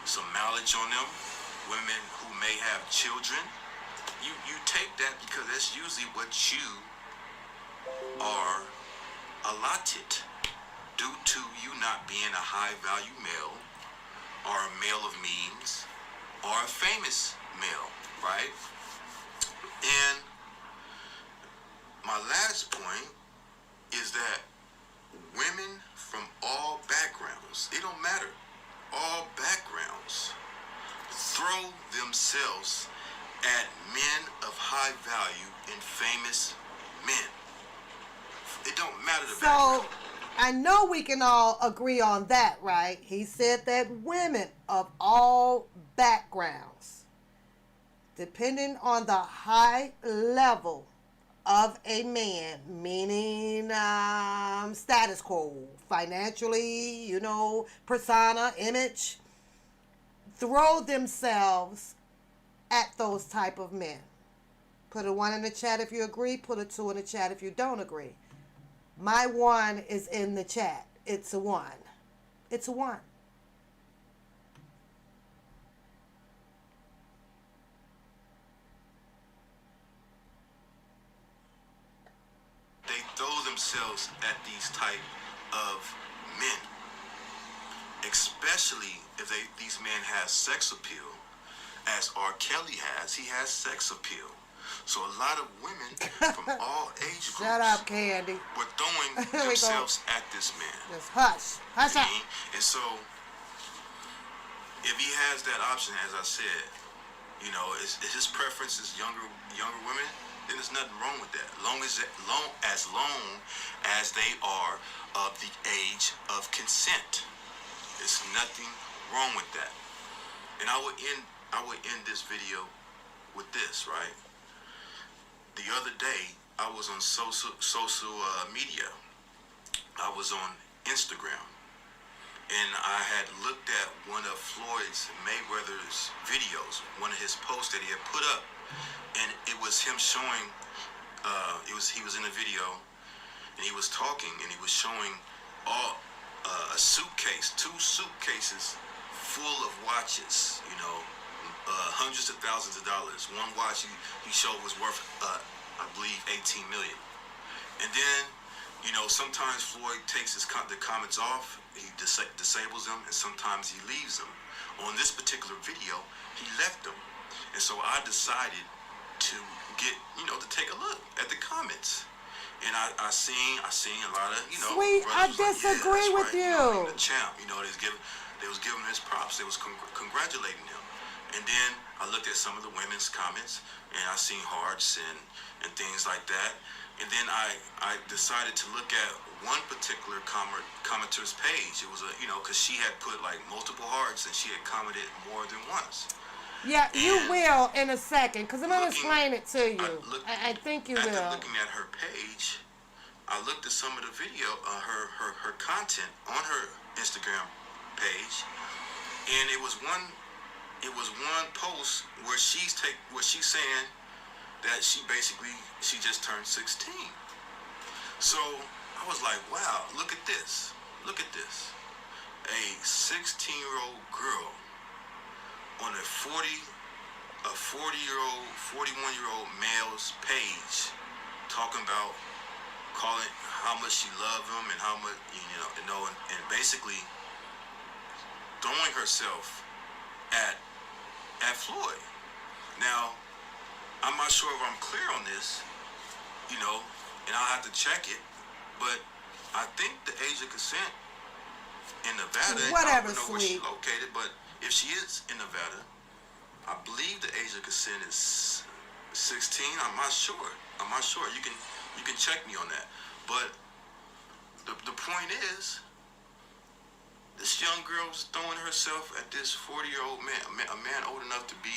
some mileage on them, women who may have children. You take that because that's usually what you are allotted due to you not being a high value male or a male of means or a famous male, right? And my last point is that women from all backgrounds, it don't matter, all backgrounds, throw themselves at men of high value and famous men. It don't matter the background. I know we can all agree on that, right? He said that women of all backgrounds, depending on the high level of a man, meaning status quo, financially, persona, image, throw themselves at those type of men. Put a 1 in the chat if you agree. Put a 2 in the chat if you don't agree. My 1 is in the chat. It's a 1. It's a 1. yourselves at these type of men, especially if these men have sex appeal, as R.Kelly has. He has sex appeal. So a lot of women from all age groups Shut up, Candy. were throwing themselves at this man. Just hush. Hush up. And so, if he has that option, as I said, you know, if his preference is younger women, then there's nothing wrong with that. As long as they are of the age of consent, there's nothing wrong with that. And I would end this video with this, right? The other day, I was on social media. I was on Instagram, and I had looked at one of Floyd Mayweather's videos, one of his posts that he had put up, and it was him showing. He was in a video, and he was talking, and he was showing a suitcase, 2 suitcases full of watches, you know, hundreds of thousands of dollars. One watch he showed was worth, I believe, 18 million. And then, you know, sometimes Floyd takes the comments off, he disables them, and sometimes he leaves them. On this particular video, he left them. And so I decided to to take a look at the comments. And I seen a lot of, you know, Sweet, I disagree with you. You know, the champ, you know, they was giving him his props. They was congratulating him. And then I looked at some of the women's comments, and I seen hearts and things like that. And then I decided to look at one particular commenter's page. It was because she had put like multiple hearts, and she had commented more than once. Yeah, you will in a second, because I'm going to explain it to you. I think you will. After looking at her page, I looked at some of the video, her content on her Instagram page, and it was one post where she's saying that she just turned 16. So I was like, wow, look at this. Look at this. A 16-year-old girl on a 40-year-old, 41-year-old male's page talking about calling how much she loved him and how much, and basically throwing herself at Floyd. Now, I'm not sure if I'm clear on this, and I'll have to check it, but I think the age of consent in Nevada, I don't know where she's located, but if she is in Nevada, I believe the age of consent is 16. I'm not sure. You can check me on that. But the point is, this young girl's throwing herself at this 40-year-old man, a man old enough to be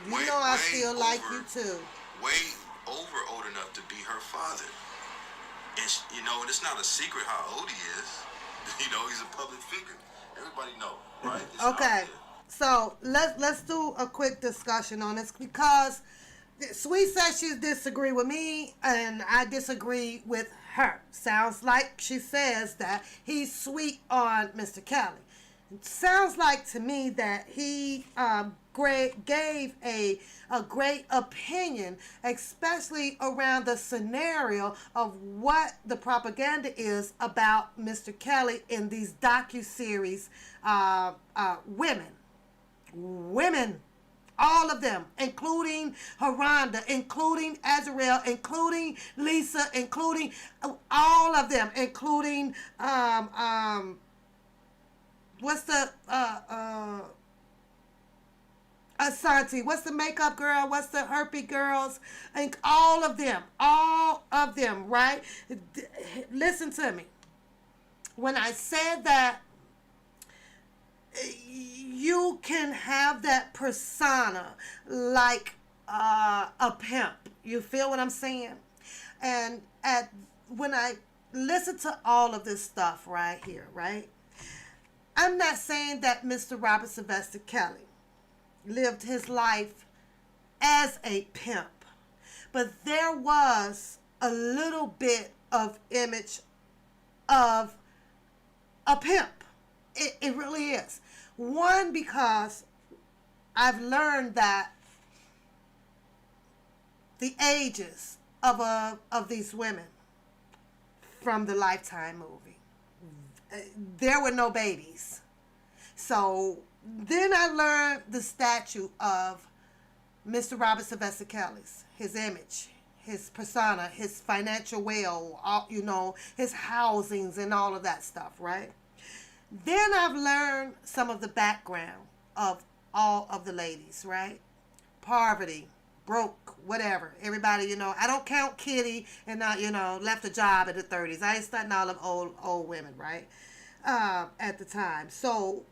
I feel like you too. Way over old enough to be her father. And and it's not a secret how old he is. He's a public figure. Everybody knows, right? It's okay. So let's do a quick discussion on this, because Sweet says she disagree with me and I disagree with her. Sounds like she says that he's sweet on Mr. Kelly. It sounds like to me that he gave a great opinion, especially around the scenario of what the propaganda is about Mr. Kelly in these docuseries. Women, all of them, including Haronda, including Azrael, including Lisa, including all of them, including what's the Asante, what's the makeup girl, what's the herpy girls, and all of them, right? Listen to me. When I said that you can have that persona like a pimp. You feel what I'm saying? And when I listen to all of this stuff right here, right? I'm not saying that Mr. Robert Sylvester Kelly lived his life as a pimp, but there was a little bit of image of a pimp. It really is. One, because I've learned that the ages of these women, from the Lifetime movie. There were no babies. So then I learned the statute of Mr. Robert Sylvester Kelly's, his image, his persona, his financial his housings and all of that stuff, right? Then I've learned some of the background of all of the ladies, right? Poverty, broke, whatever. Everybody, I don't count Kitty and left a job at the 30s. I ain't studying all of old women, right? At the time. So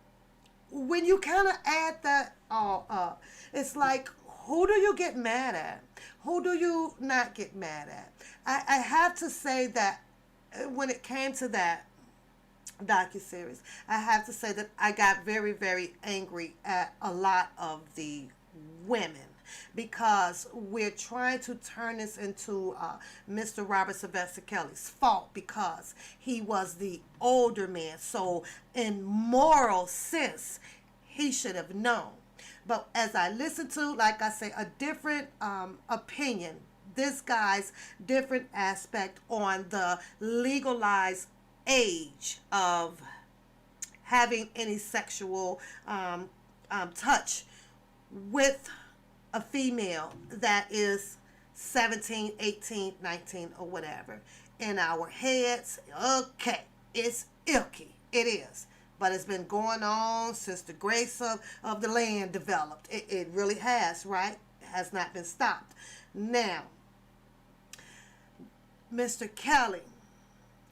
when you kind of add that all up, it's like, who do you get mad at? Who do you not get mad at? I have to say that when it came to that docuseries, I have to say that I got very, very angry at a lot of the women, because we're trying to turn this into Mr. Robert Sylvester Kelly's fault because he was the older man. So in moral sense, he should have known. But as I listen to, like I say, a different opinion, this guy's different aspect on the legalized age of having any sexual touch with a female that is 17, 18, 19, or whatever. In our heads, okay, it's icky. It is. But it's been going on since the grace of the land developed. It really has, right? It has not been stopped. Now, Mr. Kelly,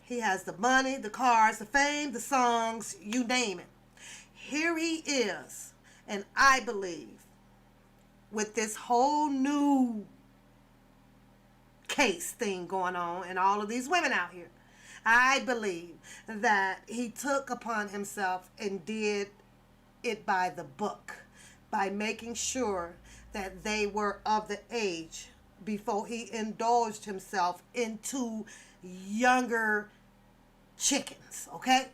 he has the money, the cars, the fame, the songs, you name it. Here he is, and I believe with this whole new case thing going on and all of these women out here, I believe that he took upon himself and did it by the book, by making sure that they were of the age before he indulged himself into younger chickens, okay?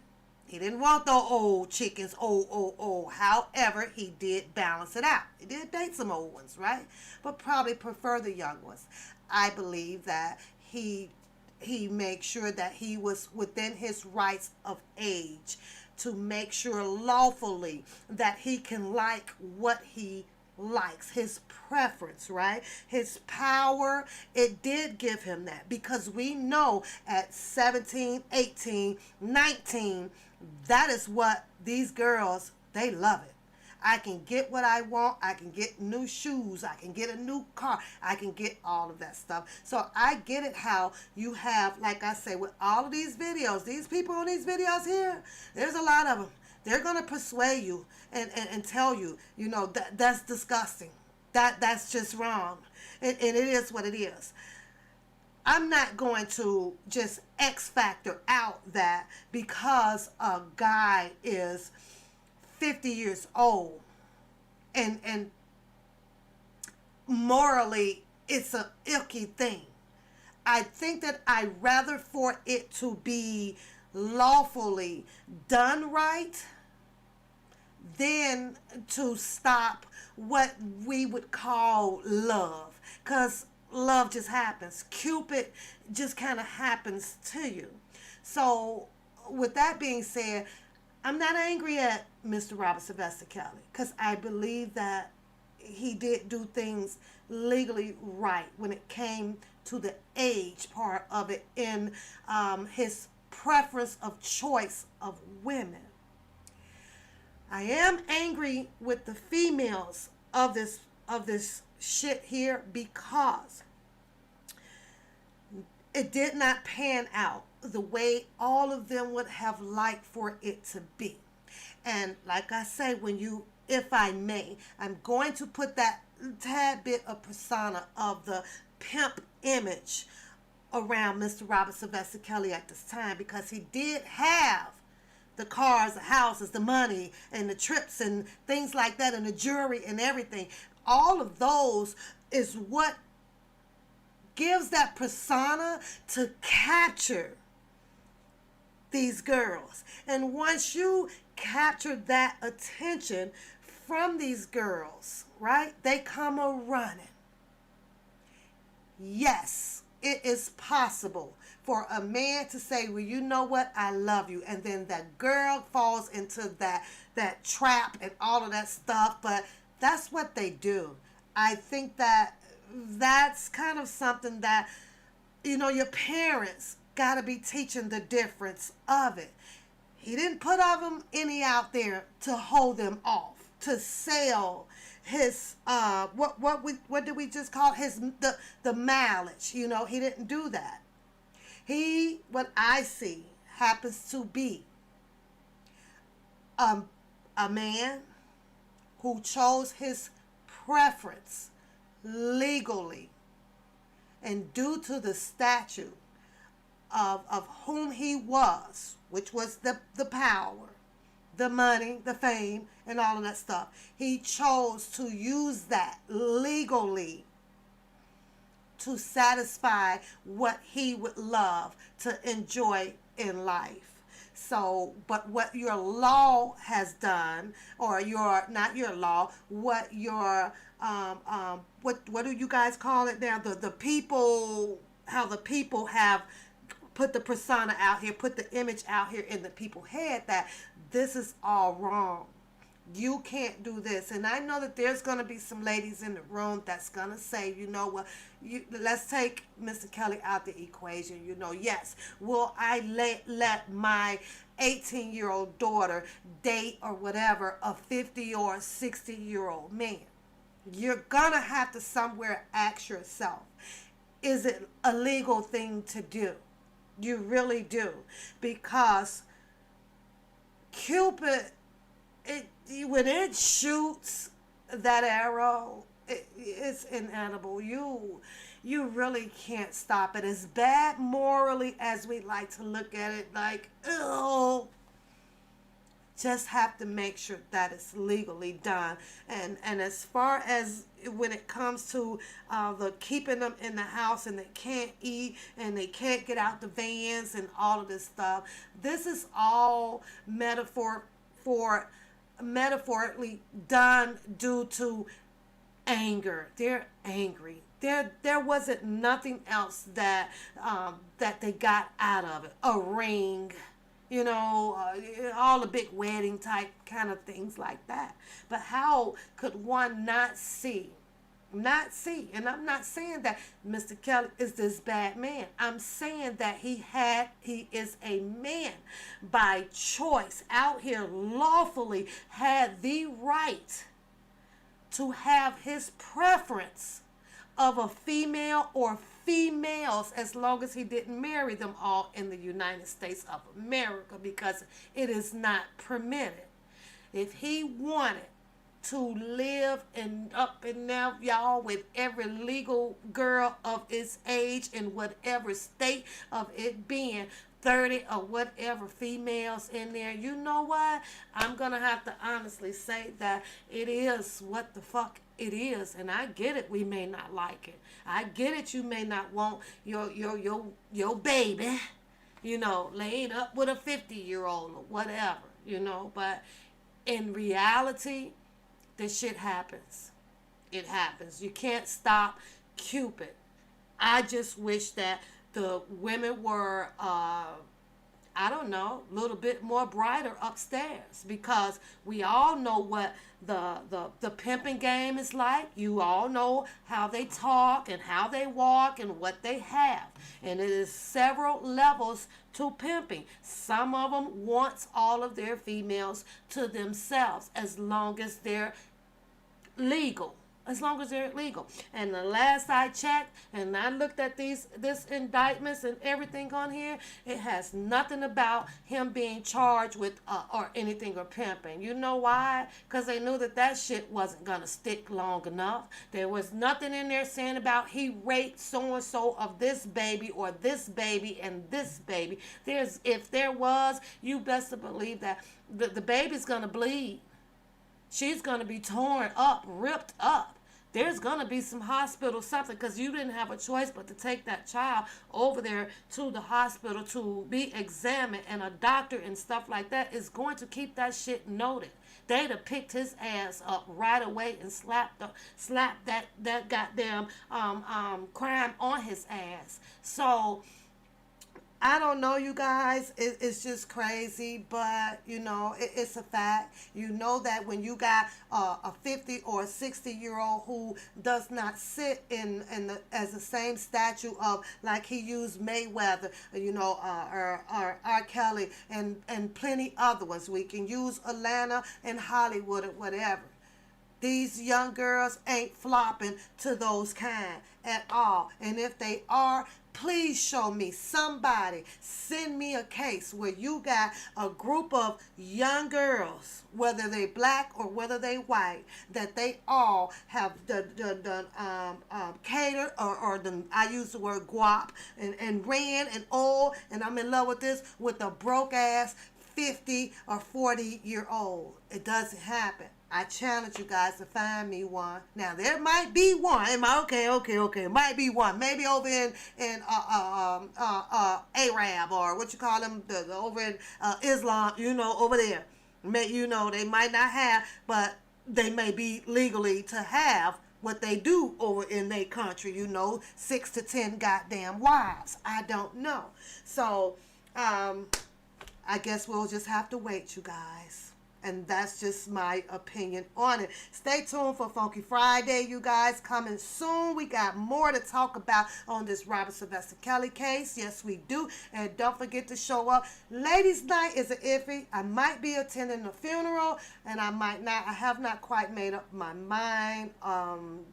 He didn't want the old chickens, old. However, he did balance it out. He did date some old ones, right? But probably prefer the young ones. I believe that he made sure that he was within his rights of age to make sure lawfully that he can like what he likes, his preference, right? His power, it did give him that, because we know at 17, 18, 19, that is what these girls, they love it. I can get what I want. I can get new shoes. I can get a new car. I can get all of that stuff. So I get it how you have, like I say, with all of these videos, these people on these videos here, there's a lot of them. They're going to persuade you and tell you, that's disgusting. That's just wrong. And it is what it is. I'm not going to just X factor out that because a guy is 50 years old and morally it's a icky thing. I think that I'd rather for it to be lawfully done right than to stop what we would call love, because love just happens. Cupid just kind of happens to you. So with that being said, I'm not angry at Mr. Robert Sylvester Kelly, because I believe that he did do things legally right when it came to the age part of it in his preference of choice of women. I am angry with the females of this shit here because it did not pan out the way all of them would have liked for it to be. And like I say, if I may, I'm going to put that tad bit of persona of the pimp image around Mr. Robert Sylvester Kelly at this time, because he did have the cars, the houses, the money, and the trips and things like that, and the jewelry and everything. All of those is what gives that persona to capture these girls. And once you capture that attention from these girls, right, they come a running. Yes, it is possible for a man to say, well, you know what, I love you, and then that girl falls into that trap and all of that stuff, but that's what they do. I think that that's kind of something that, your parents got to be teaching the difference of it. He didn't put any out there to hold them off, to sell his what did we just call the mileage. He didn't do that. What I see happens to be a man who chose his preference legally and due to the statute of whom he was, which was the power, the money, the fame, and all of that stuff. He chose to use that legally to satisfy what he would love to enjoy in life. So, but what your law has done, or not your law, what your what do you guys call it now? The people, how the people have put the persona out here, put the image out here in the people's head that this is all wrong. You can't do this. And I know that there's going to be some ladies in the room that's going to say, let's take Mr. Kelly out the equation. Yes, will I let my 18-year-old daughter date or whatever a 50 or 60-year-old man? You're going to have to somewhere ask yourself, is it a legal thing to do? You really do. Because Cupid, when it shoots that arrow, it's inedible. You really can't stop it. As bad morally as we like to look at it, like, ew, just have to make sure that it's legally done. And as far as when it comes to the keeping them in the house and they can't eat and they can't get out the vans and all of this stuff, this is all metaphorically done due to anger. They're angry. There wasn't nothing else that they got out of it. A ring, all the big wedding type kind of things like that. But how could one not see? And I'm not saying that Mr. Kelly is this bad man. I'm saying that he is a man by choice out here lawfully had the right to have his preference of a female or females, as long as he didn't marry them all in the United States of America, because it is not permitted. If he wanted to live up and down, y'all, with every legal girl of his age in whatever state of it being 30 or whatever females in there, you know what? I'm going to have to honestly say that it is what the fuck it is. And I get it, we may not like it. I get it, you may not want your baby, laid up with a 50-year-old or whatever, but in reality, this shit happens. It happens. You can't stop Cupid. I just wish that the women were, a little bit more brighter upstairs, because we all know what the pimping game is like. You all know how they talk and how they walk and what they have. And it is several levels to pimping. Some of them wants all of their females to themselves, as long as they're legal. And the last I checked, and I looked at this indictments and everything on here, it has nothing about him being charged with or anything or pimping. You know why? Because they knew that shit wasn't gonna stick long enough. There was nothing in there saying about he raped so and so of this baby or this baby and this baby. If there was, you best to believe that the baby's gonna bleed. She's going to be torn up, ripped up. There's going to be some hospital something, because you didn't have a choice but to take that child over there to the hospital to be examined, and a doctor and stuff like that is going to keep that shit noted. they'd have picked his ass up right away and slapped that goddamn crime on his ass. So I don't know, you guys. It's just crazy, but you know, it's a fact. You know that when you got a 50 or a 60-year-old who does not sit as the same statue of, like he used Mayweather, you know, or R.Kelly and plenty other ones. We can use Atlanta and Hollywood or whatever. These young girls ain't flopping to those kind at all. And if they are, please show me somebody. Send me a case where you got a group of young girls, whether they black or whether they white, that they all have done catered or done, I use the word guap and ran and all, and I'm in love with this, with a broke ass 50 or 40-year-old. It doesn't happen. I challenge you guys to find me one. Now there might be one. Okay. It might be one. Maybe over in Arab, or what you call them, over in Islam. You know, over there. You know, they might not have, but they may be legally to have what they do over in their country. You know, 6 to 10 goddamn wives. I don't know. So I guess we'll just have to wait, you guys. And that's just my opinion on it. Stay tuned for Funky Friday, you guys. Coming soon. We got more to talk about on this Robert Sylvester Kelly case. Yes, we do. And don't forget to show up. Ladies' night is an iffy. I might be attending the funeral, and I might not. I have not quite made up my mind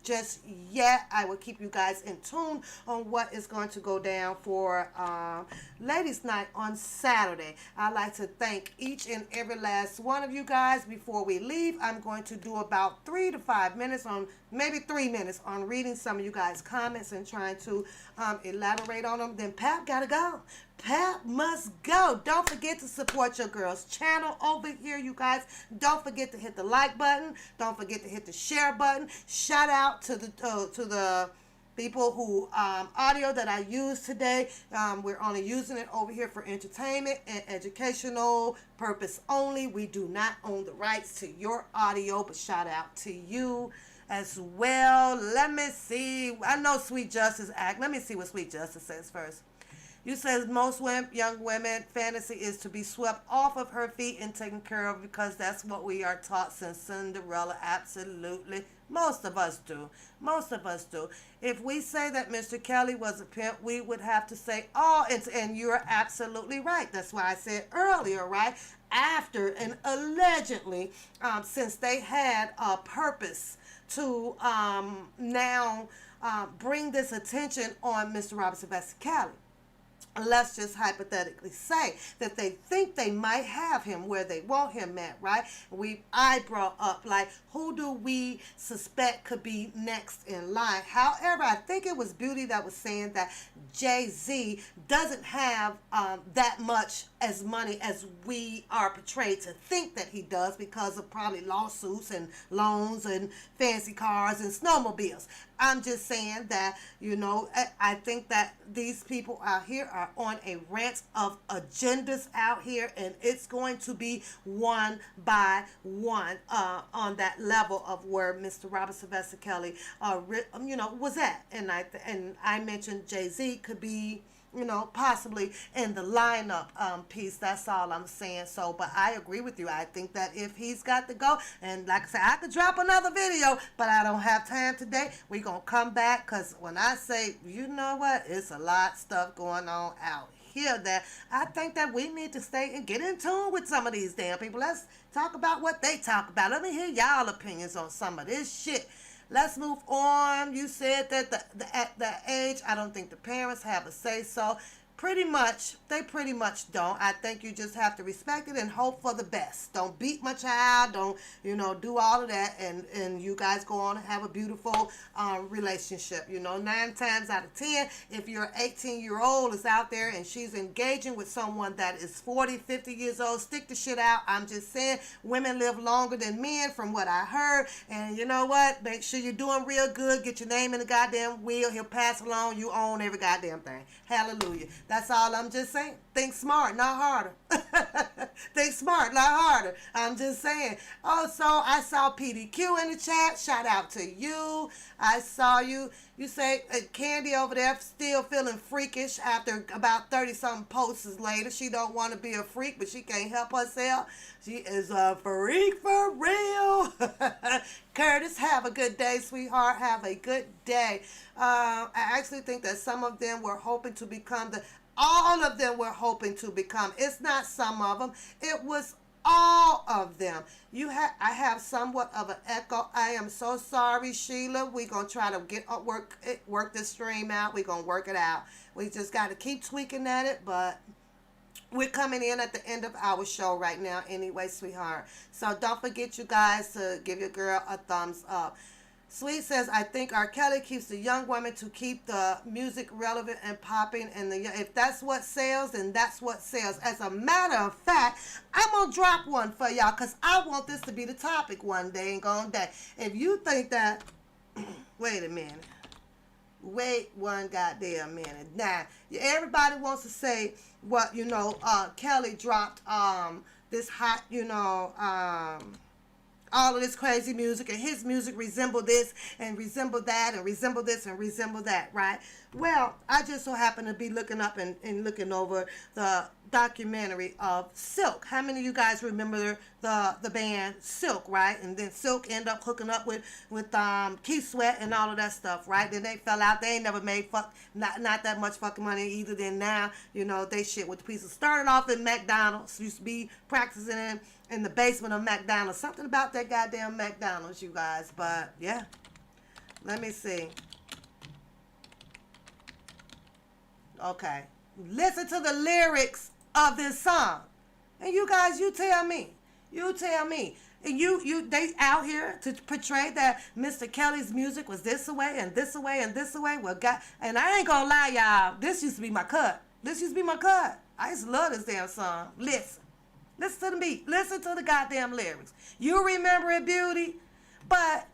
just yet. I will keep you guys in tune on what is going to go down for Ladies' night on Saturday. I'd like to thank each and every last one of you guys. Before we leave, I'm going to do about 3 to 5 minutes on, maybe 3 minutes on reading some of you guys' comments and trying to elaborate on them. Then Pap gotta go. Pap must go. Don't forget to support your girl's channel over here, you guys. Don't forget to hit the like button. Don't forget to hit the share button. Shout out to the people who audio that I used today. We're only using it over here for entertainment and educational purpose only. We do not own the rights to your audio, but shout out to you as well. Let me see. I know Sweet Justice Act. Let me see what Sweet Justice says first. You says most young women fantasy is to be swept off of her feet and taken care of, because that's what we are taught since Cinderella. Absolutely. Most of us do. Most of us do. If we say that Mr. Kelly was a pimp, we would have to say, oh, and you're absolutely right. That's why I said earlier, right? After and allegedly, since they had a purpose to now bring this attention on Mr. Robert Sylvester Kelly. Let's just hypothetically say that they think they might have him where they want him at, right? I brought up, like, who do we suspect could be next in line? However, I think it was Beauty that was saying that Jay-Z doesn't have that much as money as we are portrayed to think that he does, because of probably lawsuits and loans and fancy cars and snowmobiles. I'm just saying that, you know, I think that these people out here are on a rant of agendas out here, and it's going to be one by one on that level of where Mr. Robert Sylvester Kelly, you know, was at. And I mentioned Jay-Z could be, you know, possibly in the lineup piece. That's all I'm saying. So, but I agree with you. I think that if he's got to go, and like I said, I could drop another video, but I don't have time today. We're going to come back, because when I say, you know what, it's a lot of stuff going on out here that I think that we need to stay and get in tune with some of these damn people. Let's talk about what they talk about. Let me hear y'all opinions on some of this shit. Let's move on. You said that at that age, I don't think the parents have a say so. They pretty much don't. I think you just have to respect it and hope for the best. Don't beat my child. Don't, you know, do all of that. And you guys go on and have a beautiful relationship. You know, 9 times out of 10, if your 18-year-old is out there and she's engaging with someone that is 40, 50 years old, stick the shit out. I'm just saying, women live longer than men from what I heard. And you know what? Make sure you're doing real good. Get your name in the goddamn wheel. He'll pass along. You own every goddamn thing. Hallelujah. That's all I'm just saying. Think smart, not harder. Think smart, not harder. I'm just saying. Also, I saw PDQ in the chat. Shout out to you. I saw you. You say Candy over there still feeling freakish after about 30-something posts later. She don't want to be a freak, but she can't help herself. She is a freak for real. Curtis, have a good day, sweetheart. Have a good day. I actually think that some of them were hoping to become all of them were hoping to become. It's not some of them. It was all of them. I have somewhat of an echo. I am so sorry, Sheila. We're going to try to work this stream out. We're going to work it out. We just got to keep tweaking at it, but we're coming in at the end of our show right now anyway, sweetheart. So don't forget, you guys, to give your girl a thumbs up. Sweet says, I think R.Kelly keeps the young women to keep the music relevant and popping. And if that's what sells, then that's what sells. As a matter of fact, I'm going to drop one for y'all because I want this to be the topic one day and gone day. If you think that, wait a minute. Wait one goddamn minute. Now, everybody wants to say what, Kelly dropped this hot, all of this crazy music, and his music resembled this and resembled that and resembled this and resembled that, right? Well, I just so happen to be looking up and looking over the documentary of Silk. How many of you guys remember the band Silk, right? And then Silk ended up hooking up with Keith Sweat and all of that stuff, right? Then they fell out. They ain't never made not that much fucking money either. Then now, they shit with the pieces. Started off in McDonald's. Used to be practicing in the basement of McDonald's. Something about that goddamn McDonald's, you guys. But yeah, let me see. Okay, listen to the lyrics of this song, and you guys, you tell me, and they out here to portray that Mr. Kelly's music was this away and this away and this away. Well, and I ain't gonna lie, y'all, this used to be my cut. I used to love this damn song. Listen to the beat. Listen to the goddamn lyrics. You remember it, beauty, but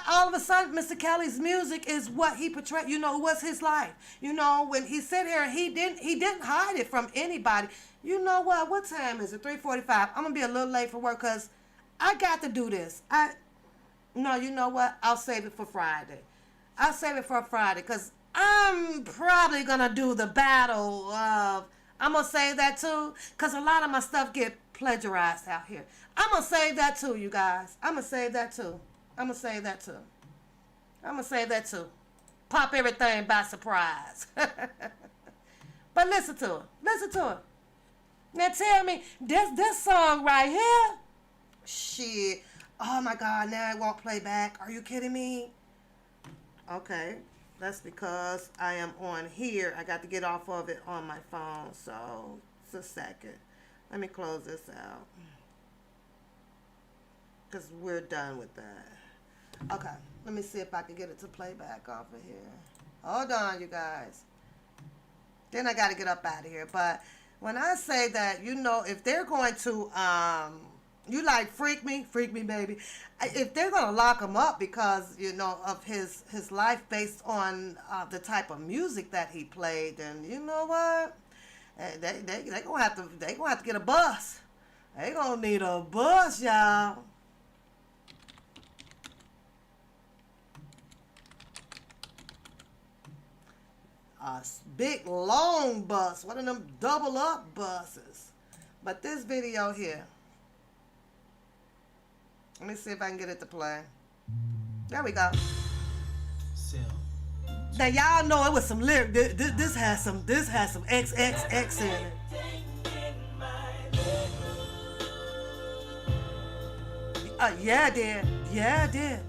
all of a sudden, Mr. Kelly's music is what he portrayed. It was his life. When he sat here, he didn't hide it from anybody. You know what? What time is it? 3:45. I'm gonna be a little late for work because I got to do this. No, you know what? I'll save it for Friday. Because I'm probably gonna do the battle of. I'm gonna save that too because a lot of my stuff get plagiarized out here. I'm gonna save that too, you guys. I'm gonna save that too. Pop everything by surprise. But listen to it. Now tell me, this song right here, shit, oh my God, now it won't play back. Are you kidding me? Okay, that's because I am on here. I got to get off of it on my phone, so it's a second. Let me close this out because we're done with that. Okay, let me see if I can get it to play back off of here. Hold on, you guys. Then I got to get up out of here. But when I say that, if they're going to, you like freak me, baby. If they're going to lock him up because, of his life based on the type of music that he played, then you know what? They gonna have to get a bus. They gonna need a bus, y'all. A big long bus, one of them double up buses. But this video here, let me see if I can get it to play. There we go. Now y'all know it was some lyric. This has some XXX in it. Yeah, it did.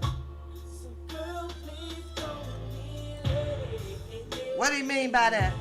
What do you mean by that?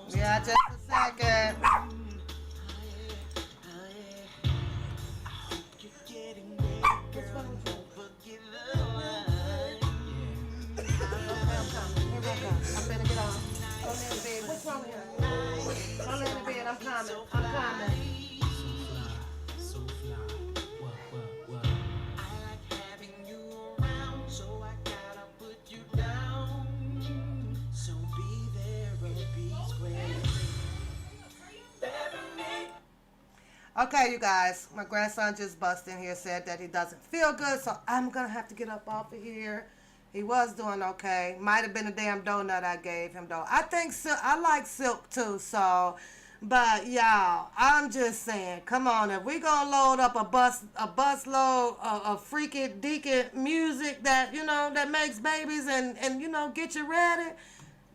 Yeah, just a second. Don't let me be in. I'm coming. I'm coming. So fly. What? I like having you around, so I gotta put you down. So be there and be square. Okay, you guys, my grandson just busted in here, said that he doesn't feel good, so I'm going to have to get up off of here. He was doing okay. Might have been a damn donut I gave him, though. I think I like Silk, too, so... But, y'all, I'm just saying, come on, if we going to load up a bus load of freaky deaky music that, you know, that makes babies and you know, get you ready...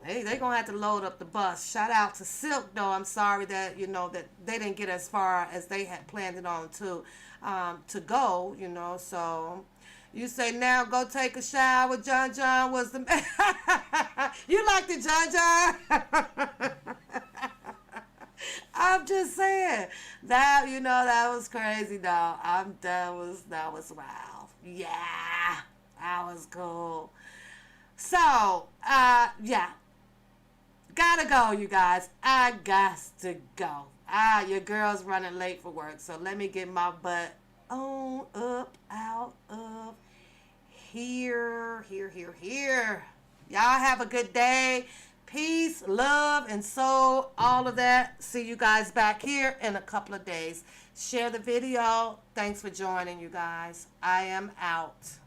They gonna have to load up the bus. Shout out to Silk, though. I'm sorry that, you know, that they didn't get as far as they had planned it on to go, you know. So you say now go take a shower. John John was the you like the John John? I'm just saying that, you know, that was crazy, though. That was wild. Yeah, that was cool. So yeah. Gotta go, you guys. I got to go. Your girl's running late for work, so let me get my butt on up out of here. Y'all have a good day. Peace, love, and soul, all of that. See you guys back here in a couple of days. Share the video. Thanks for joining, you guys. I am out.